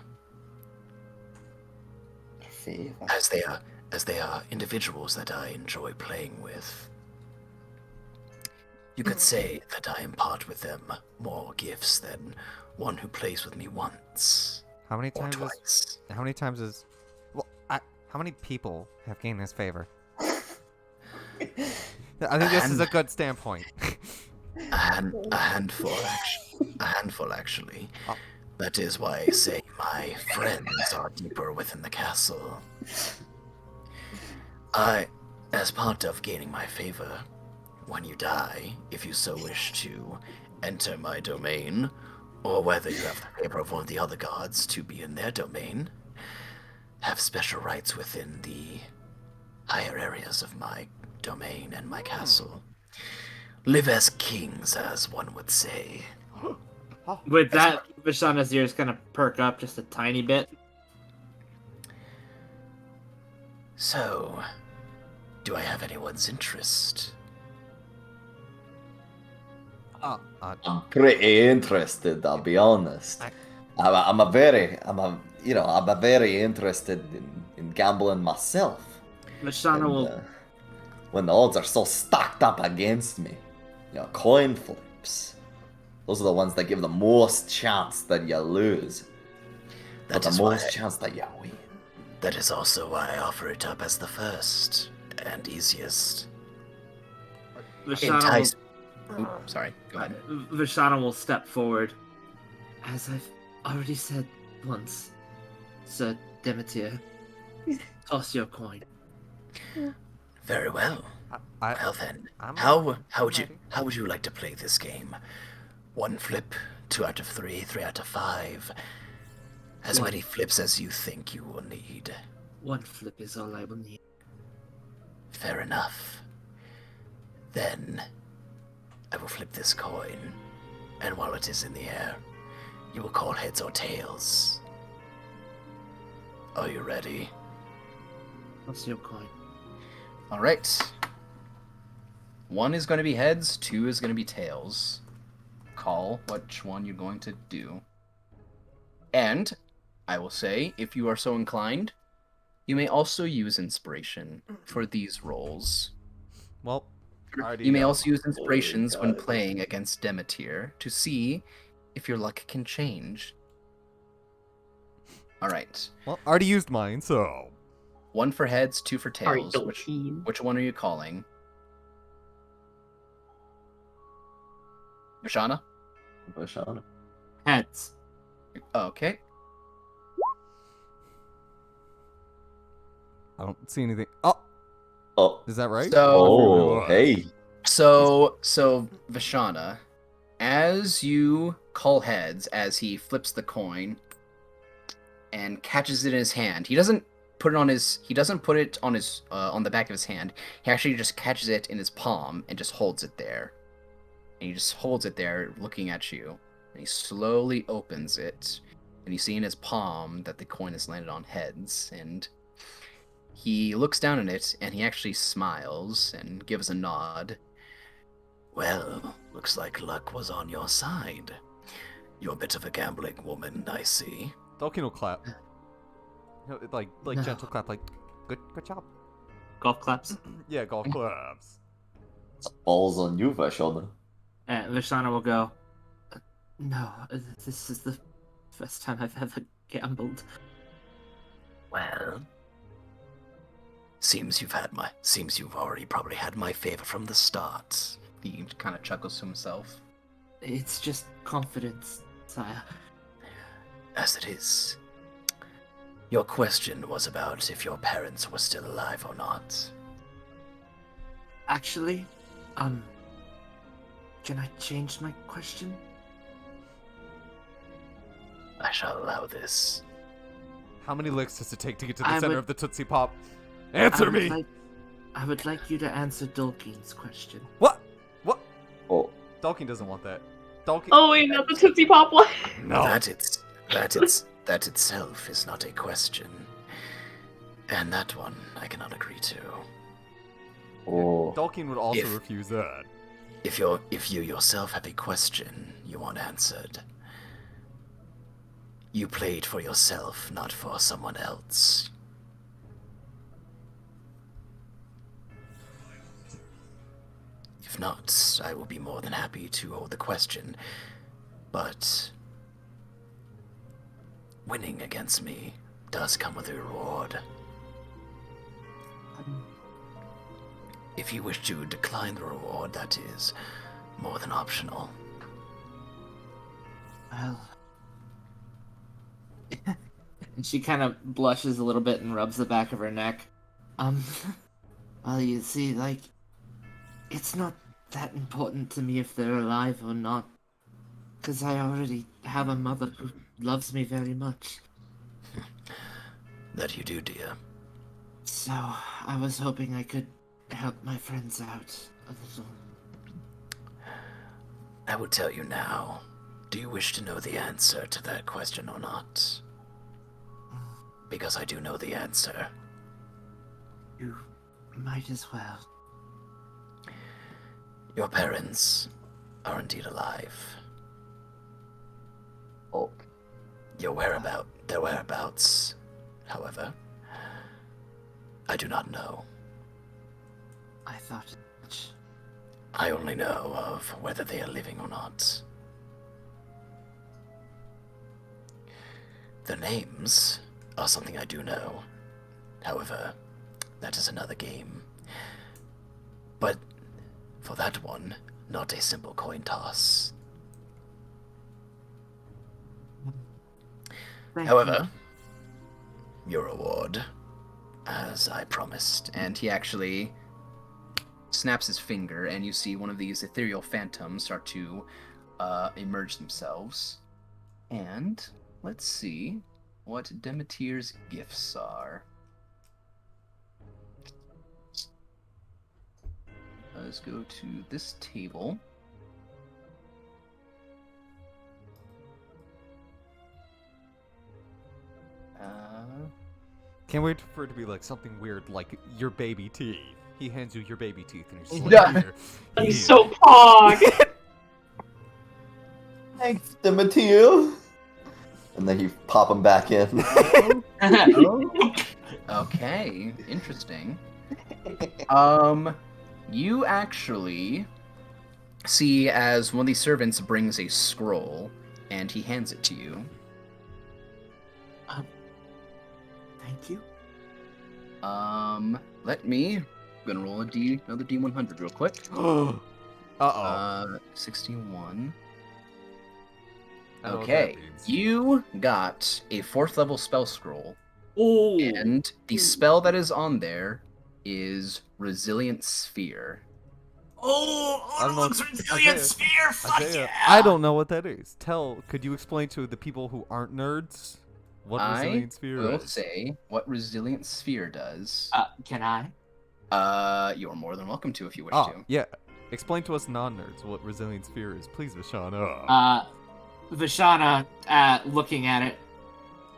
as they are individuals that I enjoy playing with. You could say that I impart with them more gifts than one who plays with me once How many or times twice. how many times is... Well, how many people have gained his favor? I think this is a good standpoint. A handful, actually. Oh. That is why I say my friends are deeper within the castle. As part of gaining my favor, when you die, if you so wish to enter my domain, or whether you have the favor of one of the other gods to be in their domain, have special rights within the higher areas of my domain and my castle. Live as kings, as one would say. With that, Vishana's ears kind of perk up just a tiny bit. So, do I have anyone's interest? I'm pretty interested, I'll be honest. I'm a very interested in gambling myself. Vishana And, will. when the odds are so stacked up against me, coin flips. Those are the ones that give the most chance that you lose, but the most chance that you win. That is also why I offer it up as the first and easiest. Vishana sorry, go ahead. Vishana will step forward. As I've already said once, Sir Demeter, toss your coin. Very well. Well then, I'm how ready. would you like to play this game? 1 flip, 2 out of 3, 3 out of 5. As many flips as you think you will need. 1 flip is all I will need. Fair enough. Then, I will flip this coin, and while it is in the air, you will call heads or tails. Are you ready? Toss your coin. All right. 1 is going to be heads, 2 is going to be tails. Call which one you're going to do. And I will say, if you are so inclined, you may also use inspiration for these rolls. Well, You may also use inspirations when playing against Demeter to see if your luck can change. All right. well, I already used mine, so 1 for heads, 2 for Sorry, tails. Dolphin. Which one are you calling? Vishana? Vishana. Heads. Okay. I don't see anything. Oh, Oh, is that right? So, hey. so Vishana, as you call heads, as he flips the coin and catches it in his hand, he doesn't put it on his. He doesn't put it on his on the back of his hand. He actually just catches it in his palm and just holds it there. And he just holds it there, looking at you. And he slowly opens it, and you see in his palm that the coin has landed on heads. And he looks down at it, and he actually smiles and gives a nod. Well, looks like luck was on your side. You're a bit of a gambling woman, I see. Dalkin will clap. Like No. gentle clap, like good job. Golf claps. Yeah, golf claps. Balls on you, Vashona. And Vashana will go, no, this is the first time I've ever gambled. Well, seems you've already probably had my favor from the start. He kind of chuckles to himself. It's just confidence, sire. As it is. Your question was about if your parents were still alive or not. Actually, can I change my question? I shall allow this. How many licks does it take to get to the I center would- of the Tootsie Pop? Answer me! I would like you to answer Dulkin's question. What? Oh, Dalkin doesn't want that. Dalkin. Oh wait, not the Tootsie Pop one. No. That itself is not a question. And that one I cannot agree to. oh. Dalkin would also If- refuse that. If you yourself have a question you want answered, you played for yourself, not for someone else. If not, I will be more than happy to hold the question. But winning against me does come with a reward. If you wish to decline the reward, that is more than optional. Well. And she kind of blushes a little bit and rubs the back of her neck. Well, you see, like, it's not that important to me if they're alive or not. Because I already have a mother who loves me very much. That you do, dear. So, I was hoping I could help my friends out a little. I will tell you now. Do you wish to know the answer to that question or not? Because I do know the answer. You might as well. Your parents are indeed alive. Oh. Their whereabouts, however, I do not know. I thought much. I only know of whether they are living or not. Their names are something I do know. However, that is another game. But for that one, not a simple coin toss. Thank However, your reward, as I promised. And he actually snaps his finger, and you see one of these ethereal phantoms start to emerge themselves. And let's see what Demeter's gifts are. Let's go to this table. Can't wait for it to be like something weird, like your baby teeth. He hands you your baby teeth, and you're just Yeah. like, here. He's so pog. Thanks, Demeter. And then you pop him back in. Oh, okay, interesting. You actually see as one of these servants brings a scroll, and he hands it to you. Thank you. Let me. I'm gonna roll another D100 real quick. Uh-oh. 61. I know what Okay, that means. you got a 4th level spell scroll, Oh. and the spell that is on there is Resilient Sphere. I don't know. Resilient Sphere. Fuck Isaiah, yeah! I don't know what that is. Could you explain to the people who aren't nerds what Resilient Sphere will is. say what Resilient Sphere does. Can I? You're more than welcome to if you wish Oh, to. yeah. Explain to us non-nerds what Resilient Sphere is, please, Vishana. Vishana, looking at it.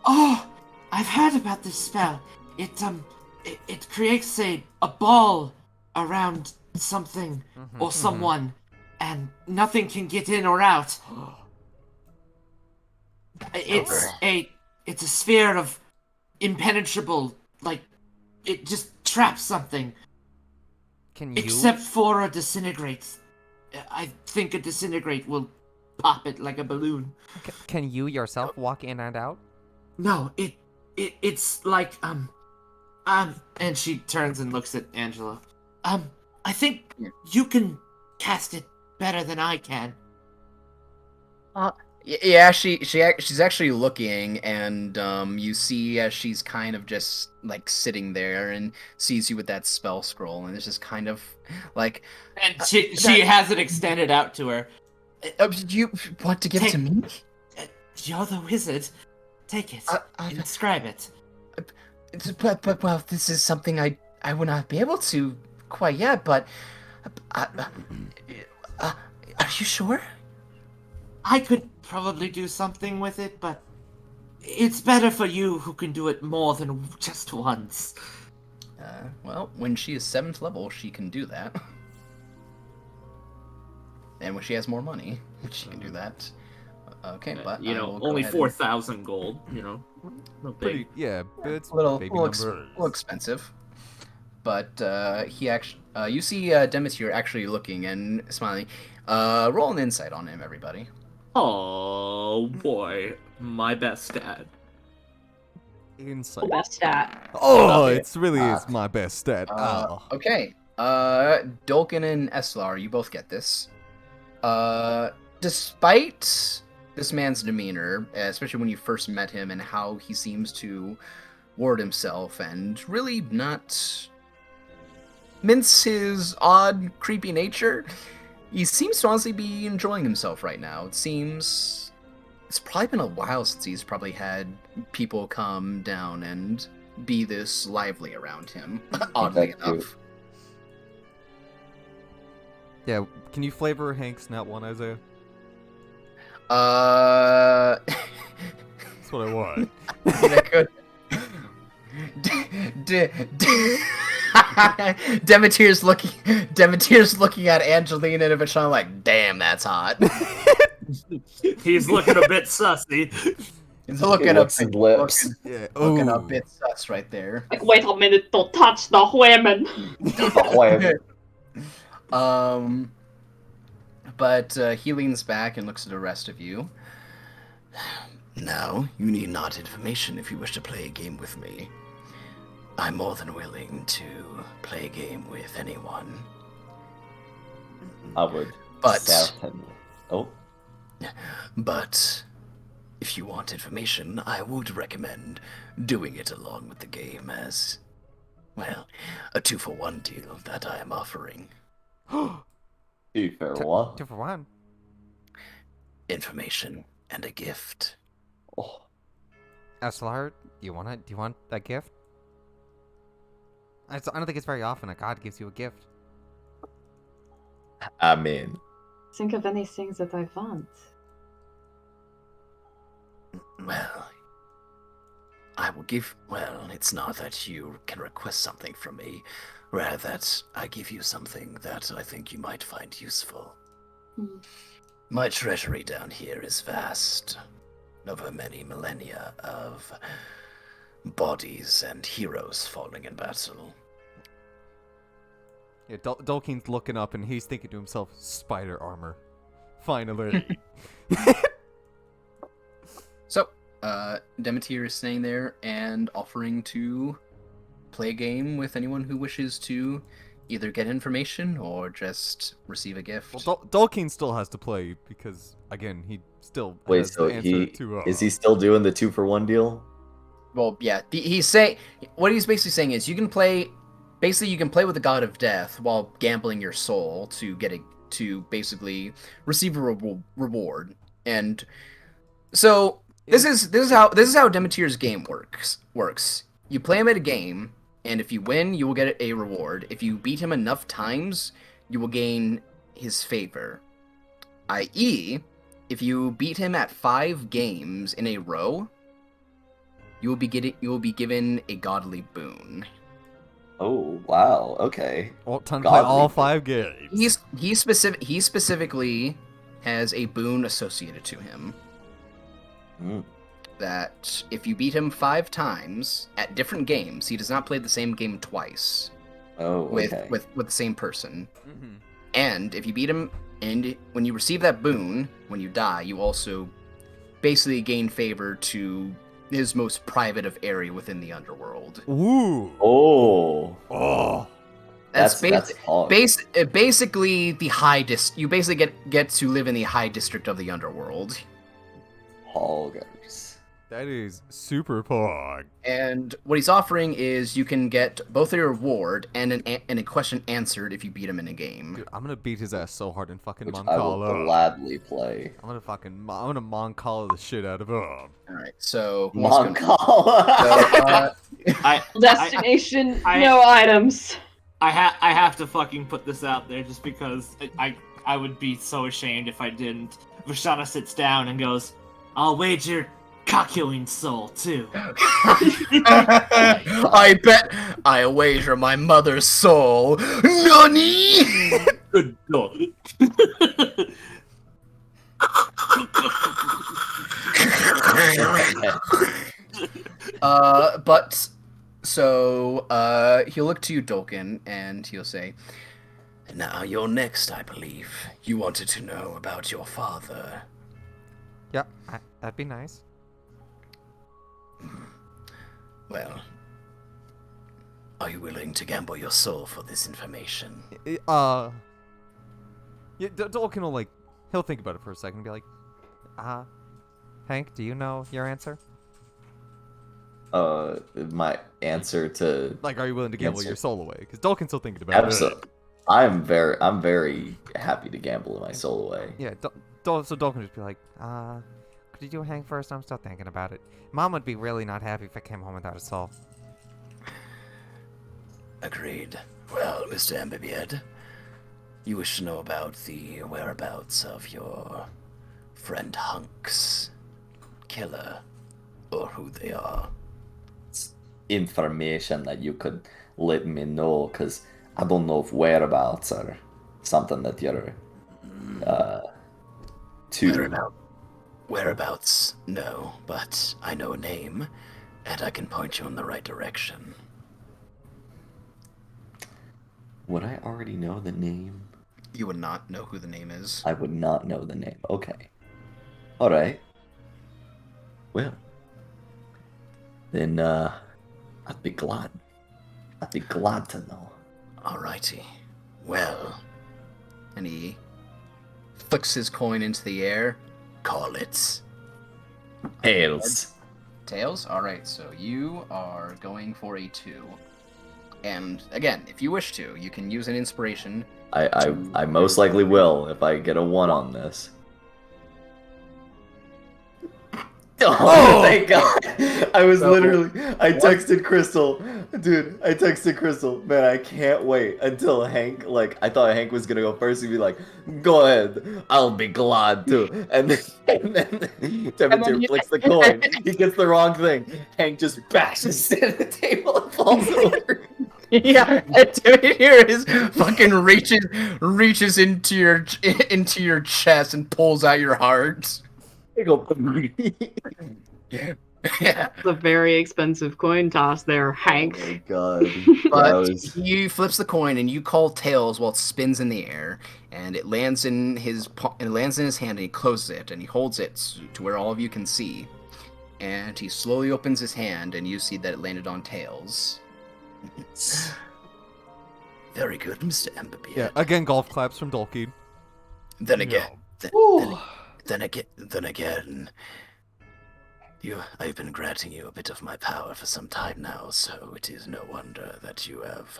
Oh, I've heard about this spell. It creates a ball around something or someone, and nothing can get in or out. It's a sphere of impenetrable, like, it just traps something. Can you? Except for a disintegrate. I think a disintegrate will pop it like a balloon. Can you yourself walk in and out? No, it's like, and she turns and looks at Angela. I think you can cast it better than I can. Yeah, she's actually looking, and you see as she's kind of just like sitting there and sees you with that spell scroll, and it's just kind of like. And she has it extended out to her. You want to give it to me? You're the wizard. Take it. Inscribe it. But well, this is something I would not be able to quite yet. But are you sure? I could probably do something with it, but it's better for you who can do it more than just once. Well, when she is 7th level, she can do that. And when she has more money, she can do that. Okay, but only 4,000 gold. No big. Pretty, yeah, but it's a little expensive. But you see Demeter actually looking and smiling. Roll an insight on him, everybody. Oh boy, my best stat. Insight. Best stat. Oh, it really is my best stat. Okay. Dolkin and Eslar, you both get this. Despite this man's demeanor, especially when you first met him and how he seems to ward himself and really not mince his odd, creepy nature, he seems to honestly be enjoying himself right now. It seems it's probably been a while since he's probably had people come down and be this lively around him, oddly enough. Yeah, can you flavor Hank's Nat 1, Isaiah? That's what I want. Demeter's looking at Angelina and Vishana like, damn, that's hot. He's looking a bit sussy. He's looking looking a bit sus right there. Like, wait a minute, don't touch the women. But he leans back and looks at the rest of you. Now, you need not information if you wish to play a game with me. I'm more than willing to play a game with anyone. I would. But if you want information, I would recommend doing it along with the game as, well, a 2-for-1 deal that I am offering. 2 for 1? 2 for 1. Information and a gift. Oh. Eslar, do you want that gift? I don't think it's very often a god gives you a gift. I mean, Think of any things that I want. Well, it's not that you can request something from me, rather that I give you something that I think you might find useful. My treasury down here is vast, over many millennia of bodies and heroes falling in battle. Yeah, Dolkin's looking up and he's thinking to himself, spider armor. Finally. So, Demeter is staying there and offering to play a game with anyone who wishes to either get information or just receive a gift. Well, Dolkin still has to play because, again, he still has so the answer to... is he still doing the 2-for-1 deal? Well, yeah. He's saying... What he's basically saying is you can play... Basically, you can play with the God of Death while gambling your soul to basically receive a reward. And so... This is how Demeter's game works. You play him at a game, and if you win, you will get a reward. If you beat him enough times, you will gain his favor. I.e., if you beat him at 5 games in a row, you will be given a godly boon. Oh wow! Okay. Well, time to play all 5 games. He specifically has a boon associated to him. That if you beat him 5 times at different games, he does not play the same game twice. Oh, okay. with the same person. And if you beat him, and when you receive that boon, when you die, you also basically gain favor to his most private of area within the underworld. Ooh. Oh. That's basically the high you basically get to live in the high district of the underworld. Hoggers. That is super pog. And what he's offering is you can get both a reward and a question answered if you beat him in a game. Dude, I'm gonna beat his ass so hard in fucking Which Moncala. I will gladly play. I'm gonna Moncala the shit out of him. Alright, so... Moncala! Destination, no items. I have to fucking put this out there just because I would be so ashamed if I didn't. Vashana sits down and goes, "I'll wager cock-killing soul, too." I bet I wager my mother's soul. Nani? Good lord. He'll look to you, Dolkin, and he'll say, "Now you're next, I believe. You wanted to know about your father." Yeah, that'd be nice. Well, are you willing to gamble your soul for this information? Yeah, Dolkin will, he'll think about it for a second and be like, Hank, do you know your answer? My answer to... are you willing to gamble your soul away? Because Dolkin's still thinking about it. I'm very happy to gamble my soul away. Yeah, so Dolkin would just be like, could you do Hank first? I'm still thinking about it. Mom would be really not happy if I came home without a soul. Agreed. Well, Mr. Ambibeard, you wish to know about the whereabouts of your friend Hunk's killer, or who they are? It's information that you could let me know, because I don't know if whereabouts are something that you're Whereabouts, no, but I know a name, and I can point you in the right direction. Would I already know the name? You would not know who the name is. I would not know the name. Okay. Alright. Well. Then, I'd be glad. I'd be glad to know. Alrighty. Well. And he flicks his coin into the air. Call it. Tails. Tails? Alright, so you are going for a 2. And again, if you wish to, you can use an inspiration. I most likely will if I get a 1 on this. Oh, thank God. I texted Crystal. Dude, I texted Crystal. Man, I can't wait until Hank, I thought Hank was going to go first. He'd be like, go ahead. I'll be glad to. And then Demeter flicks the coin. He gets the wrong thing. Hank just bashes it at the table and falls over. Yeah, Demeter is fucking reaches into your chest and pulls out your heart. Yeah. It's a very expensive coin toss there, Hank. Oh my God. But he flips the coin and you call tails while it spins in the air, and it lands in his hand, and he closes it and he holds it to where all of you can see. And he slowly opens his hand and you see that it landed on tails. Very good, Mr. Amberbeard. Yeah, again, golf claps from Dolkin. Then again, then again, I've been granting you a bit of my power for some time now, so it is no wonder that you have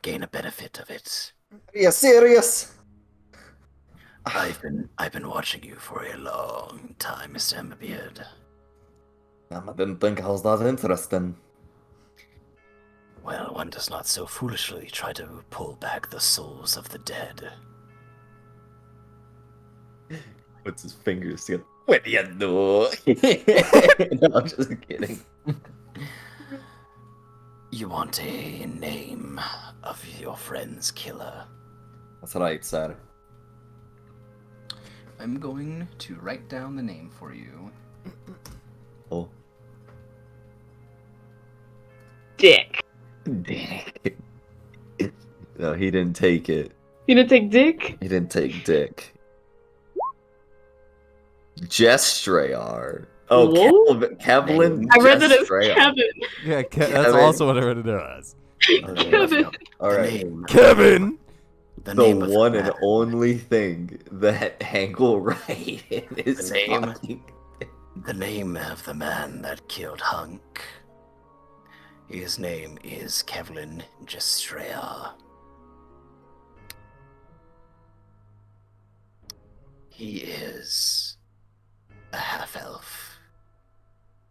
gained a benefit of it. Are you serious? I've been watching you for a long time, Mr. Amberbeard. I didn't think I was that interesting. Well, one does not so foolishly try to pull back the souls of the dead. Puts his fingers together. What do you do? No, I'm just kidding. You want a name of your friend's killer? That's right, sir. I'm going to write down the name for you. Oh. Dick. Dick. No, he didn't take it. You didn't take Dick? He didn't take Dick. Jestrayar. Oh, Kevlin. I read it as Jestrayar. Kevin. Yeah, that's Kevin. also what I read it as. Kevin. All right. Kevin! The name of one the and man. only thing that Hank will write in his The name? fucking- The name of the man that killed Hunk. His name is Kevlin Jestrayar. He is a half-elf.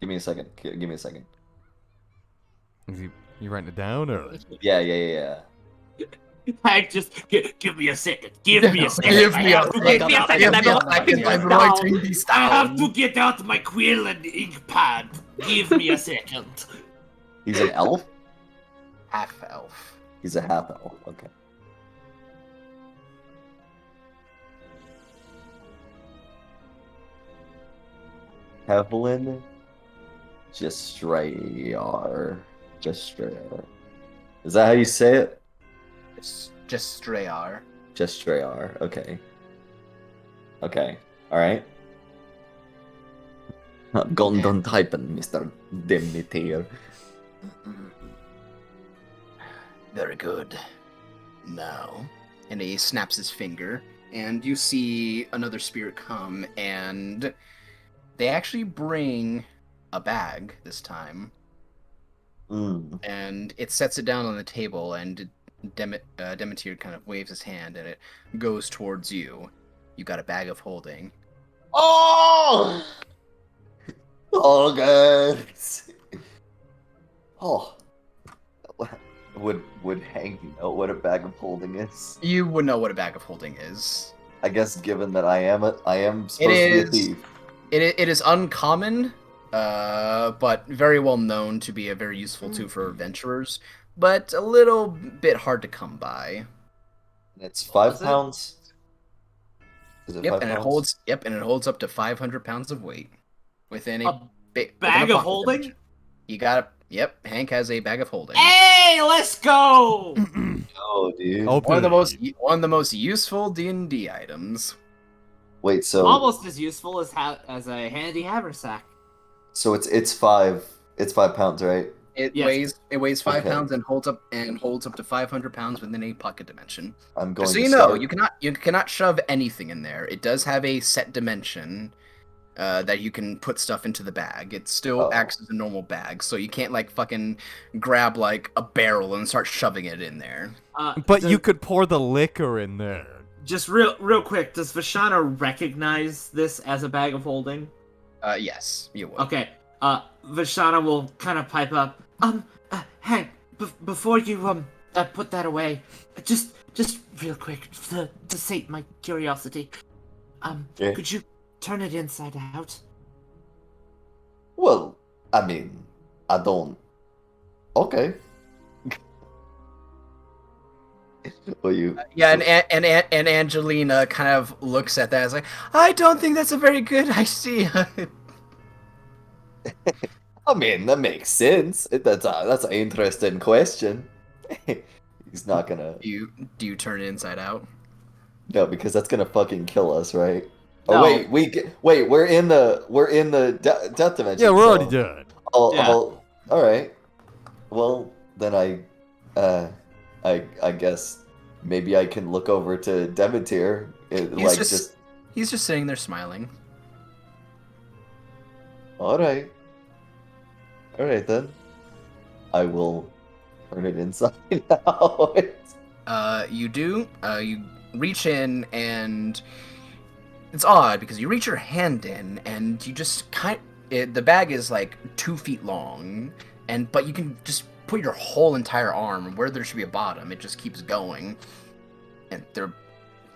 Give me a second. Give me a second. Is you writing it down or? Yeah. Hank, just give me a second. Give me a second. Give me a second, I'm writing these I have down. to get out my quill and ink pad. Give me a second. He's an elf? Half elf. He's a half elf. Okay. Kevlin Jestrayar. Jestrayar. Is that how you say it? It's just Strayar. Jestrayar. Okay. Okay. Alright. I'm going done typing, Mr. Demeter. Very good. Now, And he snaps his finger, and you see another spirit come, and they actually bring a bag this time, and it sets it down on the table, and Demeter kind of waves his hand, and it goes towards you. You got a bag of holding. Oh! Oh, God. Oh. Would Hank know what a bag of holding is? You would know what a bag of holding is. I guess given that I am supposed to be a thief. It is uncommon, but very well known to be a very useful tool for adventurers, but a little bit hard to come by. It's 5 Is it? pounds. Is it 5 And pounds? it holds up to 500 pounds of weight within a A bag bag of holding? You got it. Yep, Hank has a bag of holding. Hey, let's go! Oh, dude. One of the most useful D&D items. Wait, so Almost as useful as a handy haversack. so it's 5 pounds, right? It Yes. weighs 5 Okay. pounds and holds up to 500 pounds within a pocket dimension. I'm going Just so to you know, start. you cannot shove anything in there. It does have a set dimension that you can put stuff into the bag. It still Oh. acts as a normal bag, so you can't like fucking grab like a barrel and start shoving it in there. But you could pour the liquor in there. Just real quick, does Vashana recognize this as a bag of holding? Yes, you would. Okay. Vashana will kind of pipe up. Hank, before you put that away, just real quick, to sate my curiosity, Yeah. could you turn it inside out? Well, I mean, I don't. Okay. Well, you. Yeah, and Angelina kind of looks at that as like, I don't think that's a very good idea. I mean, that makes sense. That's an interesting question. He's not gonna. Do you turn it inside out? No, because that's gonna fucking kill us, right? No. Oh wait, we're in the death dimension. Yeah, we're so already done. Yeah. all right. Well, then I guess maybe I can look over to Demeter. He's just sitting there smiling. All right then. I will turn it inside out. You do. You reach in, and it's odd because you reach your hand in, and you just the bag is like 2 feet long, but you can just put your whole entire arm where there should be a bottom. It just keeps going, and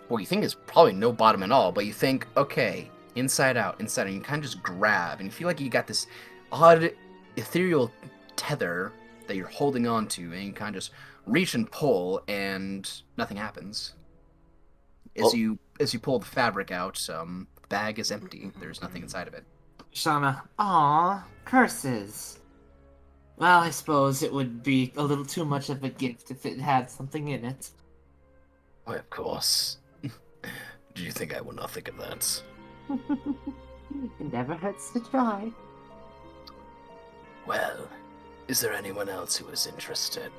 what you think is probably no bottom at all. But you think, okay, inside out, inside out. And you kind of just grab, and you feel like you got this odd ethereal tether that you're holding on to, and you kind of just reach and pull, and nothing happens. As you pull the fabric out, the bag is empty. There's nothing inside of it. Shauna, aw, curses. Well, I suppose it would be a little too much of a gift if it had something in it. Why, of course. Do you think I will not think of that? It never hurts to try. Well, is there anyone else who is interested?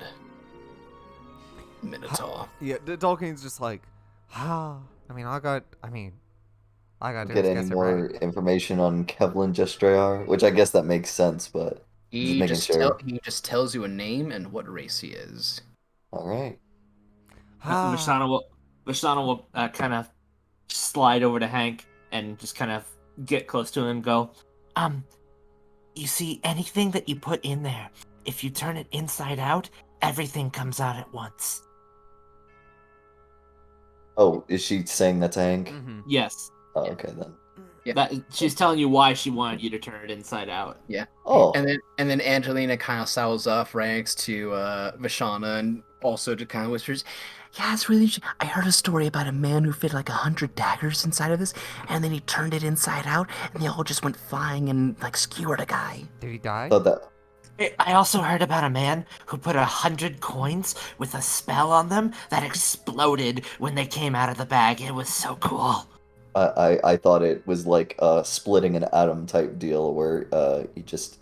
Minotaur. Yeah, the Dalkin's just like, I got to Get any more information on Kevlin Jestrayar? Which I guess that makes sense, but He making sure. he just tells you a name and what race he is. All right. Vishana will kind of slide over to Hank and just kind of get close to him and go, you see, anything that you put in there, if you turn it inside out, everything comes out at once. Oh, is she saying that to Hank? mm-hmm. Yes. Oh, okay then. Yeah. She's telling you why she wanted you to turn it inside out. Yeah. Oh. And then Angelina kind of saddles off ranks to Vishana and also to kind of whispers, Yeah, it's really. I heard a story about a man who fit like 100 daggers inside of this, and then he turned it inside out, and they all just went flying and like skewered a guy. Did he die? Thought that. I also heard about a man who put 100 coins with a spell on them that exploded when they came out of the bag. It was so cool. I thought it was like splitting an atom type deal where he just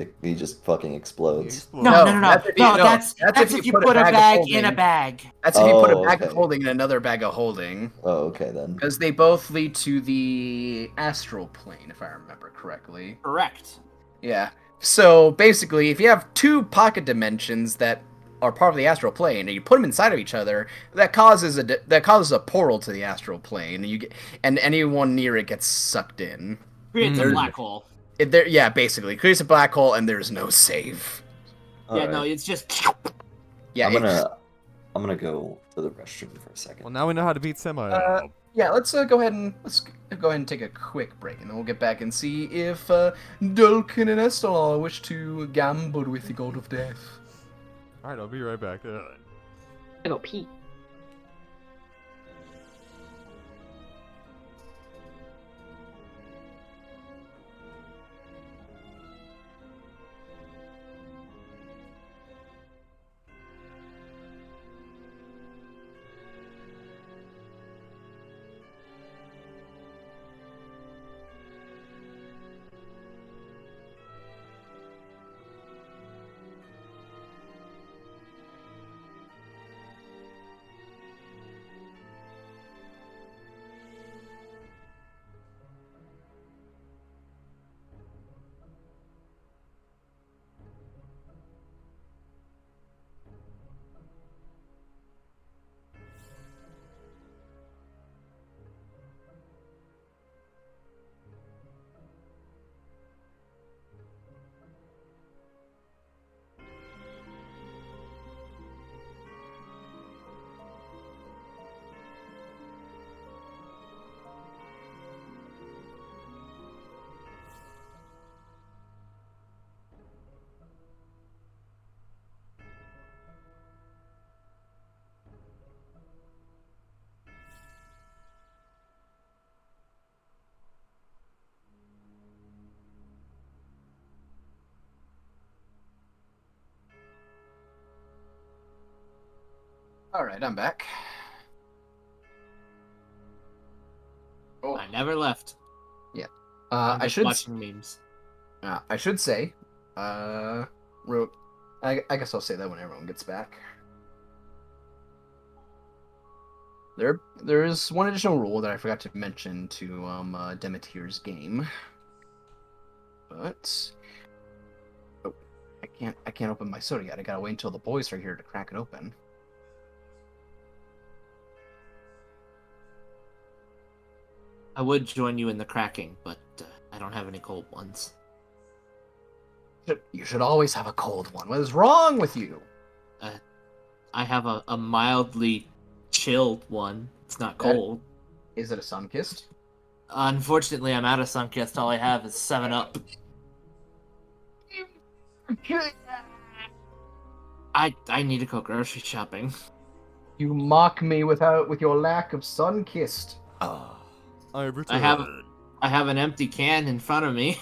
fucking explodes. No. That's if you put a bag in a bag. That's if you put a bag okay. of holding in another bag of holding. Oh, okay then. Because they both lead to the astral plane, if I remember correctly. Correct. Yeah. So basically, if you have 2 pocket dimensions that are part of the astral plane, and you put them inside of each other, that causes a portal to the astral plane, and anyone near it gets sucked in. Creates a black hole. Basically creates a black hole, and there's no save. No, it's just. Yeah, I'm gonna go to the restroom for a second. Well, now we know how to beat Semi. Yeah, let's go ahead and take a quick break, and then we'll get back and see if Dulkin and Estelar wish to gamble with the God of Death. All right, I'll be right back. I go pee. Alright, I'm back. Oh. I never left. Yeah. I should watching memes. I should say, I guess I'll say that when everyone gets back. There is one additional rule that I forgot to mention to Demeter's game. But I can't open my soda yet. I gotta wait until the boys are here to crack it open. I would join you in the cracking, but I don't have any cold ones. You should always have a cold one. What is wrong with you? I have a mildly chilled one. It's not cold. Is it a sun-kissed? Unfortunately, I'm out of Sunkist. All I have is 7-Up. I need to go grocery shopping. You mock me with your lack of sun-kissed. I have an empty can in front of me.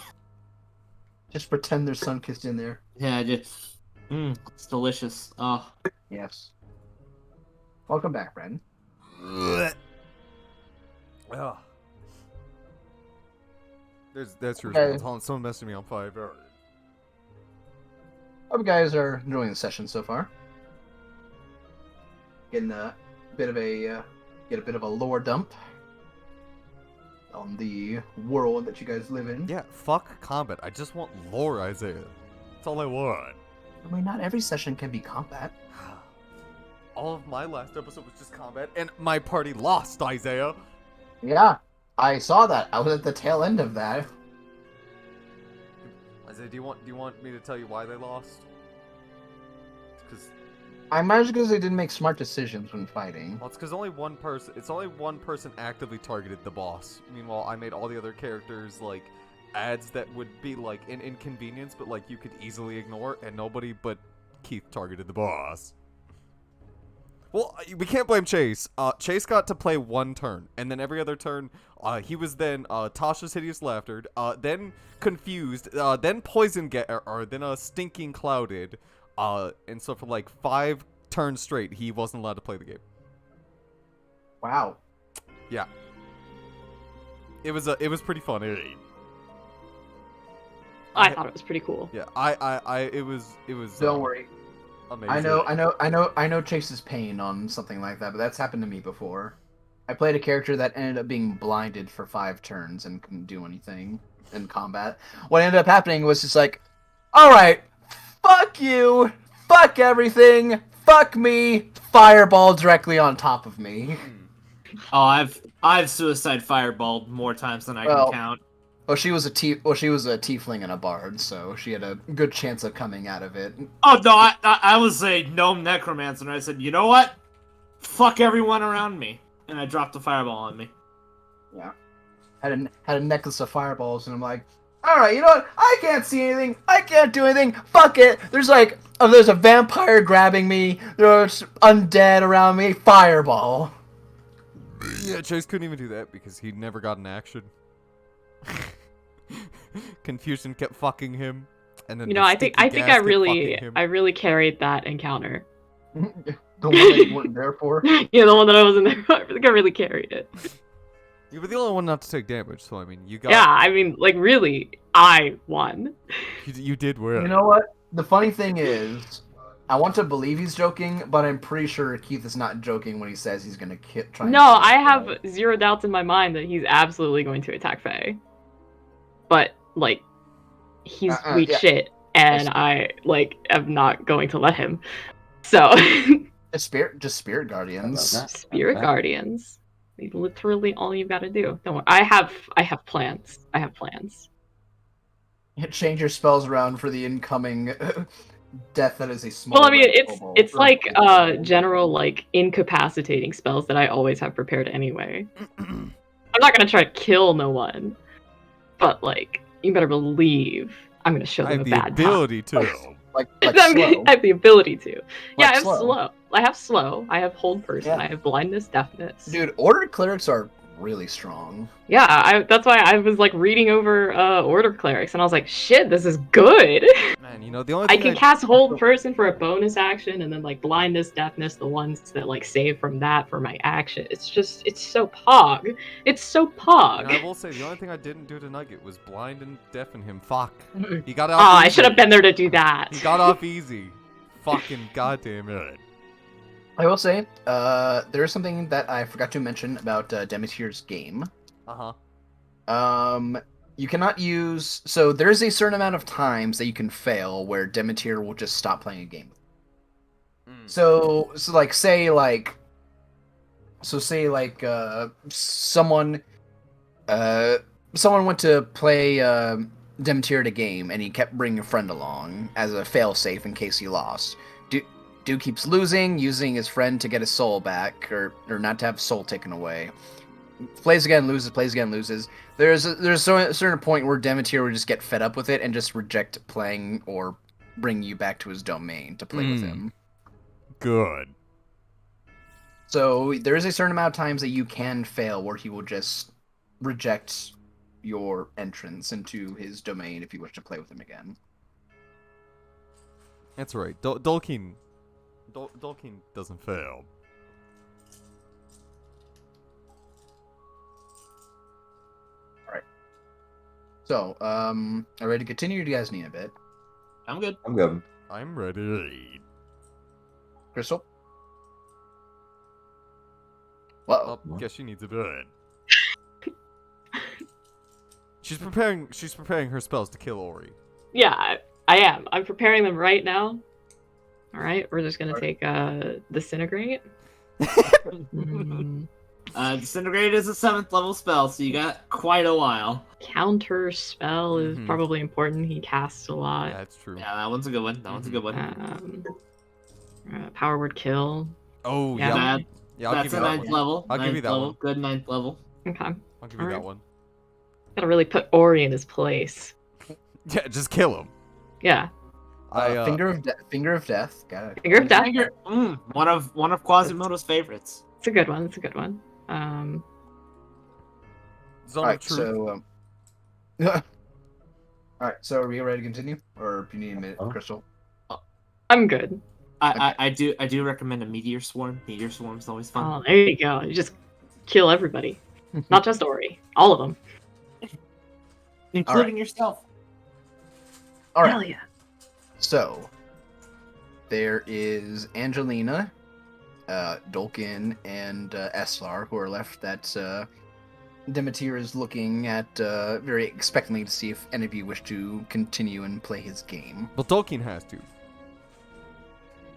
Just pretend there's sun-kissed in there. Yeah, just it's delicious. Oh. Yes. Welcome back, Bren. Oh. That's your Okay. response. Someone messaged me on 5. Hope you guys are enjoying the session so far. Getting a bit of a lore dump on the world that you guys live in. Yeah, fuck combat. I just want lore, Isaiah. That's all I want. I mean, not every session can be combat. All of my last episode was just combat, and my party lost, Isaiah. Yeah, I saw that. I was at the tail end of that. Isaiah, do you want me to tell you why they lost? Because I imagine because they didn't make smart decisions when fighting. well, it's because only one person actively targeted the boss. Meanwhile, I made all the other characters like ads that would be like an inconvenience, but like you could easily ignore, and nobody but Keith targeted the boss. Well, we can't blame Chase. Chase got to play one turn, and then every other turn, he was then Tasha's Hideous Laughter, then Confused, then Poison or then Stinking Clouded, and so for like 5 turns straight, he wasn't allowed to play the game. Wow. Yeah. It was pretty fun. I thought it was pretty cool. Yeah, it was. Don't worry. Amazing. I know Chase's pain on something like that, but that's happened to me before. I played a character that ended up being blinded for 5 turns and couldn't do anything in combat. What ended up happening was just like, alright, fuck you, fuck everything, fuck me, fireball directly on top of me. Oh, I've suicide fireballed more times than I can count. Well, she was a tiefling and a bard, so she had a good chance of coming out of it. Oh no, I was a gnome necromancer, and I said, you know what? Fuck everyone around me, and I dropped a fireball on me. Yeah, had a necklace of fireballs, and I'm like, all right, you know what? I can't see anything. I can't do anything. Fuck it. There's a vampire grabbing me. There's undead around me. Fireball. Yeah, Chase couldn't even do that because he never got an action. Confusion kept fucking him, and then I think I really carried that encounter. The one that you weren't there for. Yeah, the one that I wasn't there for. I think I really carried it. You were the only one not to take damage, so I mean, you got. Yeah, I mean, like really, I won. You did well. You know what? The funny thing is, I want to believe he's joking, but I'm pretty sure Keith is not joking when he says he's gonna try. No, I have zero doubts in my mind that he's absolutely going to attack Faye. But like, he's weak shit, and I am not going to let him. So. Just spirit guardians. Spirit guardians. Literally all you've got to do. Don't worry. I have plans. I have plans. Change your spells around for the incoming death that is a small. Well, I mean, it's like general like incapacitating spells that I always have prepared anyway. I'm not gonna try to kill no one, but like you better believe I'm gonna show them a bad ability time. to. Like I have the ability to. Yeah, I have slow. slow. I have hold person. Yeah. I have blindness, deafness. Dude, order clerics are really strong. Yeah, that's why I was like reading over order clerics, and I was like, shit, this is good. Man, you know the only thing I can cast hold person for a bonus action, and then like blindness, deafness, the ones that like save from that for my action. It's so pog. It's so pog. And I will say the only thing I didn't do to Nugget was blind and deafen him. Fuck. He got off. I should have been there to do that. He got off easy. Fucking goddamn it. I will say, there is something that I forgot to mention about Demeter's game. You cannot use. So there is a certain amount of times that you can fail where Demeter will just stop playing a game. So say someone went to play Demeter to game, and he kept bringing a friend along as a failsafe in case he lost. Dude keeps losing, using his friend to get his soul back, or not to have his soul taken away. Plays again, loses, plays again, loses. There's a certain point where Demeter would just get fed up with it and just reject playing or bring you back to his domain to play with him. Good. So there is a certain amount of times that you can fail where he will just reject your entrance into his domain if you wish to play with him again. That's right. Dolkin doesn't fail. Alright. So, are you ready to continue, or do you guys need a bit? I'm good. I'm good. I'm ready. Crystal? Whoa. Oh, guess she needs a bit. She's preparing her spells to kill Ori. Yeah, I am. I'm preparing them right now. All right, we're just gonna take disintegrate. Disintegrate is a 7th level spell, so you got quite a while. Counter spell is probably important. He casts a lot. Yeah, that's true. Yeah, that one's a good one. That one's a good one. Power word kill. Oh, Yeah. yeah. That, Yeah, I'll that's give a you that 9th one. level. I'll give you that one. Good 9th level. Okay. I'll give you that one. Gotta really put Ori in his place. Yeah, just kill him. Yeah. Finger of Death. Got it. Finger of Death. One of Quasimodo's favorites. It's a good one. It's a good one. Zone Alright, of Truth. so alright, so are we ready to continue? Or do you need a minute, Crystal? I'm good. I do recommend a Meteor Swarm. Meteor Swarm's always fun. Oh, there you go. You just kill everybody. Not just Ori. All of them. Including yourself. Alright. Hell yeah. So, there is Angelina, Dolkin, and Eslar, who are left that Demeter is looking at very expectantly to see if any of you wish to continue and play his game. Well, Dolkin has to.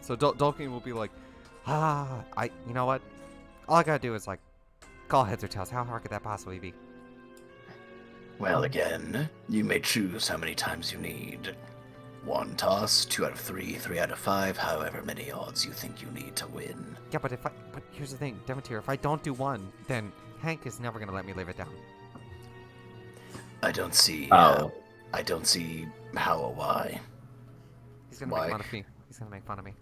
So Dolkin will be like, you know what? All I gotta do is, like, call heads or tails. How hard could that possibly be? Well, again, you may choose how many times you need. 1 toss, 2 out of 3, 3 out of 5, however many odds you think you need to win. Yeah, but here's the thing, Demeter, if I don't do one, then Hank is never gonna let me live it down. I don't see Oh. I don't see how or why. He's gonna Why? make fun of me. He's gonna make fun of me.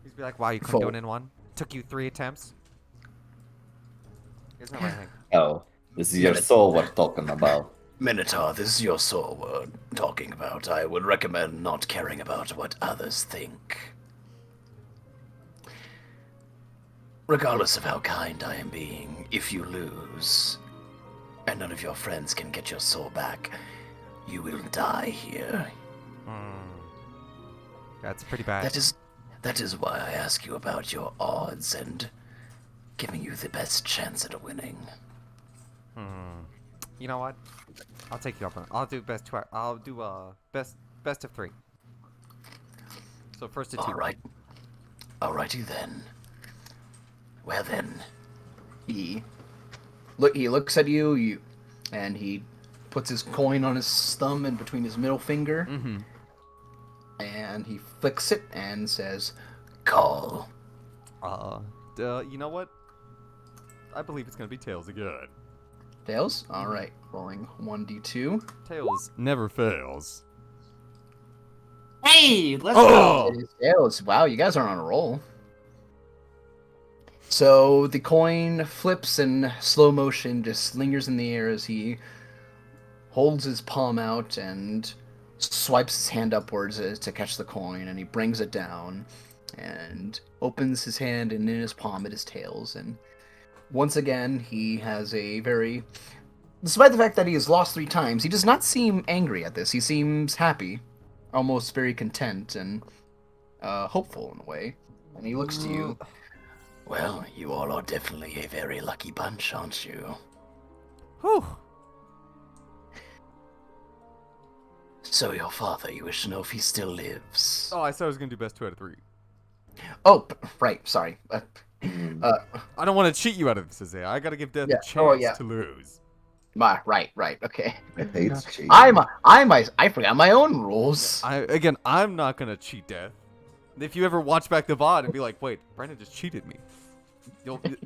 He's be like, wow, you couldn't do it in one? Took you 3 attempts? Isn't that right, Hank? Oh, this is your soul we're talking about. Minotaur, this is your soul we're talking about. I would recommend not caring about what others think. Regardless of how kind I am being, if you lose, and none of your friends can get your soul back, you will die here. That's pretty bad. That is why I ask you about your odds and giving you the best chance at winning. You know what? I'll take you up on it. I'll do best 2. I'll do best of 3. So first to 2. All right. Alrighty then. Well then, He looks at you, and he puts his coin on his thumb in between his middle finger, and he flicks it and says, "Call." You know what? I believe it's gonna be Tails again. Tails? Alright, rolling 1d2. Tails never fails. Hey, let's go. It is Tails. Wow, you guys are on a roll. So the coin flips in slow motion, just lingers in the air as he holds his palm out and swipes his hand upwards to catch the coin, and he brings it down and opens his hand, and in his palm it is Tails. And once again, he has a very... Despite the fact that he has lost 3 times, he does not seem angry at this. He seems happy, almost very content and hopeful in a way. And he looks to you. Well, you all are definitely a very lucky bunch, aren't you? Whew. So your father, you wish to know if he still lives? Oh, I said I was gonna do best 2 out of 3. Oh, right, sorry. I don't want to cheat you out of this, Isaiah. I gotta give Death Yeah, a chance yeah. to lose. Right. Okay. I hate cheating. I forgot my own rules. I'm not gonna cheat death. If you ever watch back the VOD and be like, wait, Brandon just cheated me.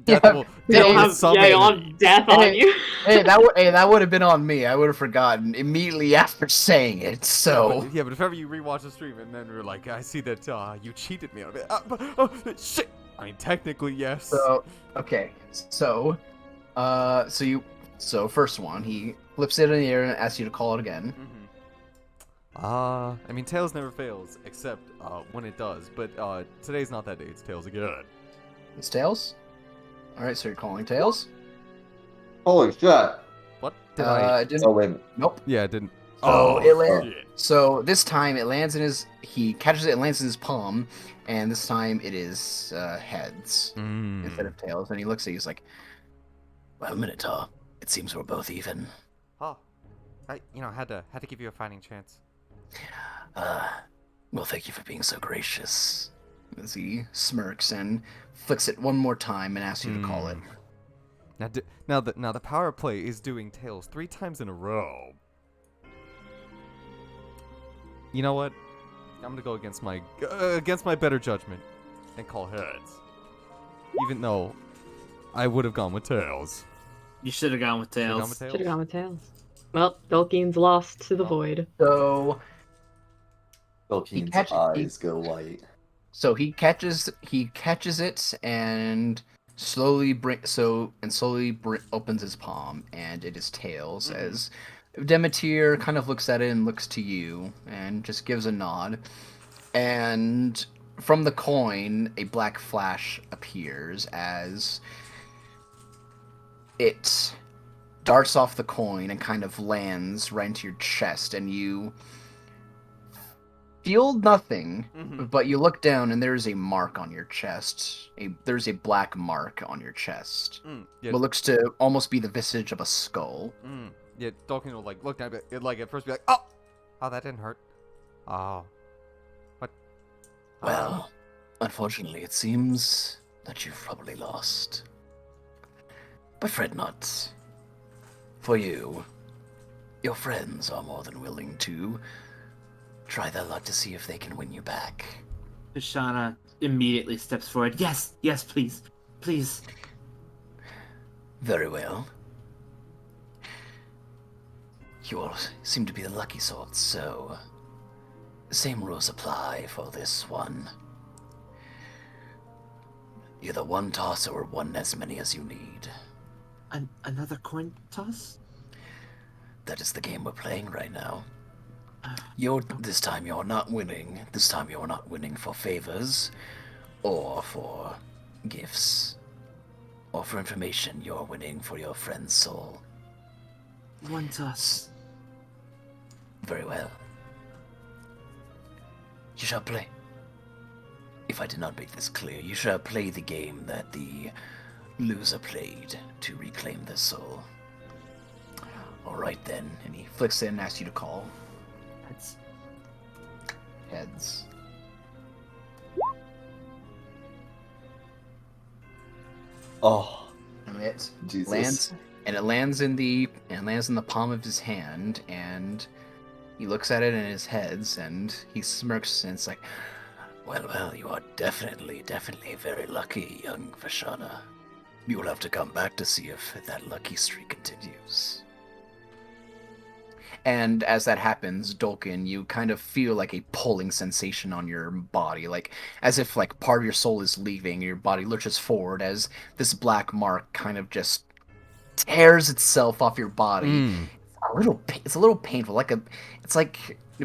Death will on death on you. that would have been on me. I would have forgotten immediately after saying it. So but if ever you rewatch the stream and then you're like, I see that you cheated me, I'll be, shit. I mean, technically yes. So okay, so first one, he flips it in the air and asks you to call it again. I mean, Tails never fails, except when it does. But today's not that day. It's Tails again. It's Tails? Alright, so you're calling Tails? Holy shit. What? Didn't... Oh, wait a minute. Nope. Yeah, it didn't. So this time it lands in his... He catches it and lands in his palm, and this time it is heads instead of tails. And he looks at you, he's like, well, Minotaur, it seems we're both even. Oh, I had to give you a fighting chance. Well, thank you for being so gracious. As he smirks and flicks it one more time and asks you to call it. Now the power play is doing Tails 3 times in a row. You know what? I'm gonna go against my better judgment and call heads, even though I would have gone with Tails. You should have gone with Tails. Should have gone with Tails. Well, Dulkin's lost to the void. So Tolkien's eyes go white. So he catches it and slowly opens his palm, and it is Tails. As Demeter kind of looks at it and looks to you and just gives a nod, and from the coin a black flash appears as it darts off the coin and kind of lands right into your chest, and you feel nothing, but you look down and there's a mark on your chest. There's a black mark on your chest. What looks to almost be the visage of a skull. Yeah, Dulkin will look down it, at first be like, oh, that didn't hurt. Oh, what? Well, unfortunately, it seems that you've probably lost. But fret not. For you, your friends are more than willing to try their luck to see if they can win you back. Vishana immediately steps forward. Yes, please. Very well. You all seem to be the lucky sort, so the same rules apply for this one. Either one toss or one as many as you need. Another coin toss? That is the game we're playing right now. This time you're not winning. This time you're not winning for favors, or for gifts, or for information. You're winning for your friend's soul. One toss. Very well. You shall play. If I did not make this clear, you shall play the game that the loser played to reclaim their soul. All right then. And he flicks it and asks you to call. Heads. Oh, And it Jesus. lands in the palm of his hand, and he looks at it in his heads, and he smirks, and it's like, well, you are definitely very lucky, young Vishana. You will have to come back to see if that lucky streak continues. And as that happens, Dulkin, you kind of feel like a pulling sensation on your body, like as if part of your soul is leaving. Your body lurches forward as this black mark kind of just tears itself off your body. It's a little painful. It's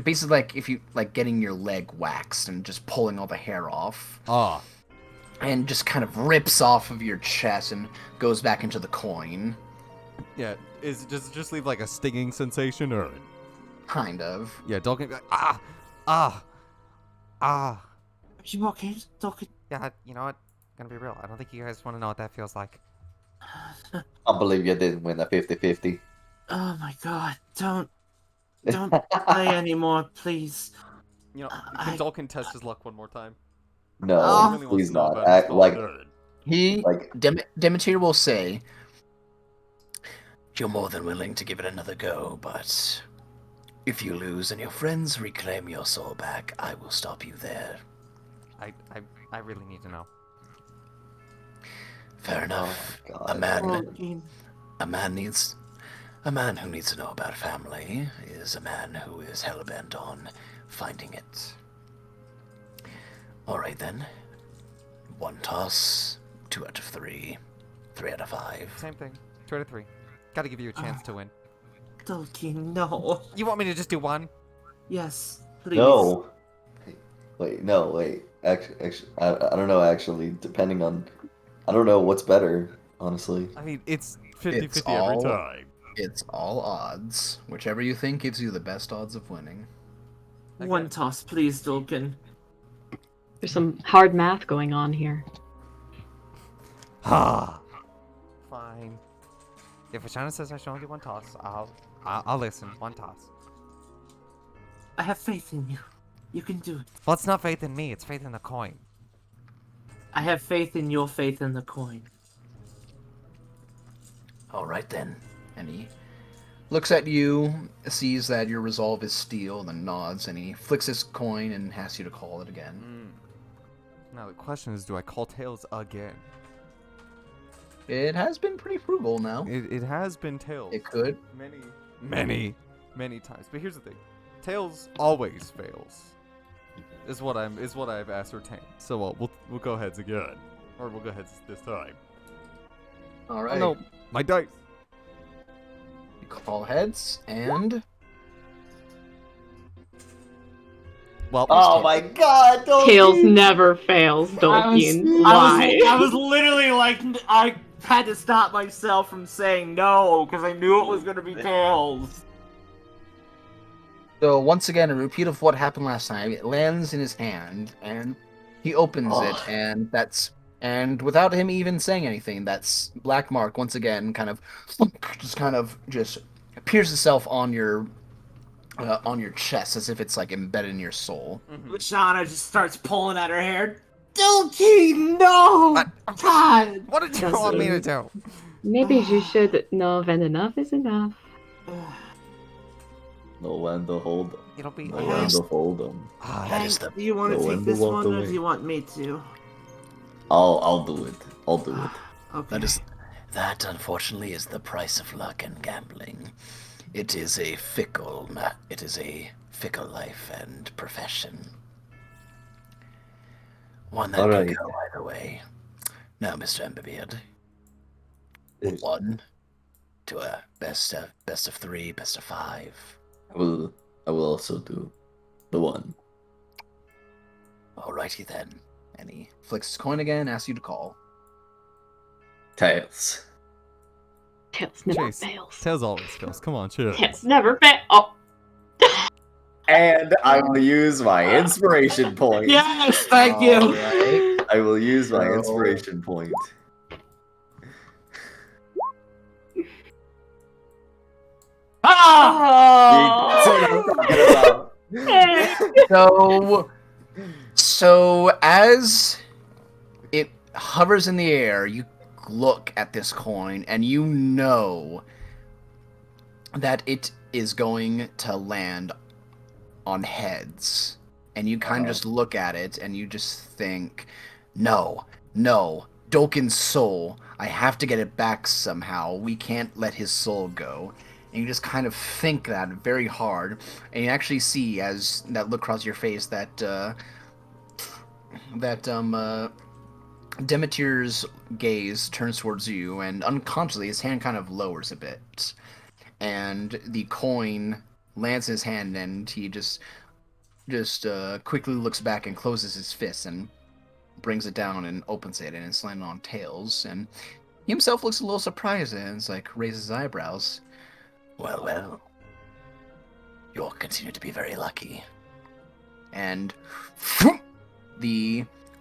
basically like if you getting your leg waxed and just pulling all the hair off. And just kind of rips off of your chest and goes back into the coin. Yeah, does it just leave a stinging sensation, or? Kind of. Yeah, Dulkin be like, ah. Are you okay, Dulkin? Yeah, you know what? Gonna be real. I don't think you guys want to know what that feels like. I believe you didn't win a 50-50. Oh my god, don't play anymore, please. Can Dulkin test his luck one more time? No, He really wants please to know not. about Act his like good. Demeter will say, you're more than willing to give it another go, but if you lose and your friends reclaim your soul back, I will stop you there. I really need to know. Fair enough. Oh, a man who needs to know about family is a man who is hell-bent on finding it. Alright then. 1 toss, 2 out of 3, 3 out of 5. Same thing. 2 out of 3. Gotta give you a chance to win. Tolkien, no. You want me to just do 1? Yes, please. No. Wait. Actually, I don't know. Actually, depending on, I don't know what's better. Honestly, I mean, it's It's 50-50 every all- time. It's all odds. Whichever you think gives you the best odds of winning. One toss, please, Tolkien. There's some hard math going on here. Ah. Fine. If Ashana says I should only do 1 toss, I'll listen. 1 toss. I have faith in you. You can do it. Well, it's not faith in me. It's faith in the coin. I have faith in your faith in the coin. Alright then. And he looks at you, sees that your resolve is steel, then nods, and he flicks his coin and asks you to call it again. Now the question is, do I call Tails again? It has been pretty frugal now. It has been Tails. It could. Many times. But here's the thing. Tails always fails. Is what I've ascertained. So we'll go heads again. Or we'll go heads this time. Alright. Oh no, my dice. You call heads, and... Well, oh my God! Tails never fails, Tolkien. Why? I was literally like, I had to stop myself from saying no because I knew it was gonna be Tails. So once again, a repeat of what happened last time. It lands in his hand, and he opens it, and without him even saying anything, that's black mark once again just appears itself on your chest as if it's like embedded in your soul. Shauna just starts pulling at her hair. Tolkien, no! God! What did you want me to do? Maybe you should know when enough is enough. No one to hold them. It'll be. No one to hold them. Do you want to take this one, or do you want me to? I'll do it. I'll do it. Okay. That unfortunately is the price of luck and gambling. It is a fickle life and profession. One that Alright. could go either way. Now, Mr. Emberbeard, Yes. 1 to a best of 3, best of 5. I will also do the 1. Alrighty then. And he flicks his coin again, asks you to call. Tails. Tails never Chase. fails. Tails always fails. Come on, chill. Tails never fails. Oh, And I will use my inspiration point. Yes, thank you. Alright. I will use my So- inspiration point. Ah! Oh. That's what I'm talking about. So as it hovers in the air, you look at this coin and you know that it is going to land on heads. And you kind of just look at it and you just think, no, Dolkin's soul, I have to get it back somehow. We can't let his soul go. And you just kind of think that very hard, and you actually see as that look across your face that Demeter's gaze turns towards you, and unconsciously his hand kind of lowers a bit, and the coin lands in his hand, and he just quickly looks back and closes his fist and brings it down and opens it, and it's landing on Tails, and he himself looks a little surprised and it's like raises his eyebrows. Well. You'll continue to be very lucky. And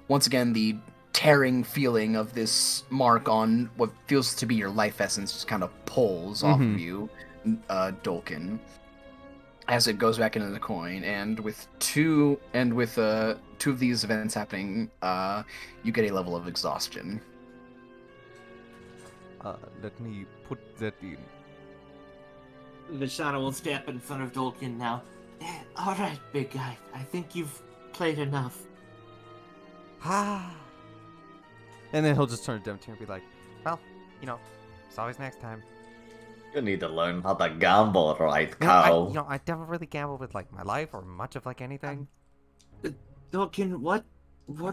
once again the tearing feeling of this mark on what feels to be your life essence just kind of pulls off of you, Dolkin, as it goes back into the coin. And with two of these events happening, you get a level of exhaustion. Let me put that in. Vishana will step in front of Dolkin now. All right, big guy. I think you've played enough. Ah. And then he'll just turn to Demeter and be like, well, it's always next time. You need to learn how to gamble, right, cow? I never really gambled with my life or much of anything. Dolkin, what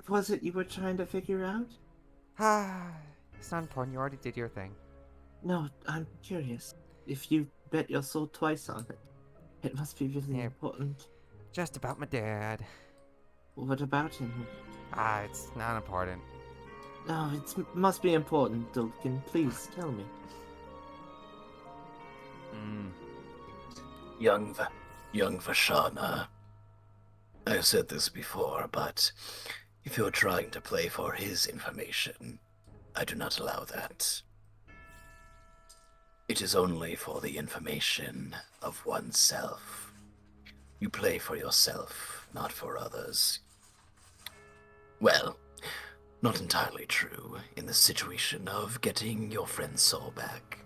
was it you were trying to figure out? Ah, it's not important. You already did your thing. No, I'm curious. If you bet your soul twice on it, it must be really important. Just about my dad. What about him? It's not important. No, it must be important, Dolkin. Please, tell me. Young Vashana, I've said this before, but if you're trying to play for his information, I do not allow that. It is only for the information of oneself. You play for yourself, not for others. Well, not entirely true in the situation of getting your friend's soul back.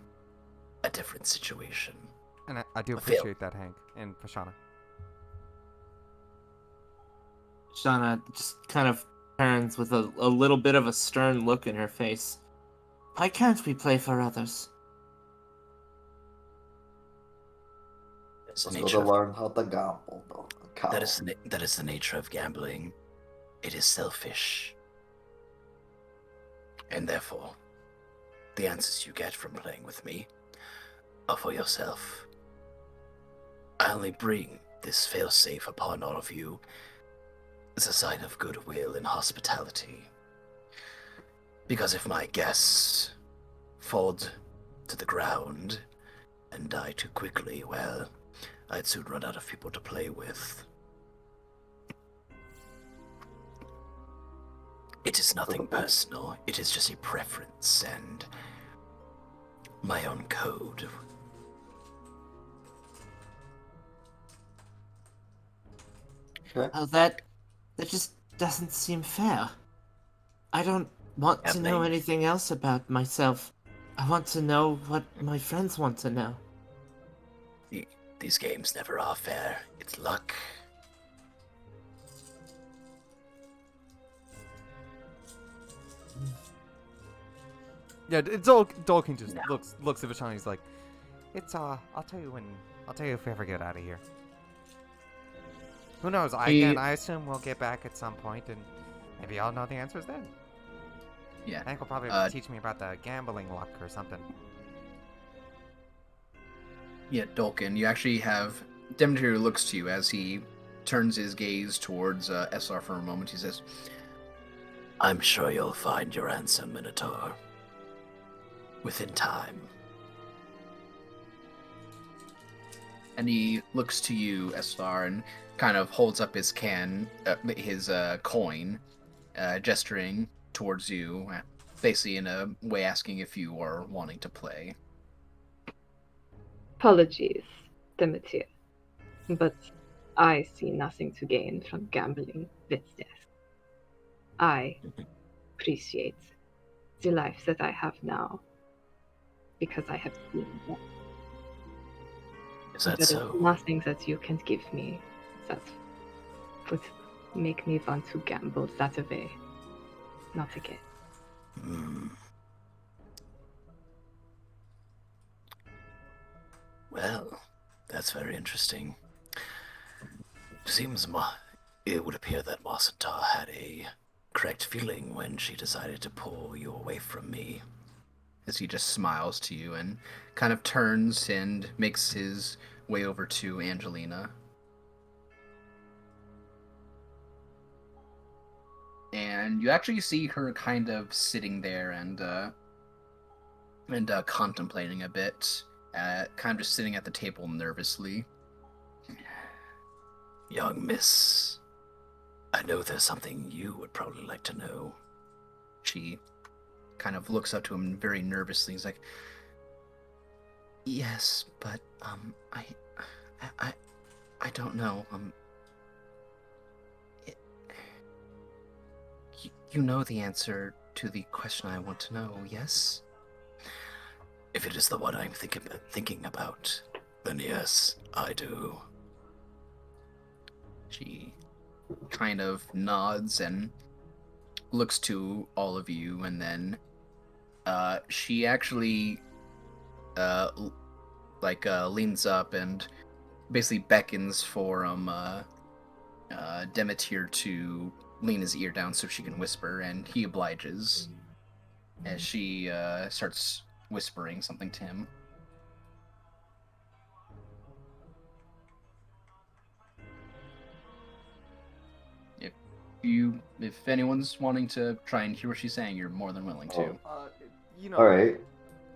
A different situation. And I do appreciate that, Hank, and Vashana. Vashana just kind of turns with a little bit of a stern look in her face. Why can't we play for others? Just gotta learn how to gamble, though. Cow. That is the nature of gambling. It is selfish. And therefore, the answers you get from playing with me are for yourself. I only bring this failsafe upon all of you as a sign of goodwill and hospitality. Because if my guests fall to the ground and die too quickly, well, I'd soon run out of people to play with. It is nothing personal. It is just a preference and my own code. Oh, that just doesn't seem fair. I don't want to know anything else about myself. I want to know what my friends want to know. These games never are fair. It's luck. Yeah, Dolkin just looks at Vashana. He's like, I'll tell you if we ever get out of here. Who knows? I assume we'll get back at some point, and maybe I'll know the answers then. Yeah. Hank will probably teach me about the gambling luck or something. Yeah, Dolkin, you actually have Demeter looks to you as he turns his gaze towards SR for a moment. He says, I'm sure you'll find your answer, Minotaur. Within time. And he looks to you, SR, and kind of holds up his coin, gesturing towards you, basically in a way asking if you are wanting to play. Apologies, Demeter, but I see nothing to gain from gambling with death. I appreciate the life that I have now because I have seen death. Is that there so? Is nothing that you can give me that would make me want to gamble that way. Not again. Well, that's very interesting. It would appear that Masanta had a correct feeling when she decided to pull you away from me. As he just smiles to you and kind of turns and makes his way over to Angelina. And you actually see her kind of sitting there and contemplating a bit, kind of just sitting at the table nervously. Young miss, I know there's something you would probably like to know. She kind of looks up to him very nervously. He's like, yes, but I don't know. You know the answer to the question I want to know, yes? If it is the one I'm thinking about, Then yes, I do. She kind of nods and looks to all of you, and then she actually leans up and basically beckons for Demeter to lean his ear down so she can whisper, and he obliges as she starts whispering something to him. If anyone's wanting to try and hear what she's saying, you're more than willing to. All right.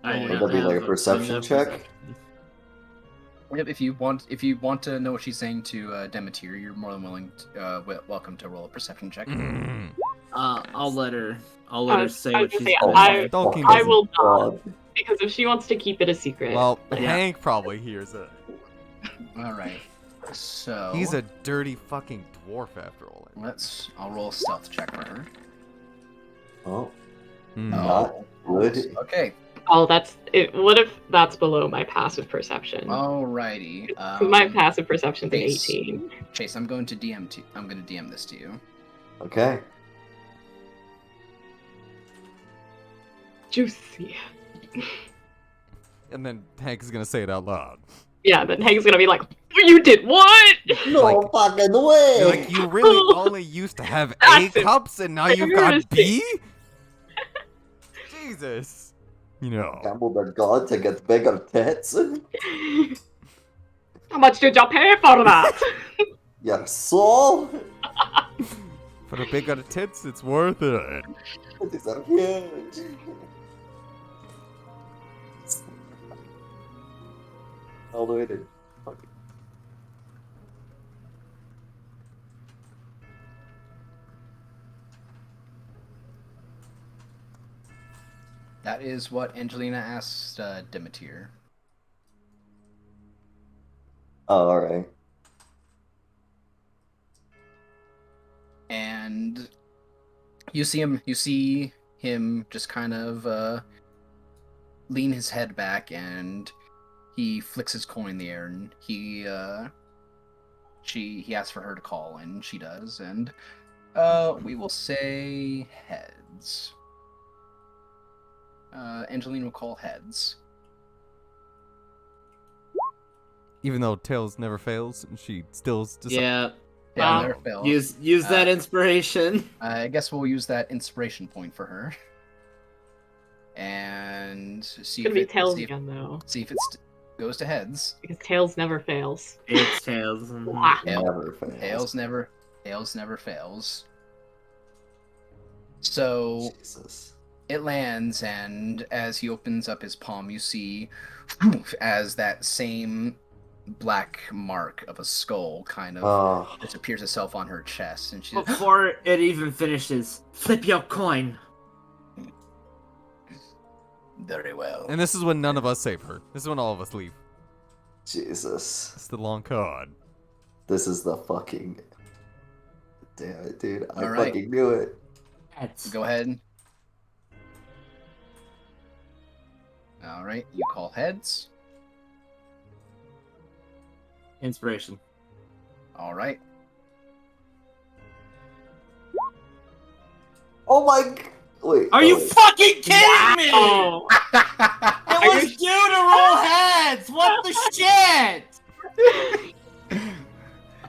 I Would have that be like a a perception check? Yep, if you want to know what she's saying to Demeter, you're more than willing welcome to roll a perception check. I'll let her say I what was she's gonna saying. Dalking I doesn't- will not, because if she wants to keep it a secret. Well, like, Hank probably hears it. All right. So He's a dirty fucking dwarf after all. I'll roll a stealth check for her. Oh, Hmm. not good. Okay. Oh, that's it. What if that's below my passive perception? Alrighty. My passive perception's an Chase. 18. Chase, I'm going to DM this to you. Okay. Juicy. And then Hank is gonna say it out loud. Yeah, then Hank's gonna be like, "You did what?" No fucking way! You're like, you really only used to have A That's it. cups and now you've got B? Jesus. You know. Gamble the god to get bigger tits. How much did you pay for that? Your soul? For the bigger tits, it's worth it. These are huge. All the way to. That is what Angelina asked Demeter. Oh, alright. And you see him just kind of lean his head back, and he flicks his coin in the air, and he asks for her to call, and she does, and we will say heads. Angelina will call heads. Even though Tails never fails, and she still's just Yeah. Yeah, Wow. never fails. Use that inspiration. I guess we'll use that inspiration point for her. And see It's if gonna be it Tails see if, again, though. see if it goes to heads. Because Tails never fails. It's Tails. Wah. Never fails. Tails never fails. So Jesus. it lands, and as he opens up his palm, you see as that same black mark of a skull kind of Oh, disappears itself on her chest, and she Before it even finishes, flip your coin. very well. And this is when none of us save her. This is when all of us leave. Jesus. It's the long card. This is the fucking. Damn it, dude. I All right. fucking knew it. Heads. Go ahead. All right, you call heads. Inspiration. All right. Oh my. Wait. Are you fucking kidding me? Oh, It was you to roll heads. What the shit?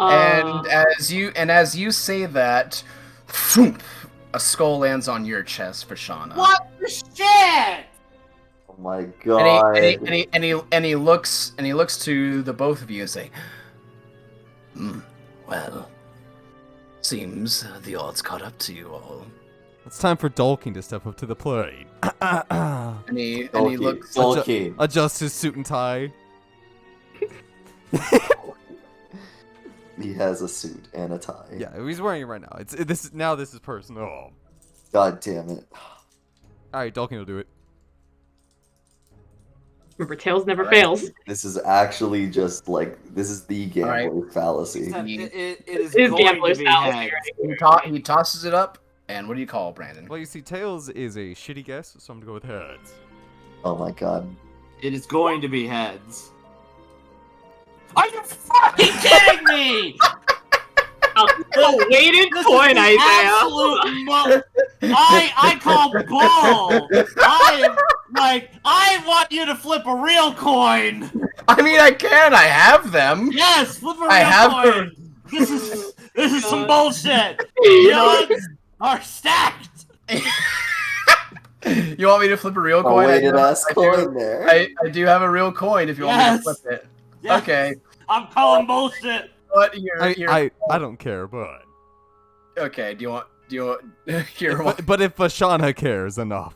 And as you say that, thump, a skull lands on your chest, Vashana. What the shit? Oh my god. And he looks to the both of you and say, Well, seems the odds caught up to you all. It's time for Dolkin to step up to the plate. and he looks. Dolky. Adjust his suit and tie. He has a suit and a tie. Yeah, he's wearing it right now. This is personal. God damn it. Alright, Dolkin will do it. remember, Tails never fails. This is actually just like this is the gambler fallacy. It is It is going gambler's to be fallacy, heads. He tosses it up, and what do you call it, Brandon? Well, you see, Tails is a shitty guess, so I'm gonna go with heads. Oh my god. It is going to be heads. fucking kidding me? A weighted coin, Isaiah. I call bull. I want you to flip a real coin. I mean, I can. I have them. Yes, flip a real I have coin. This is some bullshit. The odds are stacked. You want me to flip a real A coin? weighted ass coin there. I do have a real coin if you want me to flip it. Yes. Okay. I'm calling bullshit. What? I don't care, but Okay. Do you want? Here. but if Ashana cares enough.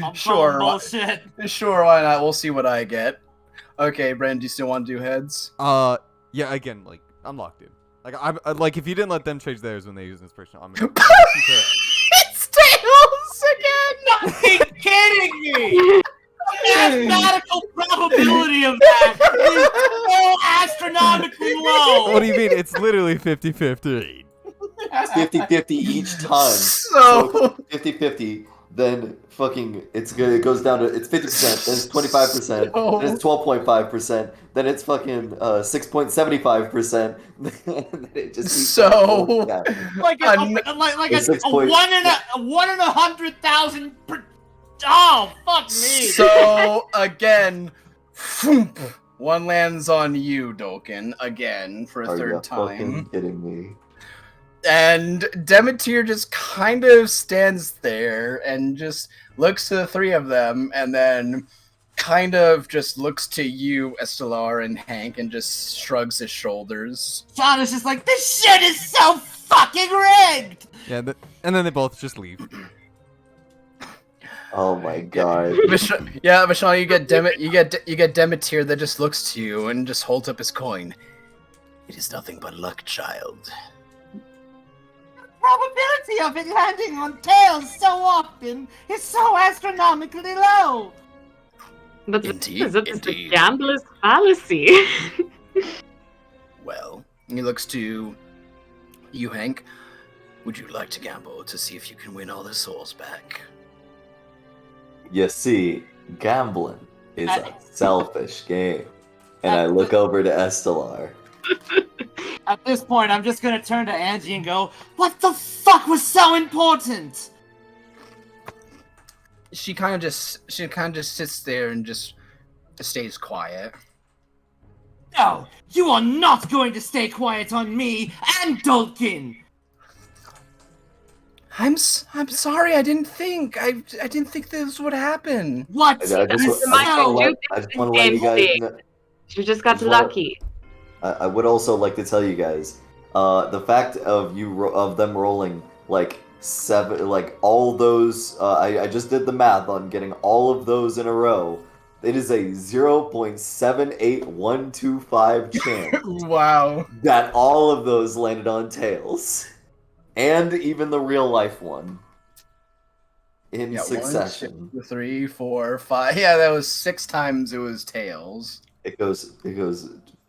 I'm Sure. calling bullshit. Sure. Why not? We'll see what I get. Okay, Brandon. Do you still want to do heads? Yeah. Again, like I'm locked in. Like like if you didn't let them change theirs when they use inspiration, I'm gonna keep it. It's tails again. Fucking kidding me! The mathematical probability of that is so astronomically low. What do you mean? It's literally 50-50. It's 50-50 each time. So 50-50, then fucking it goes down to it's 50%, then it's 25%, then it's 12.5%, then it's fucking 6.75%. Then it just keeps going down. like a 1 in 100,000 per. Oh, fuck me. So again, one lands on you, Dolkin, again for a Are third you time. fucking kidding me? And Demeter just kind of stands there and just looks to the three of them, and then kind of just looks to you, Estelar and Hank, and just shrugs his shoulders. John is just like, this shit is so fucking rigged. Yeah, and then they both just leave. Oh my god. Yeah, Vishal, you get Demeter that just looks to you and just holds up his coin. It is nothing but luck, child. Probability of it landing on tails so often is so astronomically low. That's Indeed, a gambler's fallacy. Well, he looks to you, Hank. Would you like to gamble to see if you can win all the souls back? You see, gambling is a selfish game. And I look over to Estelar. At this point, I'm just gonna turn to Angie and go, what the fuck was so important? She kind of just sits there and just stays quiet. No, you are not going to stay quiet on me and Dolkin. I'm sorry. I didn't think. I didn't think this would happen. What? I just want to let you guys know. You just got lucky. I would also like to tell you guys, the fact of them rolling like 7, like all those. I just did the math on getting all of those in a row. It is a 0.78125 chance. Wow. That all of those landed on tails. And even the real life one. In succession. 1, 2, 3, 4, 5. Yeah, that was 6 times it was tails. It goes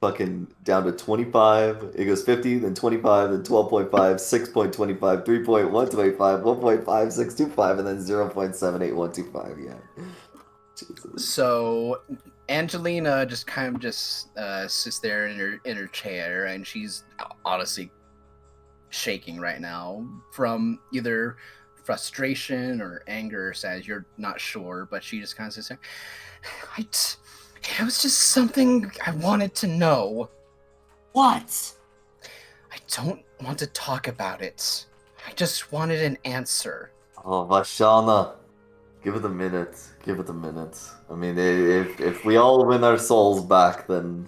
fucking down to 25. It goes 50, then 25, then 12.5, 6.25, 3.125, 1.5625, and then 0.78125. Yeah. Jesus. So Angelina just kind of sits there in her chair, and she's honestly shaking right now from either frustration or anger or sadness. You're not sure, but she just kind of sits there. It was just something I wanted to know. What? I don't want to talk about it. I just wanted an answer. Oh, Vashana. Give it a minute. Give it a minute. I mean, if we all win our souls back, then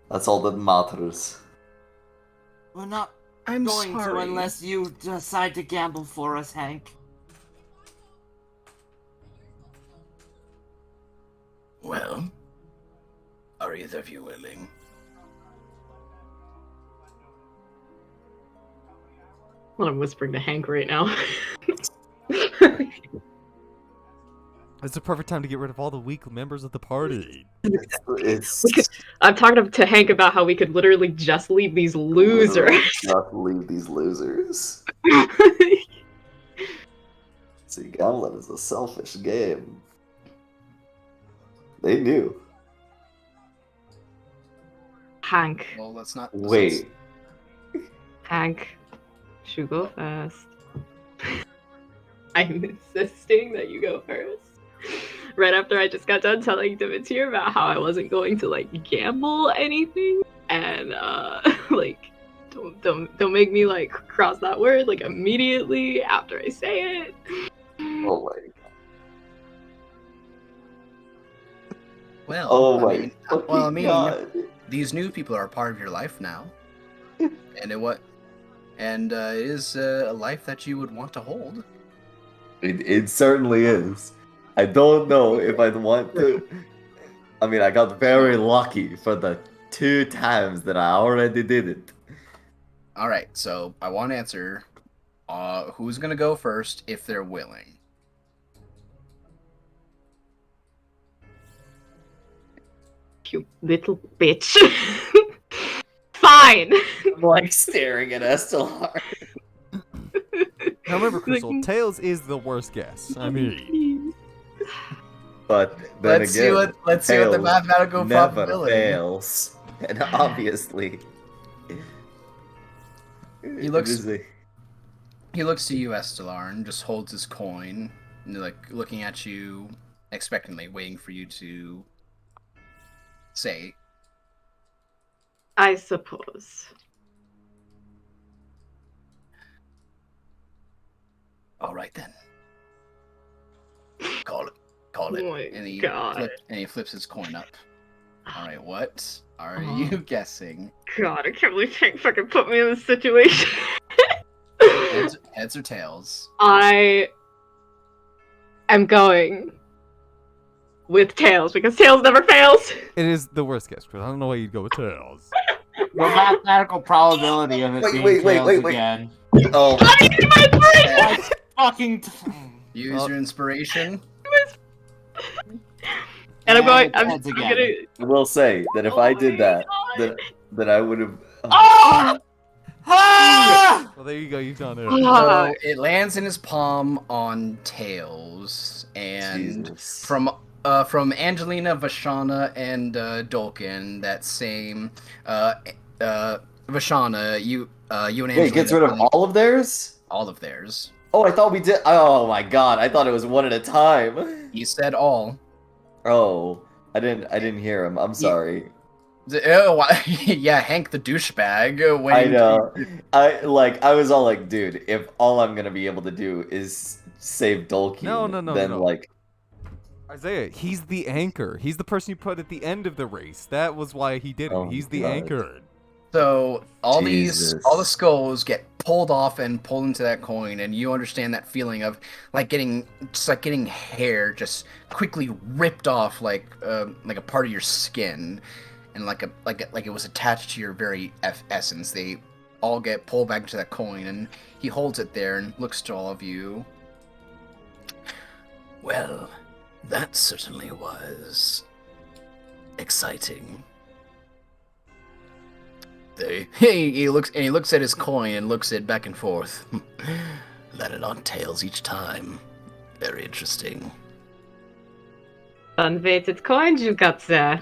that's all that matters. We're not I'm going sorry. to unless you decide to gamble for us, Hank. Well, are either of you willing? Well, I'm whispering to Hank right now. It's a perfect time to get rid of all the weak members of the party. I'm talking to Hank about how we could literally just leave these losers. Not leave these losers. See, gambling is a selfish game. They knew. Hank. Well, let's not. Wait. Hank, you go first. I'm insisting that you go first. Right after I just got done telling Demeter about how I wasn't going to like gamble anything, and like don't make me like cross that word like immediately after I say it. Oh my god. Well, Oh I my mean, fucking god. these new people are part of your life now, and it is a life that you would want to hold. It certainly is. I don't know if I'd want to. I mean, I got very lucky for the 2 times that I already did it. All right, so I want to answer. Who's gonna go first if they're willing? You little bitch. Fine. I'm like staring at Estelar. Now remember, Crystal, Like- Tails is the worst guess. I mean, But then Let's again, see what the Tails mathematical never probability. fails, and obviously, He looks- it is a- He looks to you, Estelar, and just holds his coin, and like looking at you expectantly, waiting for you to say. I suppose. All right then. Call it. Call it. Oh my and he God. he flips his coin up. All right, what are Oh. you guessing? God, I can't believe Hank fucking put me in this situation. Heads or tails? I am going with tails because tails never fails. it is the worst guess, Chris. I don't know why you'd go with Tails. The mathematical probability of it Wait, being wait, wait, tails wait, wait. again. Oh, That's fucking. Use your inspiration. And I'm Yeah, going. it's I'm heads gonna. again. I will say that if I did that, God. that I would have. Ah! Ah! Well, there you go. You've done it. Ah. So it lands in his palm on tails, and Jesus. from Angelina, Vashana, and Dolkin, that same Vashana, you and Angelina. Wait, gets rid of all of theirs? all of theirs. Oh, I thought we did. Oh my god, I thought it was one at a time. He said all. Oh, I didn't hear him. I'm sorry. Yeah, Hank the douchebag. I know. I was all like, dude, if all I'm gonna be able to do is save Dolkin, No, then no. like, Isaiah, he's the anchor. He's the person you put at the end of the race. That was why he did it. Oh, He's the God. anchor. So all Jesus. all the skulls get pulled off and pulled into that coin, and you understand that feeling of getting hair just quickly ripped off like a part of your skin, and like it was attached to your very essence. They all get pulled back into that coin, and he holds it there and looks to all of you. Well, that certainly was exciting. He looks at his coin and looks it back and forth. Landed on tails each time. Very interesting. Unweighted coins you got there.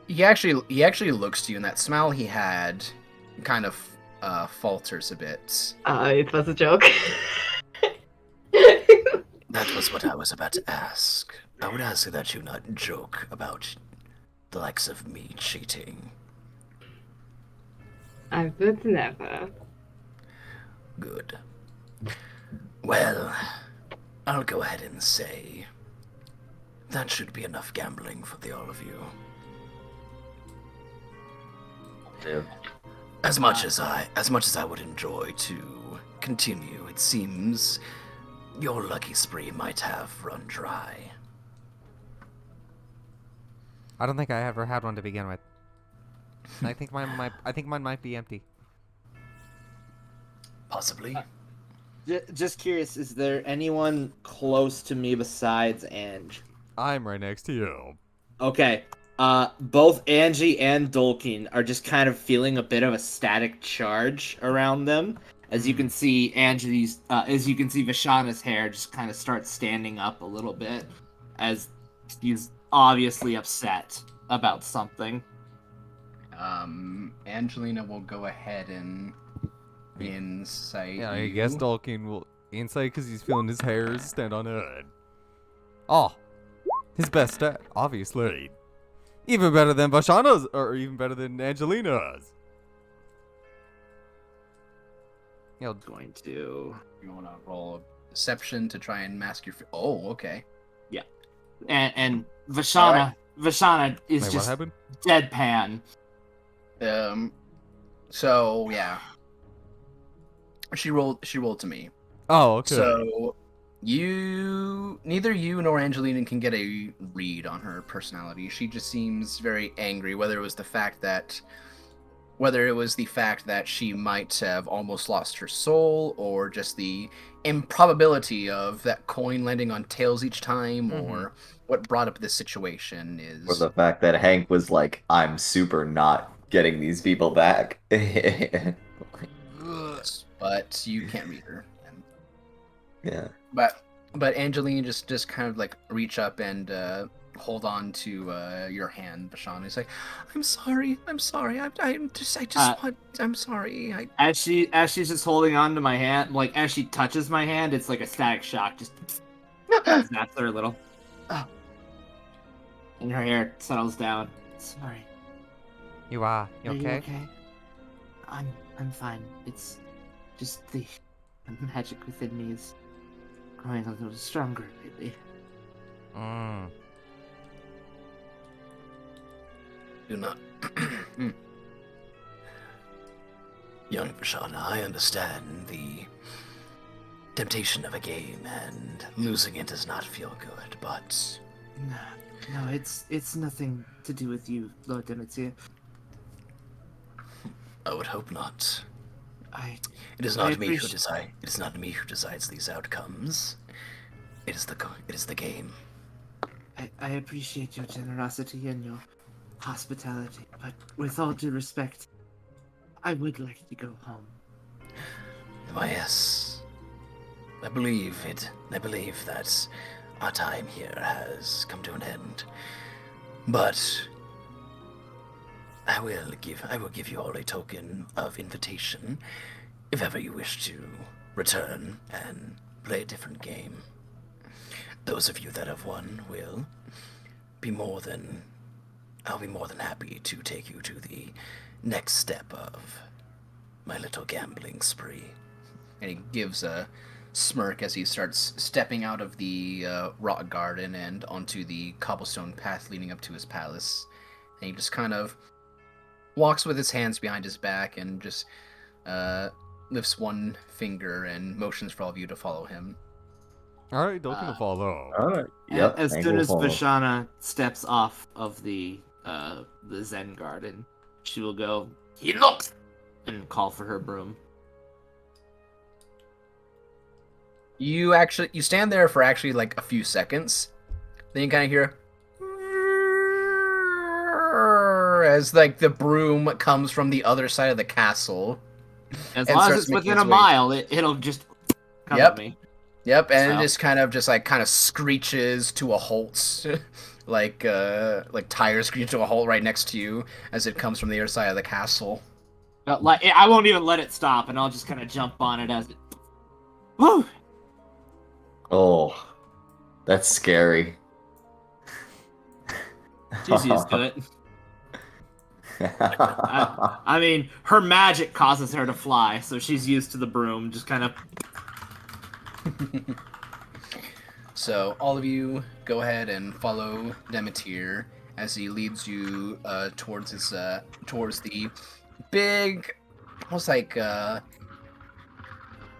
He actually looks to you, and that smile he had kind of falters a bit. It was a joke. That was what I was about to ask. I would ask that you not joke about the likes of me cheating. I would never. Good. Well, I'll go ahead and say that should be enough gambling for the all of you. yeah. As much as I would enjoy to continue, it seems your lucky spree might have run dry. I don't think I ever had one to begin with. I think mine might be empty. Possibly. Just curious, is there anyone close to me besides Ange? I'm right next to you. Okay. Both Angie and Dolkin are just kind of feeling a bit of a static charge around them. As you can see, Vashana's hair just kind of starts standing up a little bit, as he's obviously upset about something. Angelina will go ahead and insight. Yeah, I you. guess Dalkin will insight because he's feeling his hairs stand on end. Oh, his best stat, obviously. Even better than Vashana's, or even better than Angelina's. Going to. You want to roll deception to try and mask your. Oh, okay. Yeah, and Vashana is Wait, just what happened? deadpan. So yeah. She rolled to me. Oh, okay. So neither you nor Angelina can get a read on her personality. She just seems very angry, whether it was the fact that she might have almost lost her soul, or just the improbability of that coin landing on tails each time, or what brought up this situation is... Or the fact that Hank was like, I'm super not getting these people back. But you can't read her. Yeah. But Angelina just kind of like reach up and hold on to your hand, Bashan. He's like, I'm sorry. I'm sorry. I'm sorry. As she's just holding on to my hand, like as she touches my hand, it's like a static shock. Just snaps her a little. Oh. And her hair settles down. Sorry. You Are okay? you okay? I'm fine. It's just the magic within me is growing a little stronger lately. Do not. Young Vashana, I understand the temptation of a game, and losing it does not feel good, but... No, it's nothing to do with you, Lord Demeter. I would hope not. It is I not me who decide. It is not me who decides these outcomes. It is the game. I appreciate your generosity and your hospitality, but with all due respect, I would like to go home. Why, yes. I believe that our time here has come to an end. But I will give you all a token of invitation if ever you wish to return and play a different game. Those of you that have won will be I'll be more than happy to take you to the next step of my little gambling spree. And he gives a smirk as he starts stepping out of the rock garden and onto the cobblestone path leading up to his palace. And he just kind of walks with his hands behind his back and just lifts one finger and motions for all of you to follow him. All right, Dalkin will follow. All right. Yep. As Hank soon will as follow. Vashana steps off of the Zen garden, she will go, "He looks!" and call for her broom. You stand there for actually like a few seconds. Then you kind of hear as like the broom comes from the other side of the castle. As and long as starts it's making within its a way. mile, it'll just come Yep. to me. Yep, and So. it just kind of screeches to a halt, like tires screech to a halt right next to you as it comes from the other side of the castle. Like I won't even let it stop, and I'll just kind of jump on it as it. Woo! Oh, that's scary. She's used to it. I mean, her magic causes her to fly, so she's used to the broom. Just kind of. So all of you go ahead and follow Demeter as he leads you towards the big, almost like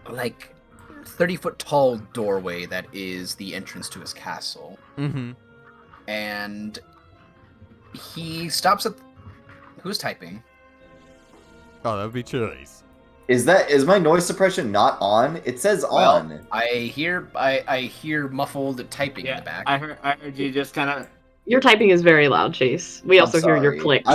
30-foot tall doorway that is the entrance to his castle. Mm-hmm. And he stops at. Who's typing? Oh, that would be Chili's. Is my noise suppression not on? It says on. Well, I hear muffled typing in the back. I heard you just kind of. Your typing is very loud, Chase. We also hear your sorry. clicks.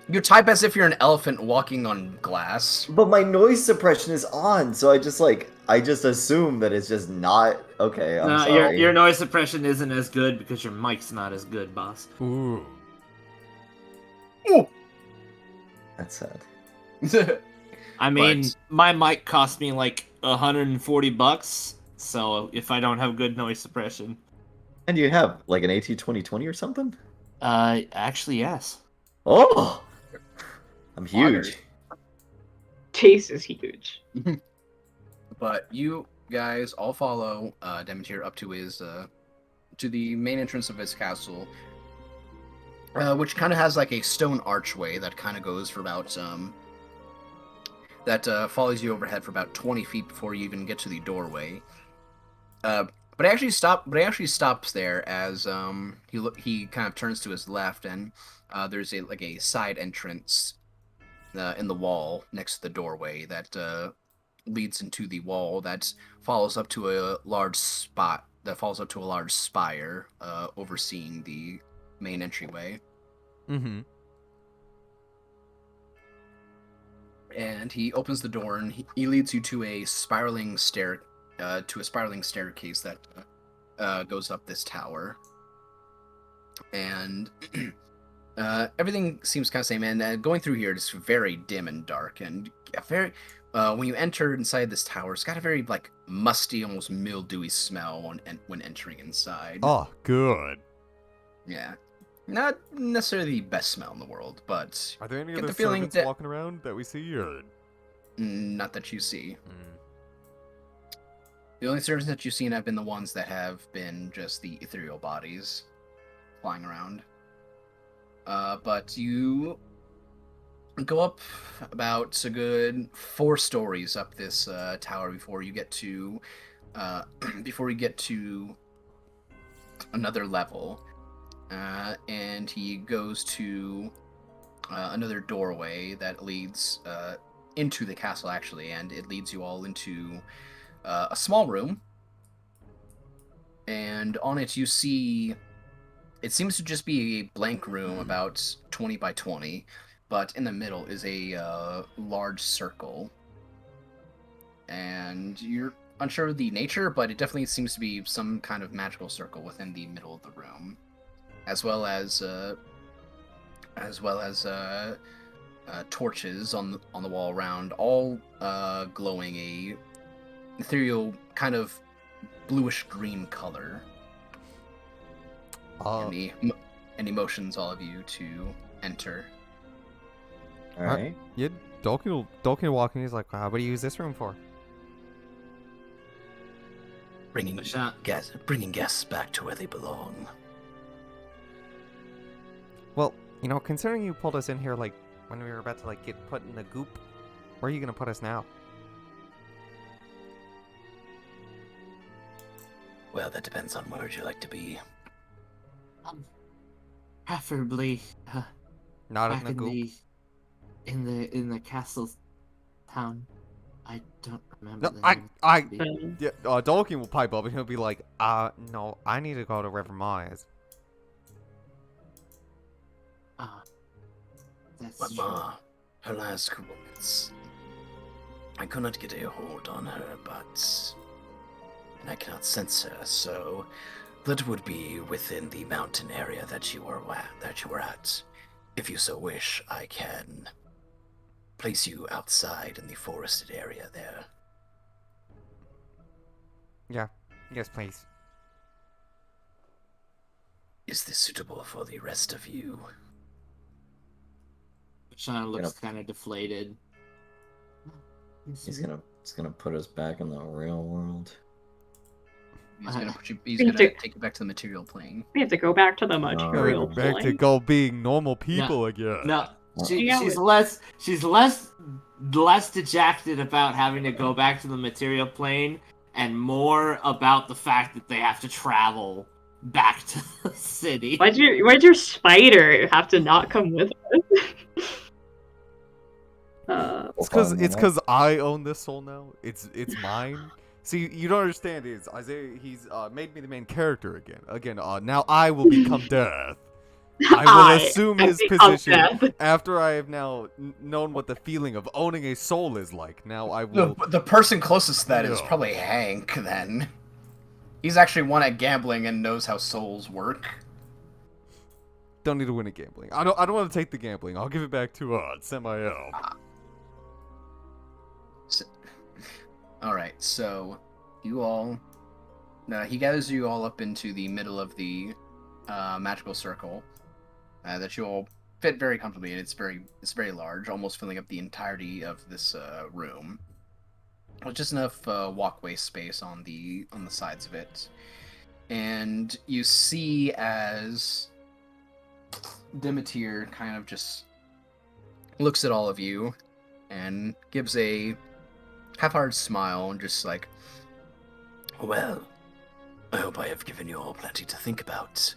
You type as if you're an elephant walking on glass. But my noise suppression is on, so I just assume that it's just not okay. I'm sorry. Your noise suppression isn't as good because your mic's not as good, boss. Ooh. That's sad. I mean, my mic cost me like $140, so if I don't have good noise suppression. And you have like an AT2020 or something? Actually, yes. Oh! I'm huge. Chase is huge. But you guys all follow Demeter up to his to the main entrance of his castle, which kind of has like a stone archway that kind of goes for about that follows you overhead for about 20 feet before you even get to the doorway. But he actually stops there as he kind of turns to his left, and there's a side entrance in the wall next to the doorway that leads into the wall that follows up to a large spire overseeing the main entryway. Mm-hmm. And he opens the door and he leads you to a spiraling staircase that goes up this tower. And everything seems kind of same. And going through here, it's very dim and dark, and very when you enter inside this tower, it's got a very like musty, almost mildewy smell when entering inside. Oh, good. Yeah. Not necessarily the best smell in the world, but are there any get other the feeling servants that walking around that we see? Or... not that you see. Mm. The only servants that you've seen have been the ones that have been just the ethereal bodies flying around. But you go up about a good 4 stories up this tower before you get to another level. And he goes to another doorway that leads into the castle, actually, and it leads you all into a small room. And on it you see, it seems to just be a blank room about 20 by 20, but in the middle is a large circle. And you're unsure of the nature, but it definitely seems to be some kind of magical circle within the middle of the room. As well as torches on the wall around, all glowing a ethereal kind of bluish green color. Any motions, all of you, to enter. All right. Yeah, Dolkin walking. He's like, what do you use this room for? Bringing guests back to where they belong. Well, considering you pulled us in here, like, when we were about to, like, get put in the goop, where are you gonna put us now? Well, that depends on where would you like to be. Preferably, Not back in the in goop. in the castle town. I don't remember. No, the name. yeah. Dolkin will pipe up and he'll be like, no, I need to go to River Mars. That's But true. Ma, her last moments. I could not get a hold on her, and I cannot sense her, so that would be within the mountain area that you were at. If you so wish, I can place you outside in the forested area there. Yeah. Yes, please. Is this suitable for the rest of you? Shana looks kind of deflated. He's gonna put us back in the real world. He's gonna take you back to the material plane. We have to go back to the material Back to plane. go being normal people again. No, Yeah, she's less dejected about having to go back to the material plane, and more about the fact that they have to travel back to the city. Why'd your spider have to not come with us? It's because I own this soul now. It's mine. See, you don't understand. Is Isaiah? He's made me the main character again. Now I will become death. I will assume his position after I have now known what the feeling of owning a soul is like. Now I will. The person closest to that is probably Hank. Then he's actually one at gambling and knows how souls work. Don't need to win at gambling. I don't want to take the gambling. I'll give it back to Samael. All right, so you all, he gathers you all up into the middle of the magical circle that you all fit very comfortably in. It's very large, almost filling up the entirety of this room. With just enough walkway space on the sides of it, and you see as Demeter kind of just looks at all of you and gives a half-hearted smile and just like, Well, I hope I have given you all plenty to think about.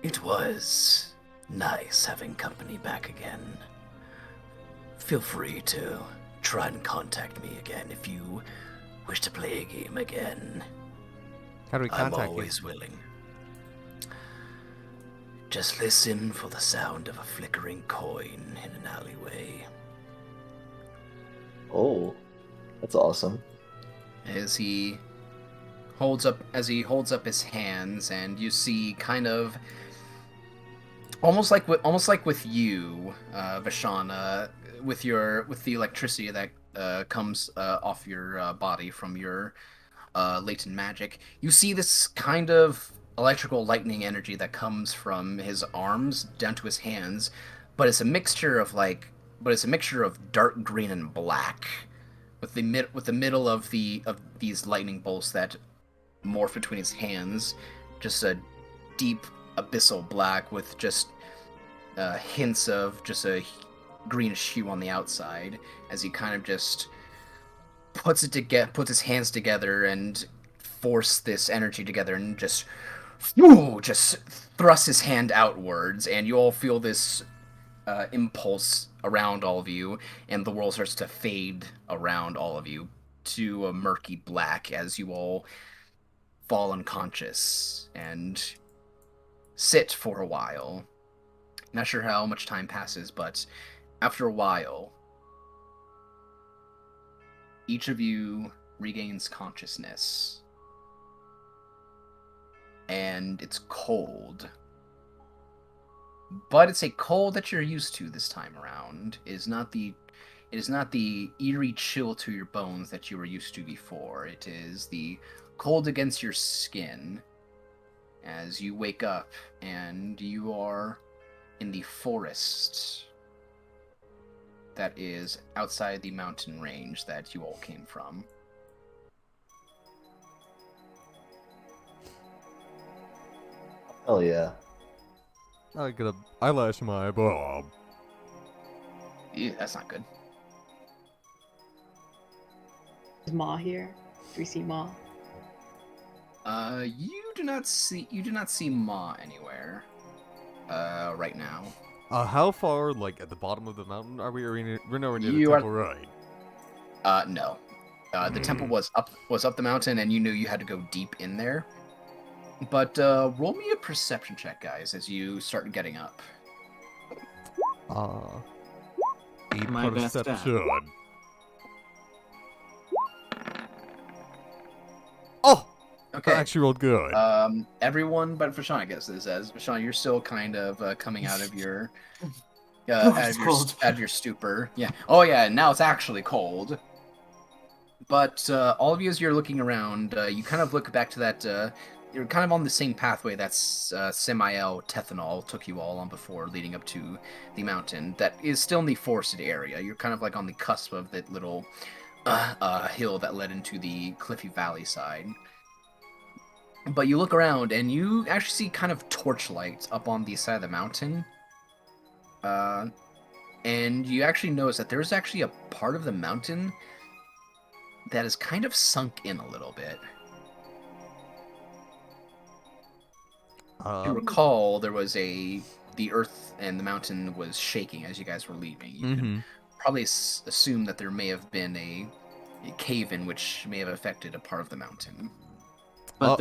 It was nice having company back again. Feel free to try and contact me again if you wish to play a game again. How do we contact I'm always willing. Just listen for the sound of a flickering coin in an alleyway. Oh, that's awesome. as he holds up his hands, and you see kind of almost like with you, Vashana, with the electricity that comes off your body from your latent magic. You see this kind of electrical lightning energy that comes from his arms down to his hands, but it's a mixture of dark green and black, with the middle of these lightning bolts that morph between his hands, just a deep abyssal black with just hints of just a greenish hue on the outside, as he kind of just puts his hands together and force this energy together and just thrusts his hand outwards, and you all feel this impulse around all of you, and the world starts to fade around all of you to a murky black as you all fall unconscious and sit for a while. Not sure how much time passes, but after a while, each of you regains consciousness. And it's cold. But it's a cold that you're used to this time around. It is not the eerie chill to your bones that you were used to before. It is the cold against your skin as you wake up and you are in the forest that is outside the mountain range that you all came from. Hell yeah. I gotta eyelash my bob. Yeah, that's not good. Is Ma here? Do we see Ma? You do not see Ma anywhere. Right now. How far, like, at the bottom of the mountain are we? We're nowhere near the You are- temple, right? No. The temple was up the mountain, and you knew you had to go deep in there. But roll me a perception check, guys, as you start getting up. 8 My best perception. Oh! Okay. I actually rolled good. Everyone but Vashana gets this, as Vashana, you're still kind of coming out of your Cold. out of your stupor. Yeah. Oh yeah. Now it's actually cold. But all of you, as you're looking around, you kind of look back to that. You're kind of on the same pathway that Samael Tethanol took you all on before, leading up to the mountain. That is still in the forested area. You're kind of like on the cusp of that little hill that led into the cliffy valley side. But you look around, and you actually see kind of torchlight up on the side of the mountain. And you actually notice that there's actually a part of the mountain that is kind of sunk in a little bit. If you recall, there was the earth and the mountain was shaking as you guys were leaving. You could probably assume that there may have been a cave-in which may have affected a part of the mountain. But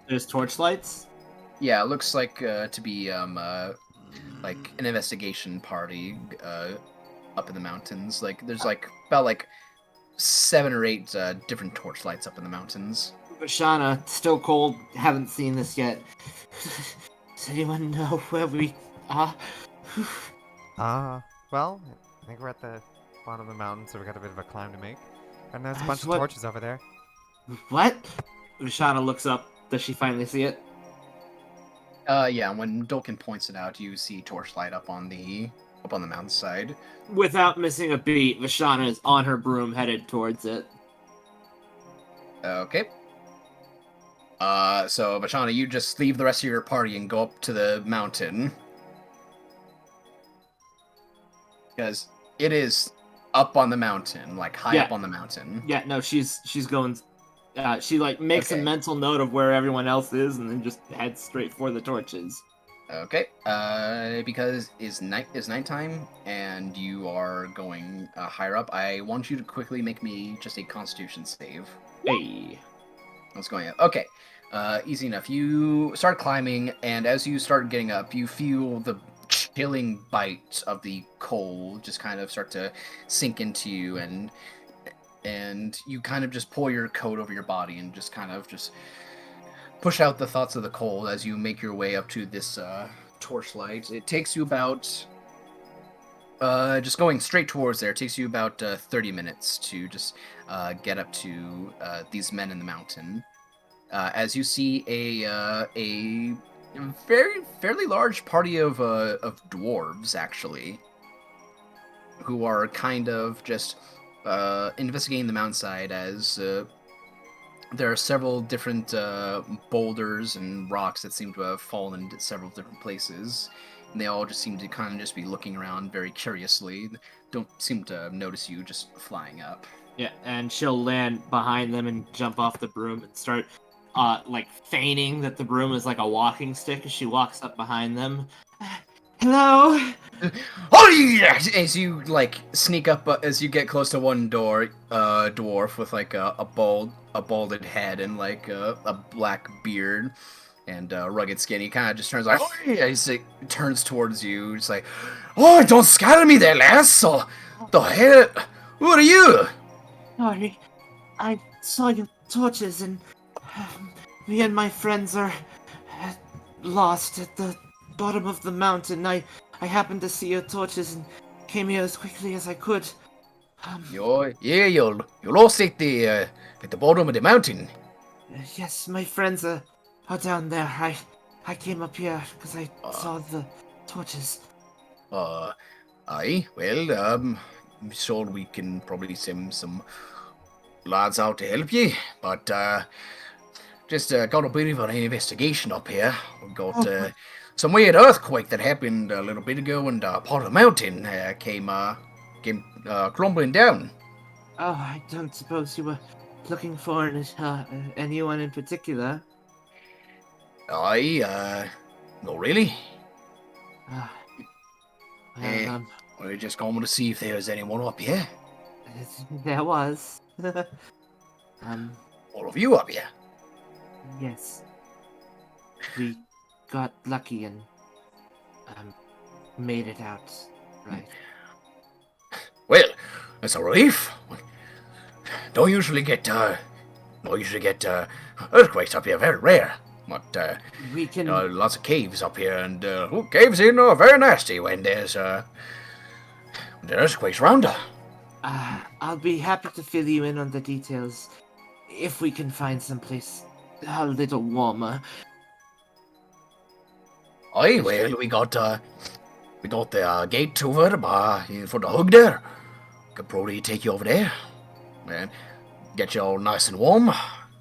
there's torchlights? Yeah, it looks like to be like an investigation party up in the mountains. Like there's like about 7 or 8 different torchlights up in the mountains. Vashana, still cold, haven't seen this yet. Does anyone know where we are? Well, I think we're at the bottom of the mountain, so we got a bit of a climb to make. And there's a bunch of What? torches over there. What? Rashana looks up. Does she finally see it? Yeah, when Dolkin points it out, you see torchlight up on the mountainside. Without missing a beat, Vashana is on her broom headed towards it. Okay. So Vashana, you just leave the rest of your party and go up to the mountain. Because it is up on the mountain, like high up on the mountain. Yeah, no, she's going. She like makes a mental note of where everyone else is, and then just heads straight for the torches. Okay. Because it's nighttime, and you are going higher up. I want you to quickly make me just a Constitution save. Hey. What's going on? Okay. Easy enough. You start climbing, and as you start getting up, you feel the chilling bite of the cold just kind of start to sink into you, and you kind of just pull your coat over your body and just kind of just push out the thoughts of the cold as you make your way up to this torchlight. It takes you about just going straight towards there. It takes you about 30 minutes to just get up to these men in the mountain. As you see a fairly large party of dwarves, actually, who are kind of just investigating the mountainside, as there are several different boulders and rocks that seem to have fallen into several different places, and they all just seem to kind of just be looking around very curiously. Don't seem to notice you just flying up. Yeah, and she'll land behind them and jump off the broom and start like feigning that the broom is like a walking stick as she walks up behind them. Hello. Oh yeah! As you like sneak up, as you get close to one dwarf with like a balded head and like a black beard and rugged skin, he kind of just turns like, oh yeah! He turns towards you. He's like, oh, don't scatter me there, lass! Oh, the hell? What are you? Sorry, I saw your torches and me and my friends are lost at the bottom of the mountain. I happened to see your torches and came here as quickly as I could. You're lost at the bottom of the mountain. Yes, my friends are down there. I came up here because I saw the torches. Aye. Well, I'm sure we can probably send some lads out to help you, but just got a bit of an investigation up here. We've got some weird earthquake that happened a little bit ago, and part of the mountain came crumbling down. Oh, I don't suppose you were looking for anyone in particular. Aye, not really. Well, We're just going to see if there's anyone up here. there was. All of you up here? Yes. We got lucky and made it out right. Well, that's a relief. Don't usually get earthquakes up here, very rare. But we can lots of caves up here, and caves in are very nasty when there's earthquakes around. I'll be happy to fill you in on the details if we can find someplace a little warmer. Aye, well, we got the gate over for the hug there. Could probably take you over there, and get you all nice and warm.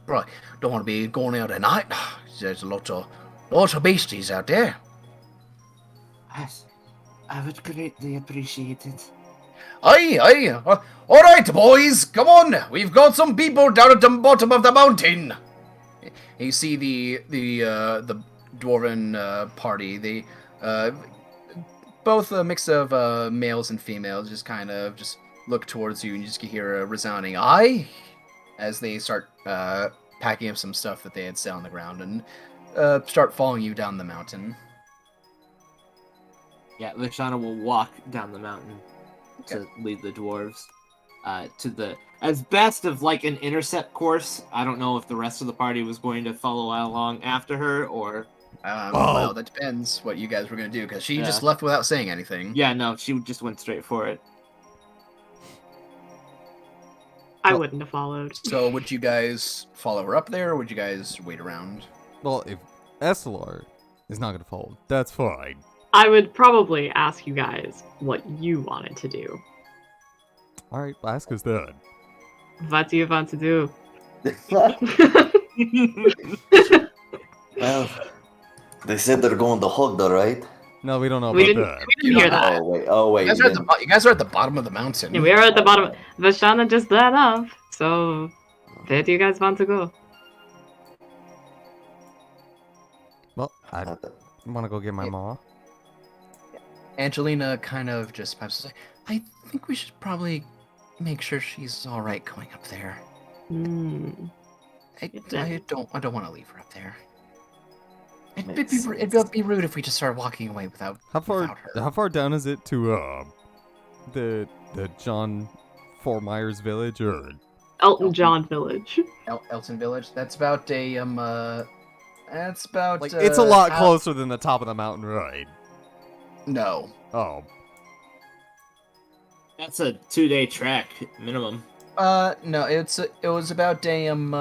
Right, don't want to be going out at night. There's lots of beasties out there. Yes, I would greatly appreciate it. Aye. All right, boys, come on. We've got some people down at the bottom of the mountain. You see the dwarven party. They both a mix of males and females, just kind of just look towards you, and you just hear a resounding aye as they start packing up some stuff that they had set on the ground and start following you down the mountain. Yeah, Lashana will walk down the mountain to lead the dwarves to the as best of like an intercept course. I don't know if the rest of the party was going to follow along after her or Well, that depends what you guys were gonna do, because she just left without saying anything. Yeah, no, she just went straight for it. I wouldn't have followed. So would you guys follow her up there, or would you guys wait around? Well, if Eslar is not gonna follow, that's fine. I would probably ask you guys what you wanted to do. Alright, ask us then. What do you want to do? Well, they said they're going to Hogda, right? No, we don't know we about that. didn't hear that. Oh wait. You guys are at the bottom of the mountain. Yeah, we are at the bottom. Vashana just let off. So, where do you guys want to go? Well, I want to go get my ma. Angelina kind of just pops to say, I think we should probably make sure she's all right going up there. I don't want to leave her up there. It'd be rude if we just started walking away without her. How far down is it to the John Fort Myers village or Elton John village? Elton Village. That's about a That's about like it's a lot closer than the top of the mountain, right? No. Oh. That's a 2-day trek minimum. No, it was about a I don't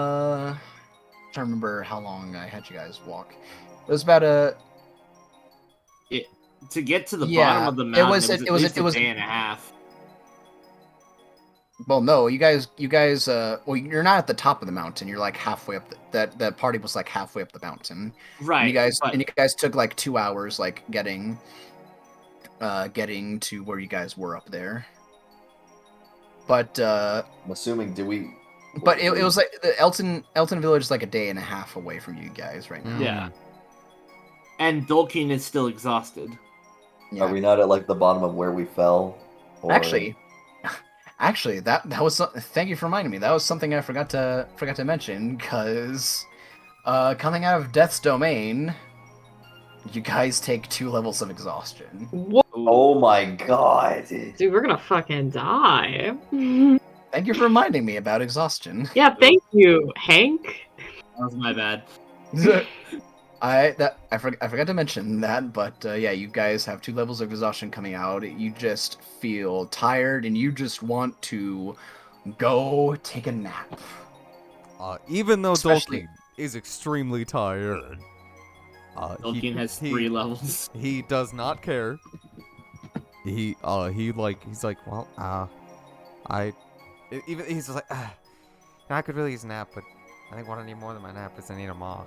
remember how long I had you guys walk. It was about to get to the bottom of the mountain. It was a day and a half. Well, no, you guys. Well, you're not at the top of the mountain. You're like halfway up. That party was like halfway up the mountain. Right. And you guys took like 2 hours, like getting to where you guys were up there. But I'm assuming, did we? But it was like the Elton Village is like a day and a half away from you guys right now. Yeah. And Dolkin is still exhausted. Yeah. Are we not at like the bottom of where we fell? Or... Actually, that was. Thank you for reminding me. That was something I forgot to mention, because coming out of Death's Domain, you guys take 2 levels of exhaustion. Whoa. Oh my god, dude, we're gonna fucking die. Thank you for reminding me about exhaustion. Yeah, thank you, Hank. That was my bad. I forgot to mention that, but yeah, you guys have 2 levels of exhaustion coming out. You just feel tired, and you just want to go take a nap. Even though Dolkin is extremely tired, Dolkin has 3 levels. He does not care. He's like, well, he's just like, I could really use a nap, but I think what I need more than my nap is I need a ma.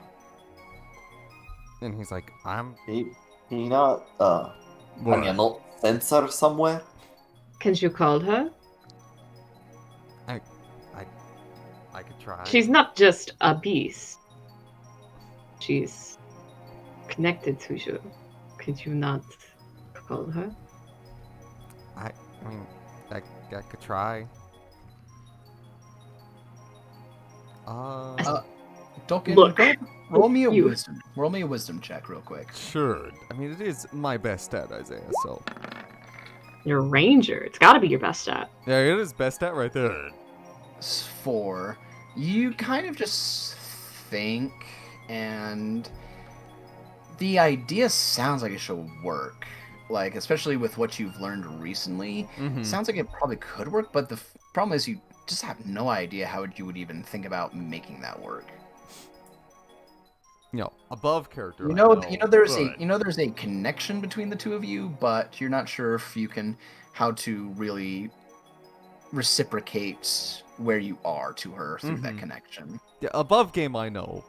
And he's like, He not hanging a sensor somewhere? Can you call her? I could try. She's not just a beast. She's connected to you. Could you not call her? I mean, I could try. Dolkin, Look, roll me a wisdom check real quick. Sure. I mean, it is my best stat, Isaiah, so. You're a ranger. It's gotta be your best stat. Yeah, it is best stat right there. 4. You kind of just think, and the idea sounds like it should work. Like, especially with what you've learned recently, sounds like it probably could work, but the problem is you just have no idea how you would even think about making that work. Above character. There's a connection between the 2 of you, but you're not sure if you can how to really reciprocate where you are to her through that connection. Yeah, above game I know,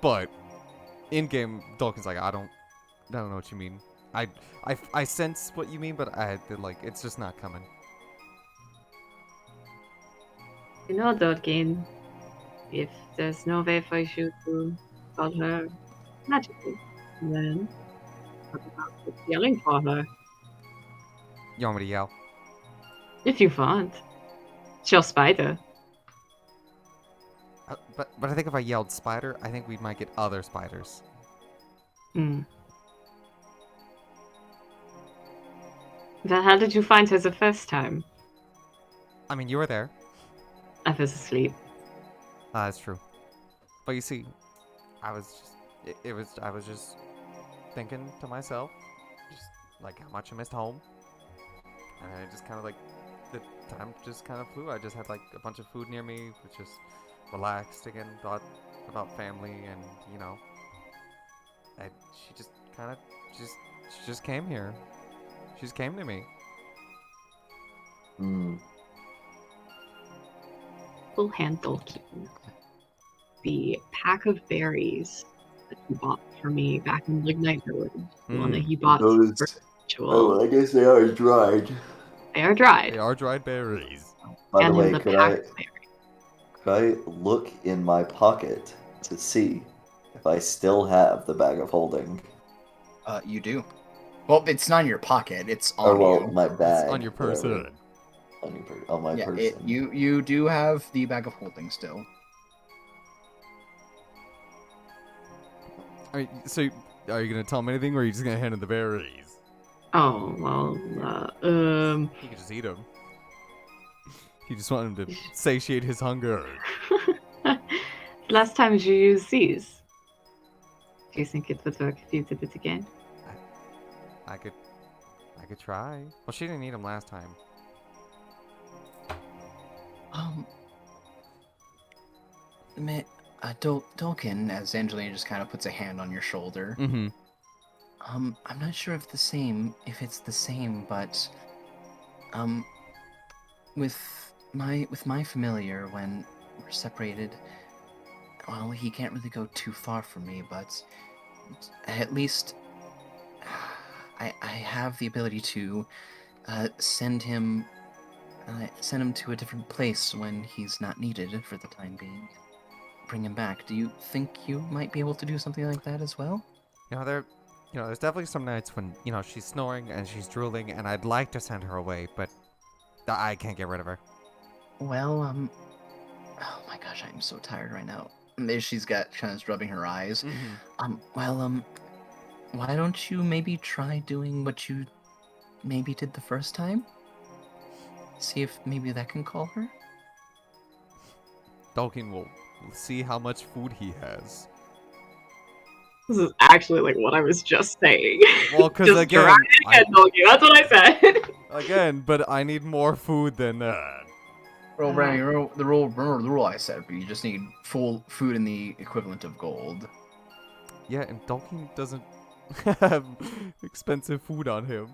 but in game Dolkin's like, I don't know what you mean. I sense what you mean, but it's just not coming. You know, Dolkin, if there's no way for you to call her magically, then what about yelling for her? You want me to yell? If you want. It's your spider. But I think if I yelled spider, I think we might get other spiders. Then how did you find her the first time? I mean, you were there. I was asleep. That's true. But you see, I was just it was. I was just thinking to myself, just like how much I missed home, and I just kind of like the time just kind of flew. I just had like a bunch of food near me, which just relaxed again, thought about family, and she just kind of just she just came here. She just came to me. We'll handle the pack of berries that he bought for me back in Lignite Village. The one that he bought Those. for ritual. Oh, I guess they are dried. They are dried. They are dried berries. By the And way, the could pack of berries. I look in my pocket to see if I still have the bag of holding? You do. Well, it's not in your pocket. It's on you. My bag. It's on your person. On my person. You do have the bag of holding still. So, are you gonna tell him anything, or are you just gonna hand him the berries? Oh well. He could just eat them. You just want him to satiate his hunger. Last time you used these. Do you think it would work if you did it again? I could try. Well, she didn't eat them last time. Dolkin, as Angelina just kind of puts a hand on your shoulder. Mm-hmm. I'm not sure if it's the same, but with my familiar, when we're separated, well, he can't really go too far from me, but at least I have the ability to send him to a different place when he's not needed for the time being. Bring him back. Do you think you might be able to do something like that as well? There's definitely some nights when, she's snoring and she's drooling, and I'd like to send her away, but I can't get rid of her. Well, oh my gosh, I'm so tired right now. She's got kind of rubbing her eyes. Mm-hmm. Why don't you maybe try doing what you maybe did the first time? See if maybe that can call her? Dolkin will see how much food he has. This is actually like what I was just saying. Well, because again, that's what I said. Again, but I need more food than that. Remember the rule I said, but you just need full food in the equivalent of gold. Yeah, and Dolkin doesn't have expensive food on him.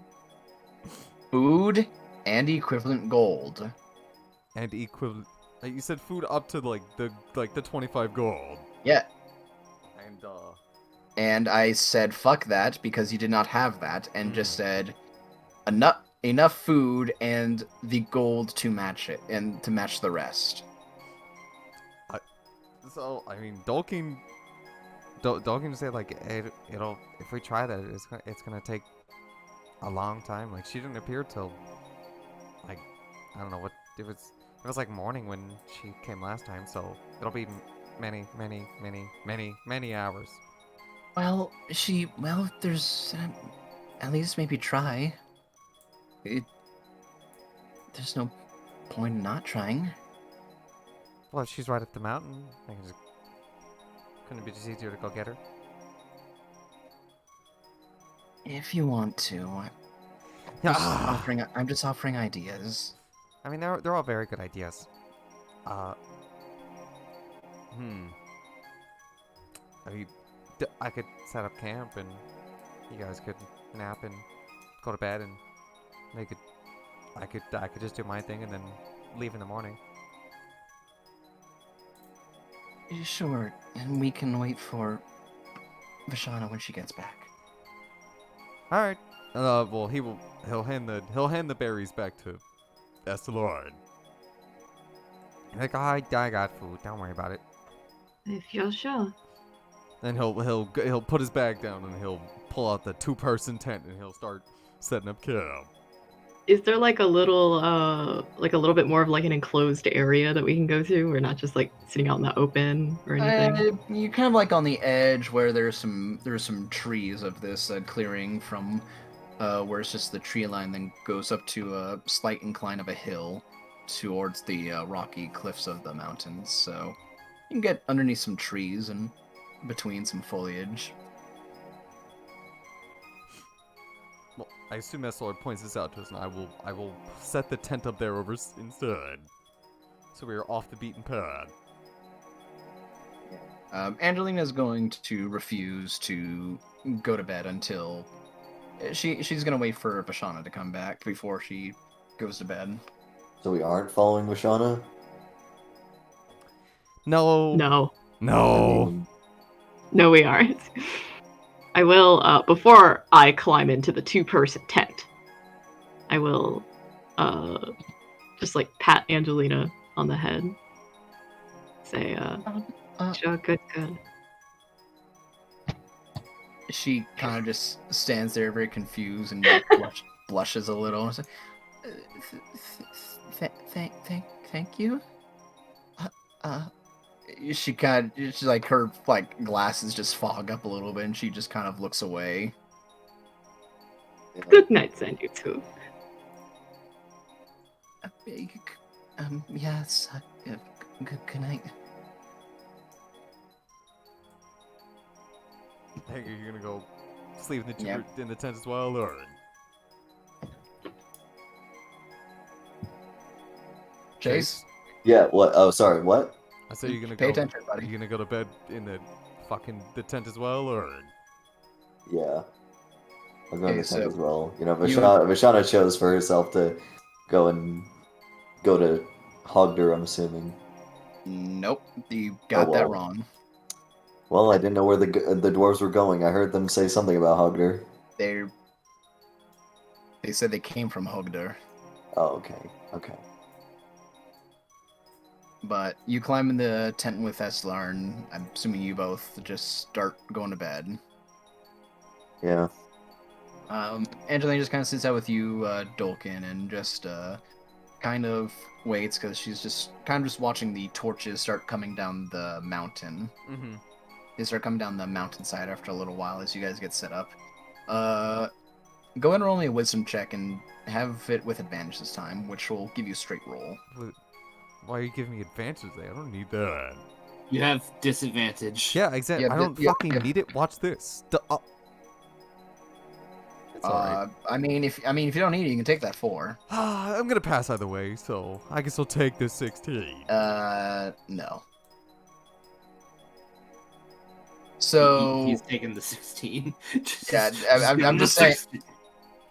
Food and equivalent gold. And equivalent. You said food up to the 25 gold. Yeah. And And I said fuck that because you did not have that, and just said enough food and the gold to match it and to match the rest. So I mean, Dolkin said it'll if we try that it's gonna take a long time. Like she didn't appear till I don't know what it was. It was like morning when she came last time, so it'll be many hours. Well, there's at least maybe try. There's no point in not trying. Well, if she's right up the mountain, couldn't it be just easier to go get her? If you want to. I'm just offering ideas. I mean, they're all very good ideas. I could set up camp and you guys could nap and go to bed, and I could just do my thing and then leave in the morning. Sure, and we can wait for Vishana when she gets back. All right. Well, he'll hand the berries back to Estelord. Like, I got food. Don't worry about it. If you're sure. Then he'll put his bag down and he'll pull out the 2-person tent and he'll start setting up camp. Is there like a little bit more of like an enclosed area that we can go to? We're not just like sitting out in the open or anything. You're kind of like on the edge where there's some trees of this clearing from where it's just the tree line then goes up to a slight incline of a hill towards the rocky cliffs of the mountains. So you can get underneath some trees and between some foliage. Well, I assume Esselord points this out to us, and I will set the tent up there instead. So we are off the beaten path. Angelina's going to refuse to go to bed until she's gonna wait for Vashana to come back before she goes to bed. So we aren't following Washana? No. No. No. I mean, No, we aren't. I will, before I climb into the two-person tent, I will, just, like, pat Angelina on the head. Say, sure, good. She kind of just stands there very confused and blushes a little. And says, thank you. She kind of, she's like, her like glasses just fog up a little bit, and she just kind of looks away. Good night, then, you two. Yes. Good night. Hey, are you gonna go sleep in the tent as well, or? Chase? yeah, what? Oh, sorry, what? I say you're gonna Pay go. attention, Are buddy. you gonna go to bed in the tent as well, or? Yeah. I'll go Okay, in the tent so as well. You know, you- Vashana chose for herself to go to Hogder, I'm assuming. Nope, you got that wrong. Well, I didn't know where the dwarves were going. I heard them say something about Hogder. They said they came from Hogder. Oh, okay. But you climb in the tent with Eslar, and I'm assuming you both just start going to bed. Yeah. Angelina just kind of sits out with you, Dolkin, and just kind of waits because she's just kind of just watching the torches start coming down the mountain. Mm-hmm. They start coming down the mountainside after a little while as you guys get set up. Go ahead and roll me a wisdom check and have it with advantage this time, which will give you a straight roll. Why are you giving me advantages there? I don't need that. You have disadvantage. Yeah, exactly. Yeah, I don't yeah, fucking yeah. need it. Watch this. It's alright. I mean, if you don't need it, you can take that 4. I'm gonna pass either way, so I guess I'll take this 16. No. So He's taking the 16. yeah, give him I'm the just saying. 16.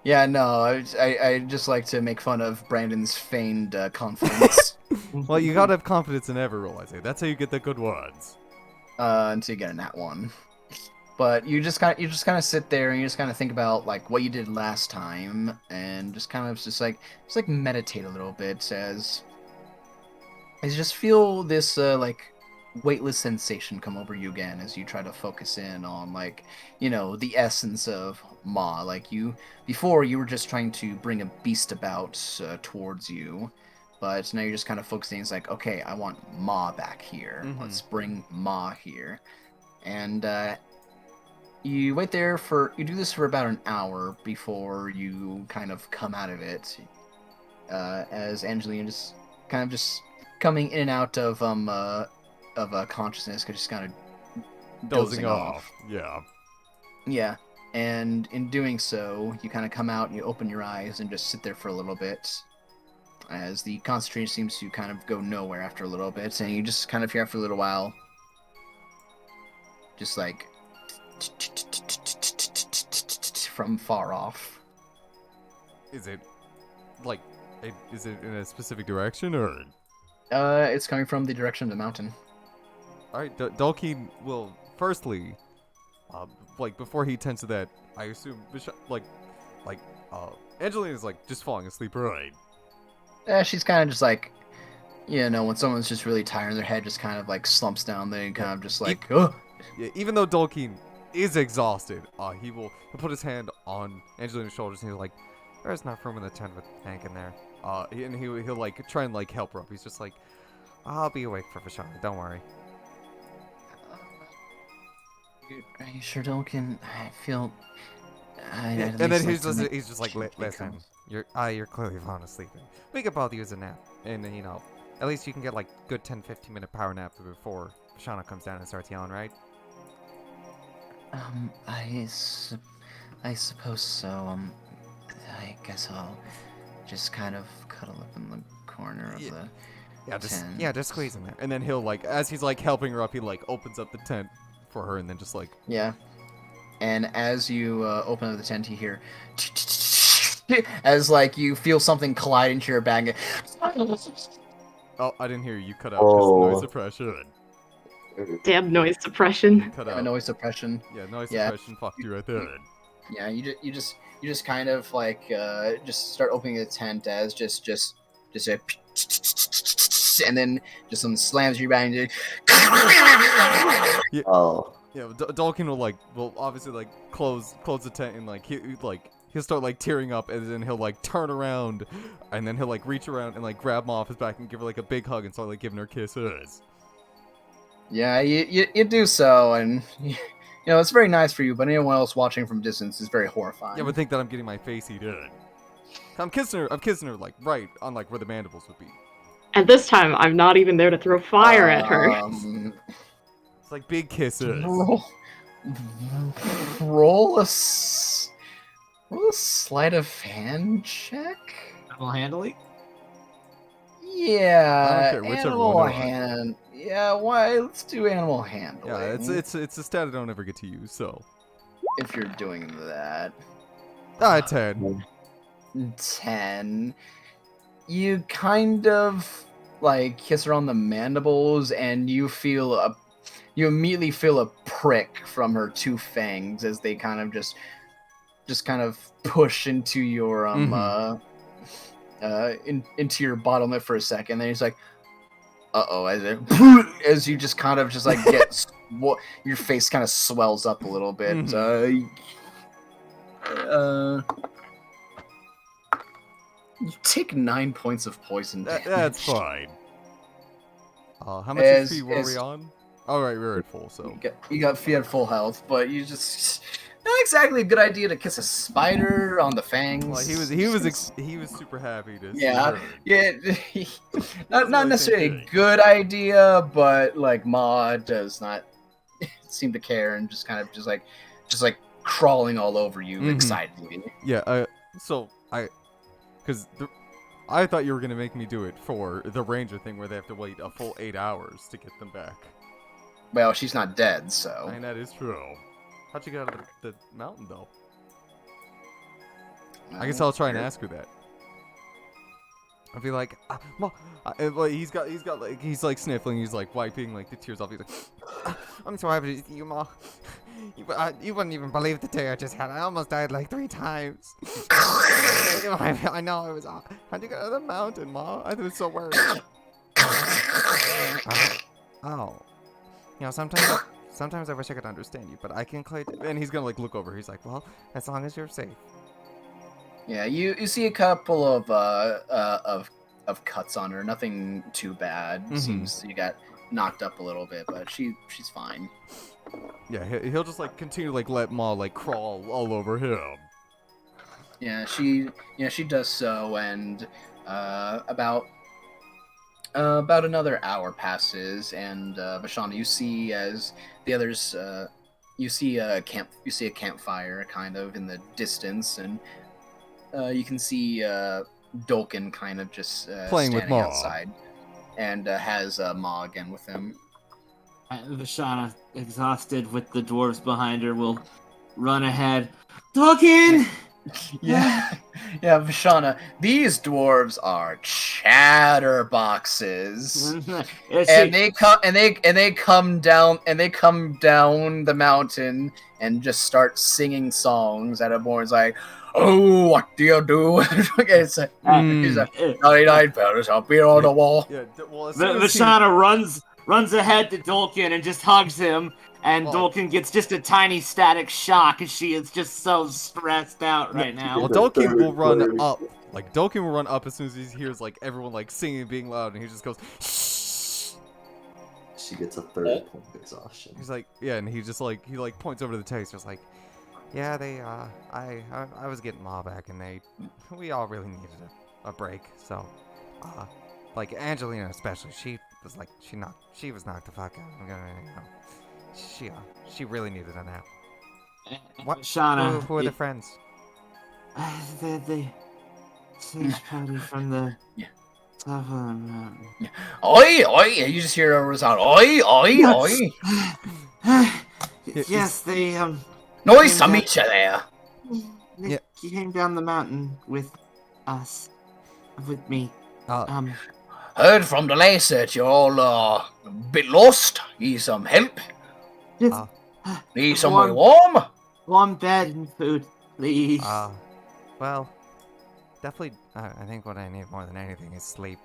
Yeah, no, I just like to make fun of Brandon's feigned confidence. Well, you gotta have confidence in every roll, I say. That's how you get the good ones. Until you get a nat 1. But you just kind of sit there and you just kind of think about like what you did last time, and just kind of just like meditate a little bit as you just feel this like weightless sensation come over you again as you try to focus in on like the essence of Ma. Like before you were just trying to bring a beast about towards you, but now you're just kind of focusing. It's like, okay, I want Ma back here. Mhm. Let's bring Ma here, and you wait there you do this for about an hour before you kind of come out of it, as Angelina just kind of just coming in and out of consciousness because she's kind of dozing off. Yeah, and in doing so, you kind of come out and you open your eyes and just sit there for a little bit, as the concentration seems to kind of go nowhere after a little bit, and you just kind of hear after a little while, just like from far off. Is it in a specific direction, or? It's coming from the direction of the mountain. Alright, Dalkeen will firstly, before he tends to that, I assume, Angelina's just falling asleep, right? She's kind of just like, when someone's just really tired, their head just kind of like slumps down there and kind of just like, oh. Yeah, even though Dalkeen is exhausted, he'll put his hand on Angelina's shoulders and he's like, there's enough room in the tent with Hank in there. And he'll try and help her up. He's just like, I'll be awake for Vashana, don't worry. Are you sure, Dolkin? I feel. And then he's just like, listen, you're clearly falling asleep. We could both use a nap, and at least you can get good 10-15 minute power nap before Vashana comes down and starts yelling, right? I suppose so. I guess I'll just kind of cuddle up in the corner of the tent. Just squeeze in there. And then he'll like, as he's like helping her up, he like opens up the tent for her, and then just like Yeah. And as you open up the tent, you hear as like you feel something collide into your bag. Oh, I didn't hear you. Cut out because noise suppression. Damn noise suppression. Cut out. Noise suppression. Yeah, noise suppression fucked you right there. Yeah, you just kind of like just start opening the tent as just a and then just some slams you back into. Yeah. Oh. Yeah, Dalkin will obviously like close the tent, and like he'll start like tearing up, and then he'll like turn around, and then he'll like reach around and like grab Ma off his back and give her like a big hug and start like giving her kisses. Yeah, you do so, and you know it's very nice for you, but anyone else watching from distance is very horrifying. Yeah, but think that I'm getting my face eaten. I'm kissing her like right on like where the mandibles would be. And this time, I'm not even there to throw fire at her. It's like big kisses. Roll a sleight of hand check. Animal handling? Yeah, I don't care, whichever animal one. hand. Yeah, why? Let's do animal handling. Yeah, it's a stat I don't ever get to use, so. If you're doing that. 10. 10. You kind of like kiss her on the mandibles, and you immediately feel a prick from her two fangs as they kind of just kind of push into your into your bottleneck for a second. Then he's like, "Uh-oh," as you just kind of just like get your face kind of swells up a little bit. You take 9 points of poison damage. That's fine. How much HP were we on? All right, we're at full, so. You had full health, but you just not exactly a good idea to kiss a spider on the fangs. Well, he was super happy to. Yeah, not necessarily a good idea, but like Ma does not seem to care and just kind of just like crawling all over you excitedly. Yeah, because I thought you were gonna make me do it for the ranger thing where they have to wait a full 8 hours to get them back. Well, she's not dead, so. I mean, that is true. How'd you get out of the mountain, though? I guess I'll try and ask her that. I'll be like, Ma, he's like sniffling, he's like wiping like the tears off. He's like, I'm so happy to see you, Ma. You wouldn't even believe the day I just had. I almost died like 3 times. I know I was. How'd you get out of the mountain, Ma? I was so worried. Oh. You know, sometimes I wish I could understand you, but I can clearly. And he's gonna like look over. He's like, well, as long as you're safe. Yeah, you see a couple of cuts on her. Nothing too bad. Seems you got knocked up a little bit, but she's fine. Yeah, he'll just like continue to like let Ma like crawl all over him. Yeah, she does so, and about another hour passes, and Vashana, you see as the others, you see a campfire kind of in the distance, and you can see Dolkin kind of just playing with Ma outside, and has Ma again with him. Vashana, exhausted with the dwarves behind her, will run ahead. Dolkin! Yeah, Vashana. These dwarves are chatterboxes, and they come down the mountain and just start singing songs at a more. It's like, oh, what do you do? It's like, 99 feathers up here on the wall. Yeah, well, Vashana runs ahead to Dolkin and just hugs him. And Dolkin gets just a tiny static shock as she is just so stressed out right now. Well, Dolkin will run up. Like, Dolkin will run up as soon as he hears, like, everyone, like, singing and being loud, and he just goes, shh. She gets a 30 point of exhaustion. He's like, yeah, and he just, like, points over to the text, just like, yeah, they, I was getting Ma back, and we all really needed a break, so, like, Angelina especially, she was, like, she was knocked the fuck out. I'm gonna, you know. She really needed a nap. What? Shauna, Who are the friends? the sage party from the Yeah. top of the mountain. Oi, oi! You just hear a sound. Oi, oi, oi! Yes, they Nice to came meet you there. They came down the mountain with us, with me. Heard from the lace that you're all a bit lost. Need some help? Just Need somewhere warm? Warm bed and food, please. Well, definitely. I think what I need more than anything is sleep.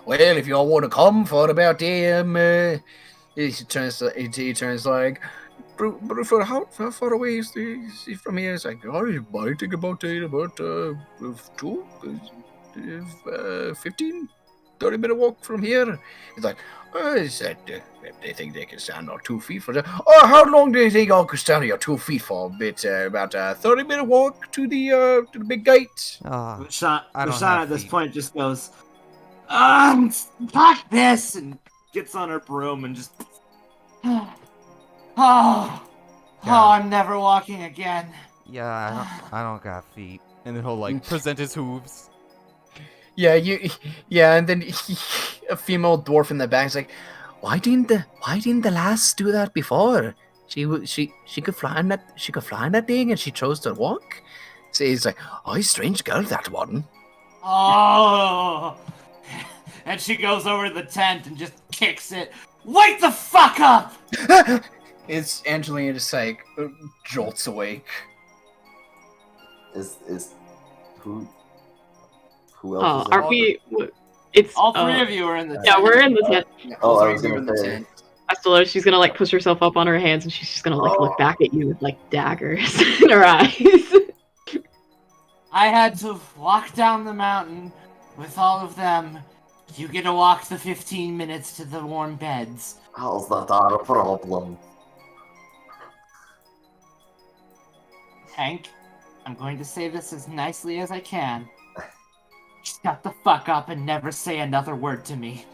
Well, if you all want to come for about the he turns like, but for how far away is from here? It's like, oh, you might think about 15, 30-minute walk from here. It's like, is that they think they can stand on 2 feet for that? Oh, how long do you think y'all could stand on your 2 feet for? About a 30-minute walk to the big gate. Rashawn at this point just goes, fuck this, and gets on her broom and just, I'm never walking again. Yeah, I don't got feet. And then he'll like present his hooves. Yeah, and then a female dwarf in the back is like, why didn't the lass do that before? She could fly in that thing, and she chose to walk. So he's like, oh, strange girl, that one. Oh, and she goes over to the tent and just kicks it. Wake the fuck up! It's Angelina just like jolts awake. Is who else? Aren't we? It's all three of you are in the tent. Yeah, we're in the tent. Oh, I was gonna say. Astela, she's gonna like push herself up on her hands, and she's just gonna like look back at you with like daggers in her eyes. I had to walk down the mountain with all of them. You get to walk the 15 minutes to the warm beds. How's that not a problem? Hank, I'm going to say this as nicely as I can. Shut the fuck up and never say another word to me.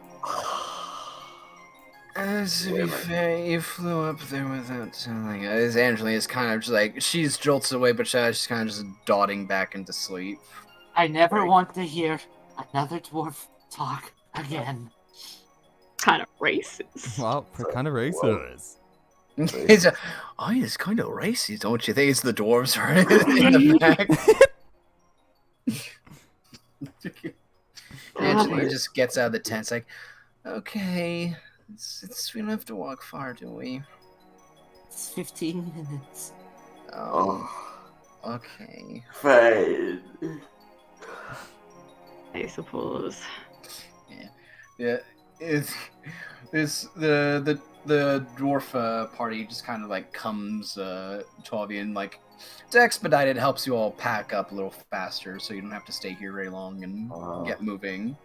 To be fair, you flew up there without something. As Angelina's kind of just like, she's jolts away, but she's kind of just dotting back into sleep. I never want to hear another dwarf talk again. Kind of racist. Wow, we're kind of racist. It's kind of racist, don't you think? It's the dwarves are in the back. Angelina just gets out of the tent. It's like, okay, we don't have to walk far, do we? It's 15 minutes. Oh, okay. Fine. I suppose. Yeah. It's the dwarf party just kind of like comes to all of you, and like to expedite it helps you all pack up a little faster, so you don't have to stay here very long and get moving.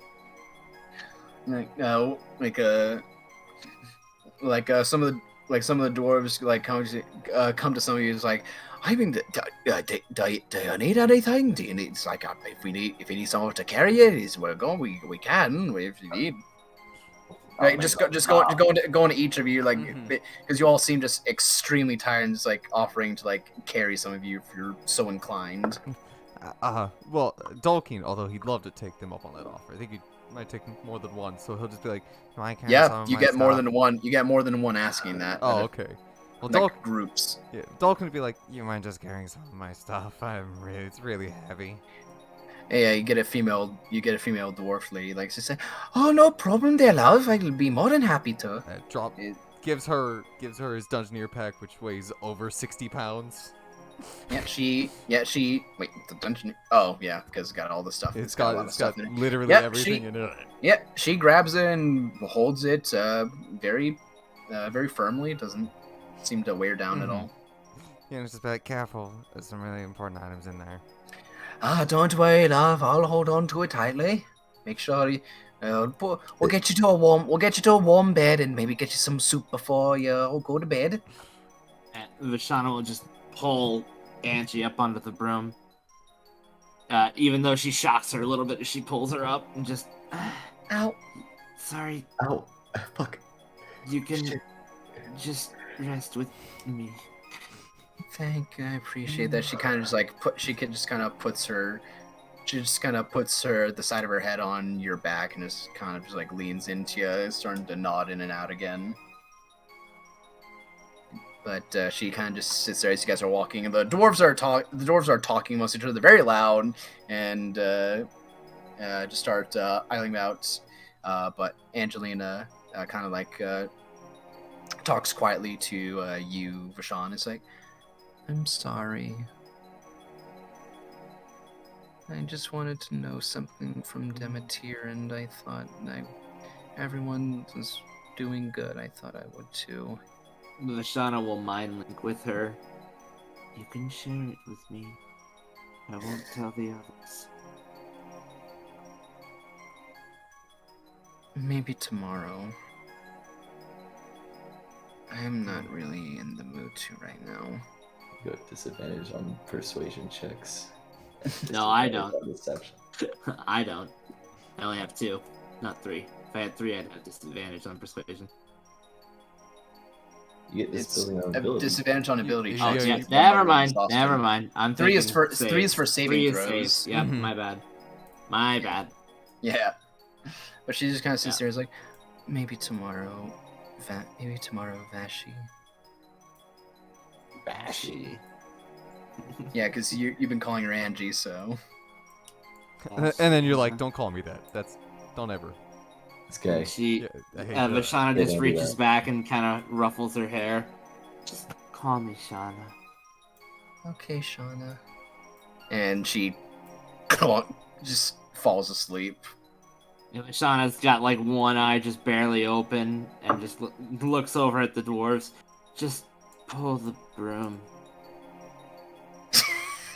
Some of the dwarves like come to some of you. It's like, I mean, do you need anything? Do you need? It's like if you need someone to carry it, we're going. We can if you need. Right, just go into each of you, like, because you all seem just extremely tired and just like offering to like carry some of you if you're so inclined. Well, Dalkeen, although he'd love to take them up on that offer, I think he might take more than one, so he'll just be like, "Can I carry some of you my get stuff?" more than one. You get more than one asking that. Oh, okay. Well, like groups. Yeah, Dalkeen would be like, "You mind just carrying some of my stuff? It's really heavy." Yeah, you get a female dwarf lady like to say, "Oh, no problem, dear love. I'll be more than happy to." Gives her his Dungeoneer pack, which weighs over 60 pounds. Wait, the dungeon. Oh, yeah, because it's got all the stuff. It's got literally everything in it. Yeah, she grabs it and holds it very firmly. It doesn't seem to wear down at all. Yeah, just be careful. There's some really important items in there. Don't worry, love. I'll hold on to it tightly. Make sure we'll get you to a warm bed and maybe get you some soup before you go to bed. And Vishana will just pull Angie up onto the broom. Even though she shocks her a little bit as she pulls her up and just... Ow. Sorry. Ow. Fuck. You can just rest with me. I appreciate that. She kind of just like puts her the side of her head on your back and just kind of just like leans into you, starting to nod in and out again. But she kind of just sits there as you guys are walking, and the dwarves are talking amongst each other. They're very loud and just start idling out. But Angelina kind of like talks quietly to you, Vashon. It's like, I'm sorry. I just wanted to know something from Demeter, and I thought everyone was doing good. I thought I would too. Vashana will mind link with her. You can share it with me. I won't tell the others. Maybe tomorrow. I am not really in the mood to right now. You have disadvantage on persuasion checks. No, I don't. On deception. I don't. I only have 2, not 3. If I had 3, I'd have disadvantage on persuasion. You get disadvantage on ability Oh, checks. yeah. Never mind. Never mind. I'm 3 is for saves. 3 is for saving 3 is throws. saves. Yeah, my bad. My bad. Yeah. But she just kind of sits there, is like, maybe tomorrow, Vashi. Vashi. Yeah, because you've been calling her Angie, so. And then you're like, don't call me that. Don't ever. This guy. She, I hate Vashana Yeah, just don't do reaches that. back and kind of ruffles her hair. Just call me Shauna. Okay, Shauna. And she just falls asleep. And Vashana's got like one eye just barely open and just looks over at the dwarves. Just pull the broom.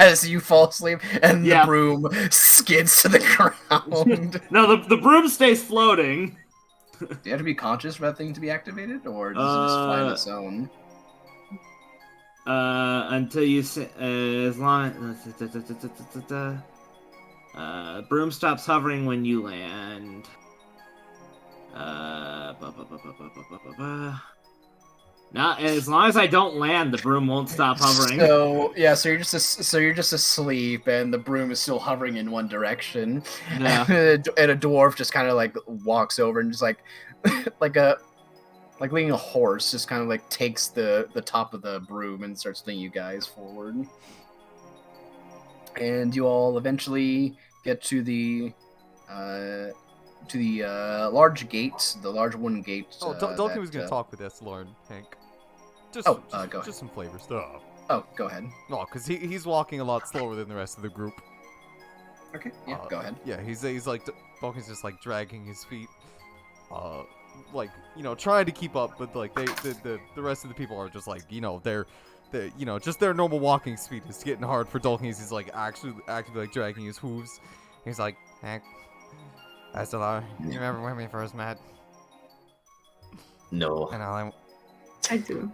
As you fall asleep, and the broom skids to the ground. No, the broom stays floating. Do you have to be conscious for that thing to be activated, or does it just fly on its own? Until you say, as long broom stops hovering when you land. Not as long as I don't land, the broom won't stop hovering. So you're just asleep, and the broom is still hovering in one direction. Yeah. And a dwarf just kind of like walks over and just like leading a horse, just kind of like takes the top of the broom and starts leading you guys forward. And you all eventually get to the large gate, the large wooden gate. Dalton was gonna talk with us, Lauren, Hank. Go ahead. Just some flavor stuff. Oh, go ahead. No, because he's walking a lot slower than the rest of the group. Okay, yeah, go ahead. Yeah, he's like Dalton's just like dragging his feet, like trying to keep up, but like the rest of the people are just like they're just their normal walking speed is getting hard for Dalton. He's like actually like dragging his hooves. He's like, Hank, Estella, you remember when we first met? No. And I do.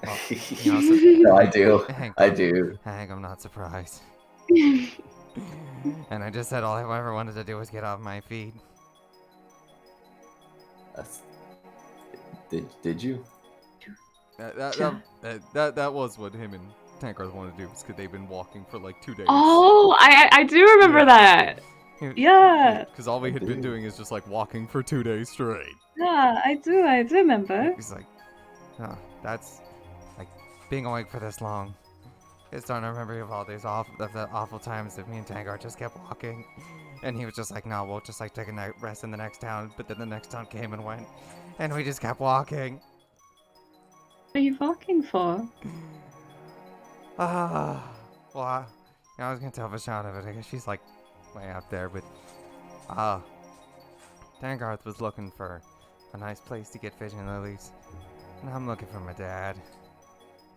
Well, no, I do. Hank, I do. Hank, I'm not surprised. And I just said all I ever wanted to do was get off my feet. Did you? That was what him and Tankard wanted to do, because they've been walking for like 2 days. Oh, I do remember that. Yeah. Because all we had been doing is just like walking for 2 days straight. Yeah, I do remember. He's like, oh, that's like being awake for this long. It's starting to remember of all these awful times that me and Tankard just kept walking. And he was just like, no, we'll just like take a night rest in the next town. But then the next town came and went, and we just kept walking. What are you walking for? Well, I was gonna tell Vashana, but I guess she's like way up there. But Dangarth was looking for a nice place to get fishing lilies, and I'm looking for my dad.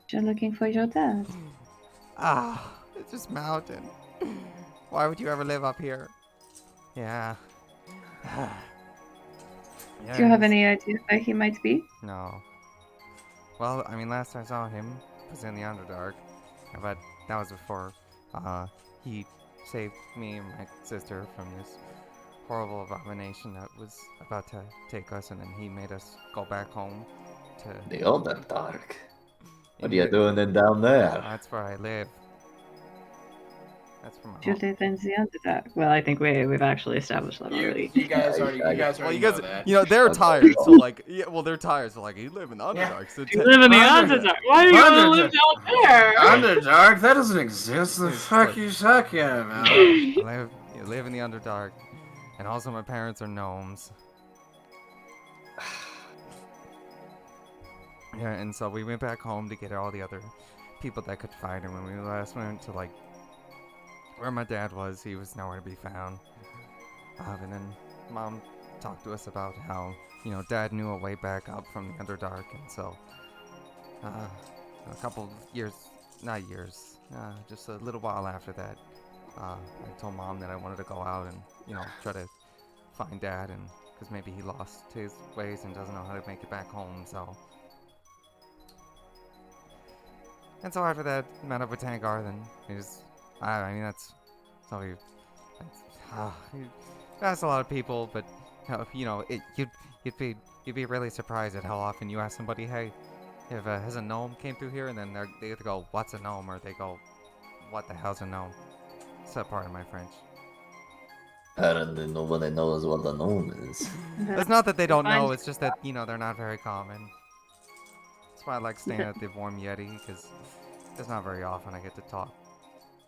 You're looking for your dad? It's this mountain. Why would you ever live up here? Yeah. Do you have any idea where he might be? No. Well, I mean, last I saw him was in the Underdark, but that was before he saved me and my sister from this horrible abomination that was about to take us, and then he made us go back home to... The Underdark? What are you doing in down there? That's where I live. That's from my You home. live in the Underdark. Well, I think we've actually established that already. You guys I- already, I- you guys Well, already you guys, know that. you know, they're Okay. tired, so like, yeah, well, they're tired, so like, you live in the Yeah. Underdark. So You live in the Underdark. Underdark. Why do you want to live Underdark. down there? Underdark? That doesn't exist. The It's fuck like- you talking about? you live in the Underdark, and also my parents are gnomes. Yeah, and so we went back home to get all the other people that could find him. When we last went to like where my dad was, he was nowhere to be found. And then Mom talked to us about how, you know, Dad knew a way back up from the Underdark, and so a couple years, not years, just a little while after that, I told Mom that I wanted to go out and, you know, try to find Dad, and because maybe he lost his ways and doesn't know how to make it back home, so. And so after that, met up with Tangar, then he just, I mean, that's, so he asked a lot of people, but, you know, you'd be really surprised at how often you ask somebody, hey, if has a gnome came through here, and then they either go, what's a gnome, or they go, what the hell's a gnome? It's that part of my French. Apparently nobody knows what a gnome is. It's not that they don't know, Fine. it's just that, you know, they're not very common. That's why I like staying at the Warm Yeti, because it's not very often I get to talk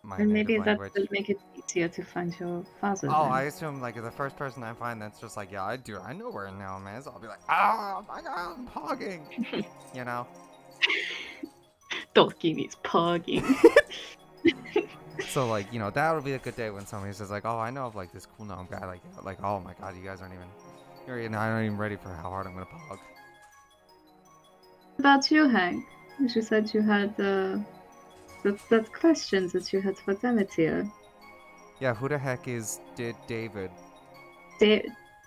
my And native maybe that language. would make it easier to find your father. Oh, then. I assume, like, the first person I find that's just like, yeah, I know where a gnome is. I'll be like, oh my god, I'm pogging. You know? Tolkien is pogging. So, like, you know, that would be a good day when somebody says, like, oh, I know of, like, this cool gnome guy. Like, oh my god, you guys aren't even, you're not even ready for how hard I'm gonna pog. About you, Hank. You said you had that questions that you had for Demeter. Yeah, who the heck is David?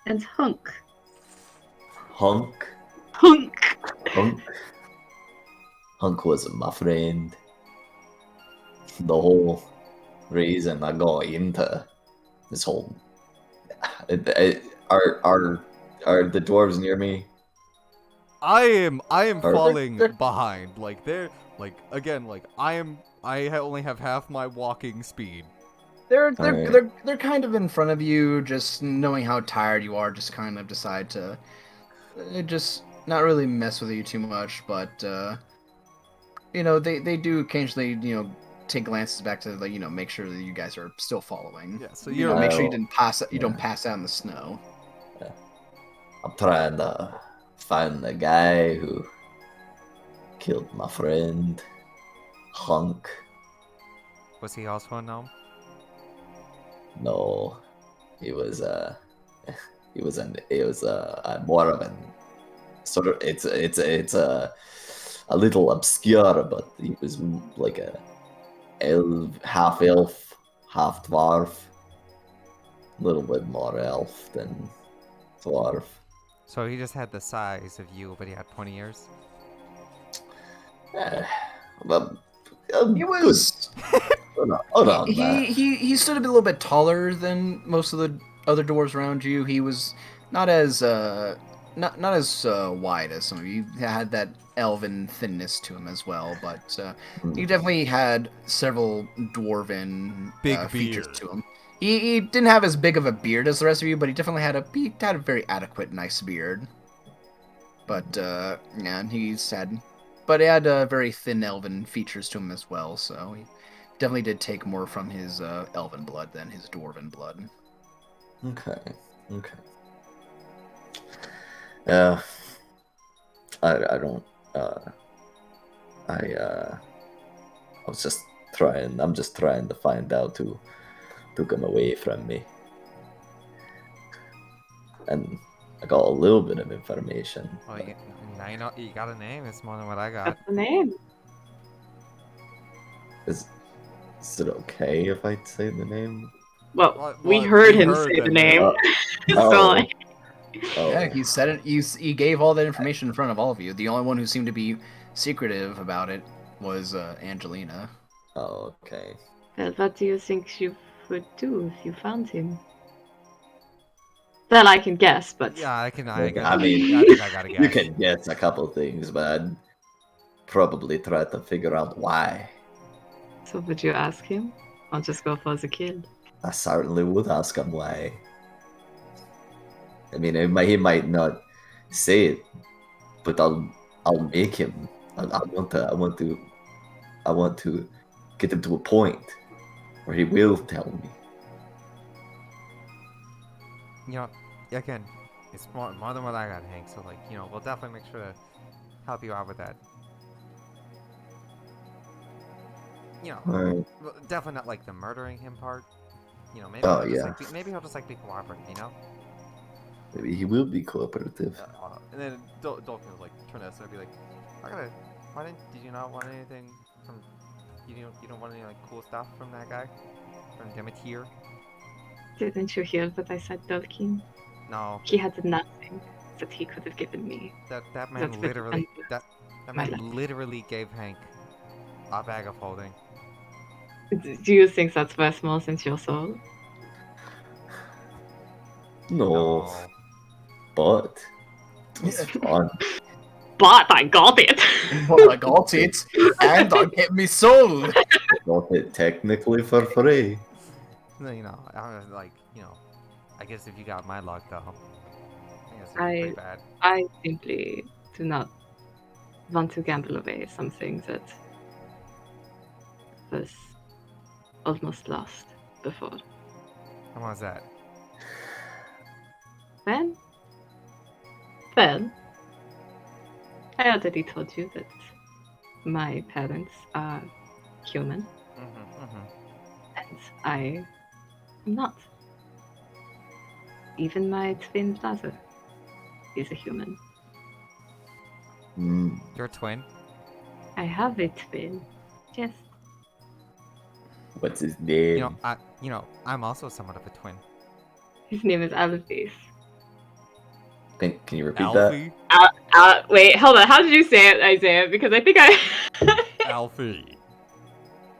And Hunk. Hunk? Hunk! Hunk? Hunk was my friend. The whole reason I got into this whole... Are the dwarves near me? I am Are- falling behind. Like, they're, like, again, like, I only have half my walking speed. They're Alright. they're kind of in front of you, just knowing how tired you are. Just kind of decide to just not really mess with you too much, but you know, they do occasionally, you know, take glances back to, like, you know, make sure that you guys are still following. Yeah, so You know, you're make sure you Oh, didn't pass you don't yeah. pass out in the snow. I'm trying to find the guy who killed my friend, Hunk. Was he also a gnome? No, he was more of an sort of it's a little obscure, but he was like a elf, half dwarf, a little bit more elf than dwarf. So he just had the size of you, but he had pointy ears? But He was around that. he stood a little bit taller than most of the other dwarves around you. He was not as not as wide as some of you. He had that elven thinness to him as well, but he definitely had several dwarven Big features beard. to him. He didn't have as big of a beard as the rest of you, but he definitely had a very adequate, nice beard. But yeah, but he had very thin elven features to him as well. So he definitely did take more from his elven blood than his dwarven blood. Okay. Yeah. I don't. I'm just trying to find out who took him away from me, and I got a little bit of information. Well, now you know you got a name. It's more than what I got. What's the name? Is it okay if I say the name? Well, we heard him say the name. So, like, Yeah, he said it. He gave all that information in front of all of you. The only one who seemed to be secretive about it was Angelina. Oh, okay. what do you think you would do if you found him? Well, I can guess, but Yeah, I I think mean, I gotta guess. You can guess a couple things, but I'd probably try to figure out why. So would you ask him? Or just go for the kill? I certainly would ask him why. I mean, he might not say it, but I'll make him. I want to get him to a point where he will tell me. You know, again, it's more than what I got, Hank. So like, you know, we'll definitely make sure to help you out with that. You know, Alright. definitely not like the murdering him part. You know, maybe Oh, he'll just, yeah. maybe he'll just like be cooperative. You know. Maybe he will be cooperative. And then Dolphin will like turn to Esther and be like, did you not want anything from, you don't want any like cool stuff from that guy? From Demeter? Didn't you hear what I said, Dolkin? No. He had nothing that he could have given me. That man literally, that man literally gave Hank a bag of holding. Do you think that's worth more than your soul? No. But it's fun. But I got it! But I got it, and I get me soul! I got it technically for free. You know, I was like, you know, I guess if you got my luck though, I guess it'd be pretty bad. I simply do not want to gamble away something that was almost lost before. How was that? Well, I already told you that my parents are human, and I am not. Even my twin brother is a human. You're a twin? I have a twin. Yes. What's his name? I'm also somewhat of a twin. His name is Alvis. Can you repeat Alfie? that? Wait, hold on. How did you say it, Isaiah? Because I think Alfie.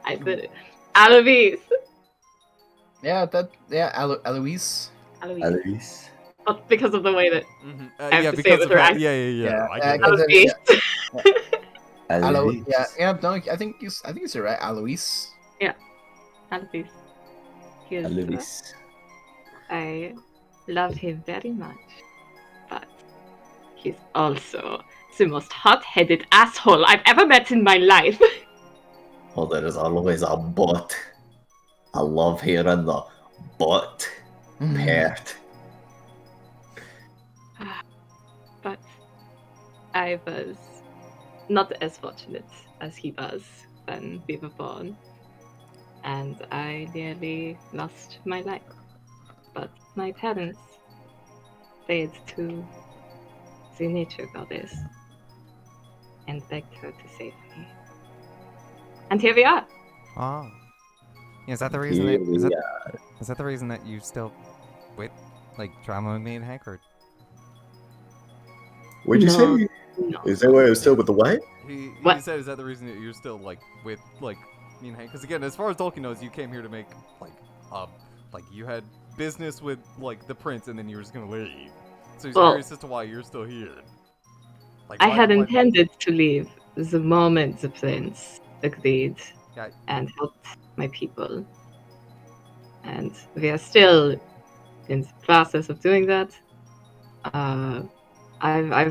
I said it. Alvis. Yeah, Eloise. Alice. But because of the way that I have to say it with her accent. Yeah. I get Alvis. Alice. No, I think it's right, Alois. Yeah, Alvis. He is, Alice. I love him very much, but he's also the most hot-headed asshole I've ever met in my life. Oh, there is always a but. I love hearing the but part. But I was not as fortunate as he was when we were born, and I nearly lost my life. But my parents prayed to the nature goddess and begged her to save me. And here we are. Oh. Is that the reason is that the reason that you still with drama with me and Hank, or? What'd you say? No. Is that why I was still with the what? He What? said, is that the reason that you're still with me and Hank? Because again, as far as Dolkin knows, you came here to make you had business with the prince, and then you were just gonna leave. So he's curious as to why you're still here. I had intended to leave the moment the prince agreed and helped my people. And we are still in the process of doing that. I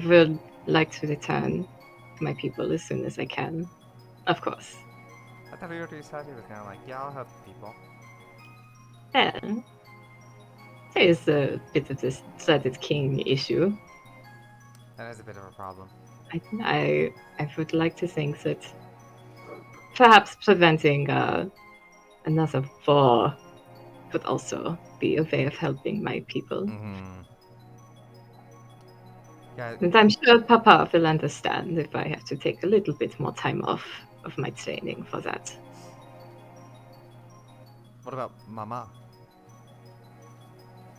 would like to return to my people as soon as I can. Of course. I thought he already said he was kind of yeah, I'll help people. Well, there is a bit of this dreaded king issue. That is a bit of a problem. I would like to think that perhaps preventing another war would also be a way of helping my people. Yeah. And I'm sure Papa will understand if I have to take a little bit more time off of my training for that. What about Mama?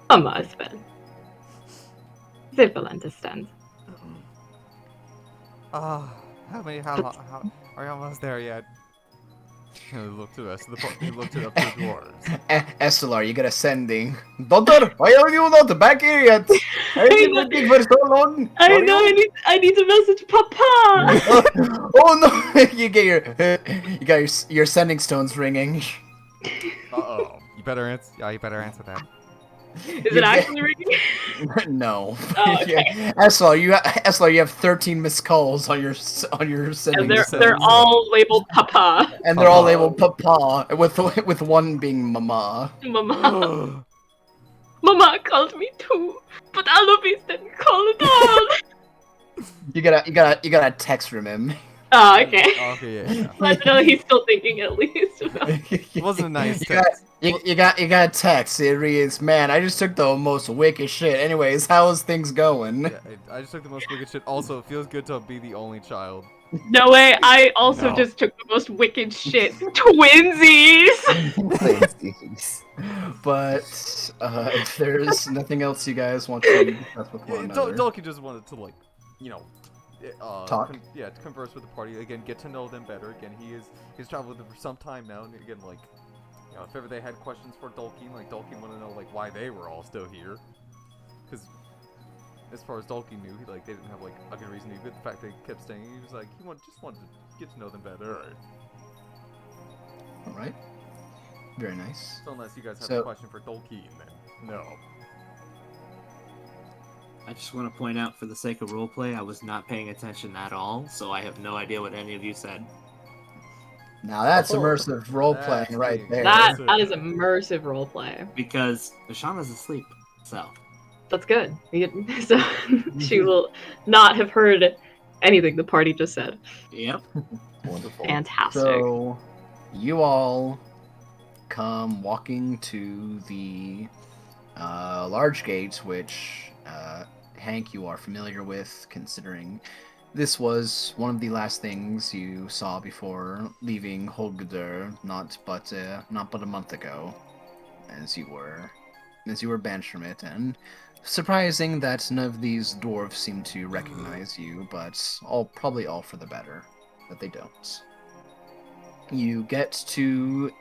Mama as well. They will understand. How long? Are you almost there yet? He looked to the rest of the party. He looked it up to the dwarves. Estelar, you got a sending. Doctor, why are you not back here yet? I've been waiting for so long. I know. I need to message Papa. Oh no! You got your sending stones ringing. Uh-oh. You better answer. Yeah, you better answer that. Is it actually ringing? No. Oh, okay. Estelar, you have 13 missed calls on your sending. And they're all labeled Papa. And they're all labeled Papa, with one being Mama. Mama. Mama called me too, but Alobis didn't call at all. You gotta text from him. Oh, okay. Okay, yeah. Let know he's still thinking at least. It wasn't a nice You text. got a text. It reads, "Man, I just took the most wicked shit. Anyways, how's things going?" Yeah, I just took the most wicked shit. Also, it feels good to be the only child. No way, I also just took the most wicked shit. Twinsies! But if there's nothing else you guys want to discuss with one another, Dolky just wanted to, like, you know, talk. to converse with the party again, get to know them better. Again, he's traveled with them for some time now, and again, like, you know, if ever they had questions for Dolky, like Dolky wanted to know like why they were all still here, because as far as Dolky knew, they didn't have like a good reason to. But the fact they kept staying, he was like just wanted to get to know them better. All right. Very nice. So unless you guys have a question for Dolky, then no. I just want to point out, for the sake of roleplay, I was not paying attention at all, so I have no idea what any of you said. Now that's immersive role-playing right there. That is immersive roleplay. Because Ashana's asleep, so. That's good. So she will not have heard anything the party just said. Yep. Wonderful. Fantastic. So, you all come walking to the large gate, which Hank, you are familiar with, considering this was one of the last things you saw before leaving Holgeder, not but a month ago, as you were banished from it. And surprising that none of these dwarves seem to recognize you, but probably all for the better that they don't. You get to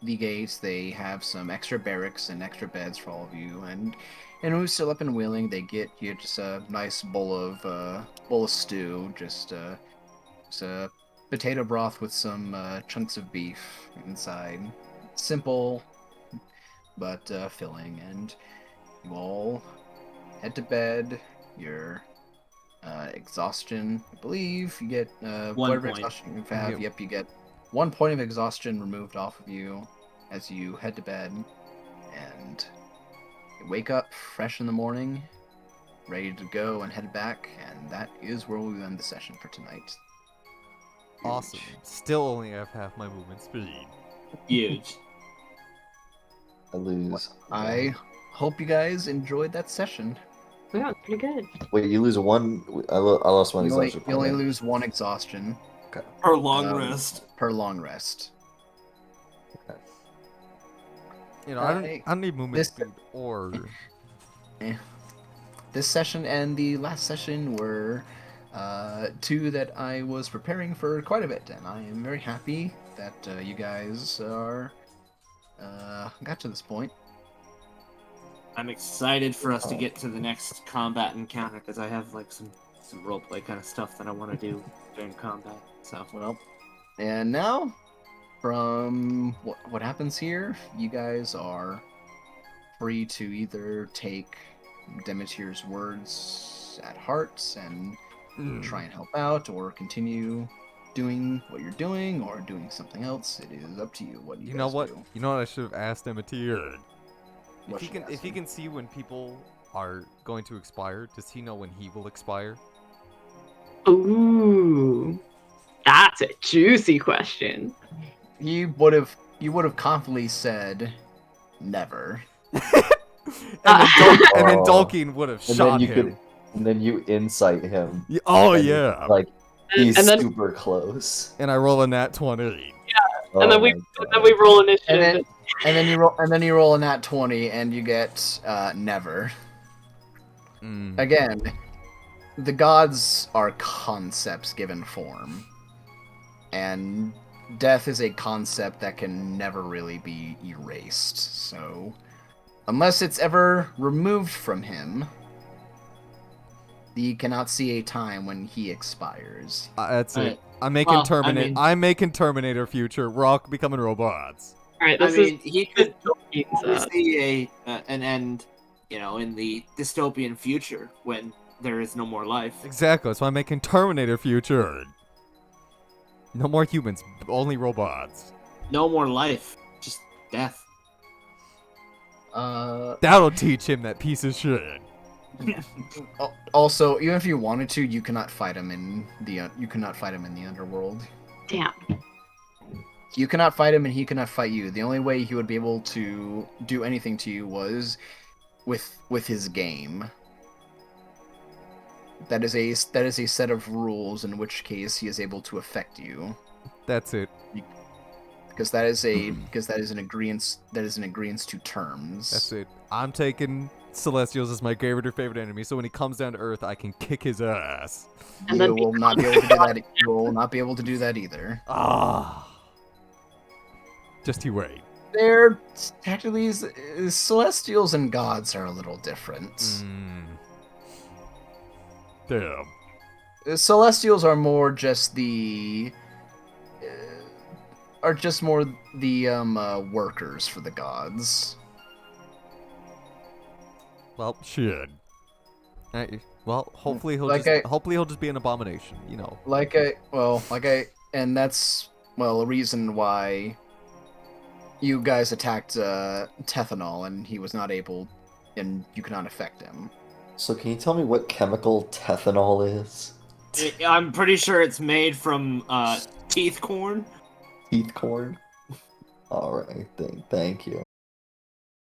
the gates. They have some extra barracks and extra beds for all of you, and who's still up and willing, they get you just a nice bowl of stew, just a potato broth with some chunks of beef inside. Simple, but filling, and you all head to bed. Your exhaustion, I believe, you get whatever exhaustion you have. Yep, you get 1 point of exhaustion removed off of you as you head to bed, and you wake up fresh in the morning, ready to go and head back, and that is where we'll end the session for tonight. Awesome. Still only have half my movement speed. Huge. I lose. I hope you guys enjoyed that session. Yeah, pretty good. Wait, you lose one? I lost one exhaustion. You only lose 1 exhaustion. Okay. Per long rest. Per long rest. Okay. You know, I don't need movement speed or. This session and the last session were 2 that I was preparing for quite a bit, and I am very happy that you guys are got to this point. I'm excited for us to get to the next combat encounter, because I have like some roleplay kind of stuff that I want to do during combat. So well, and now from what happens here, you guys are free to either take Demeter's words at heart and try and help out, or continue doing what you're doing, or doing something else. It is up to you. What you know guys what? do. You know what I should have asked Demeter? If he can see when people are going to expire, does he know when he will expire? Ooh, that's a juicy question. You would have confidently said never. And then Tolkien would have shot him. And then you incite him. Oh yeah. Like he's and then, super close. And I roll a nat 20. Yeah. And then we roll initiative. And then you roll a nat 20 and you get never. Again, the gods are concepts given form. And death is a concept that can never really be erased. So, unless it's ever removed from him, he cannot see a time when he expires. That's it. Right. I'm making Well, Terminator. I'm making Terminator future. We're all becoming robots. All right, I this mean, he could is see an end, in the dystopian future when there is no more life. Exactly. That's why I'm making Terminator future. No more humans, only robots. No more life, just death. That'll teach him, that piece of shit. Also, even if you wanted to, you cannot fight him in the underworld. damn. You cannot fight him, and he cannot fight you. The only way he would be able to do anything to you was with his game. That is a set of rules, in which case he is able to affect you. That's it. Because that is an agreement to terms. That's it. I'm taking Celestials as my favorite enemy, so when he comes down to Earth, I can kick his ass. You will not be able to do that. You will not be able to do that either. Ah. Just you wait. They're actually Celestials and gods are a little different. Damn. Celestials are more just the workers for the gods. Well, shit. Well, hopefully he'll just be an abomination, you know. And that's a reason why you guys attacked Tethanol, and he was not able, and you cannot affect him. So can you tell me what chemical Tethanol is? I'm pretty sure it's made from teeth corn. Teeth corn? Alright, thank you.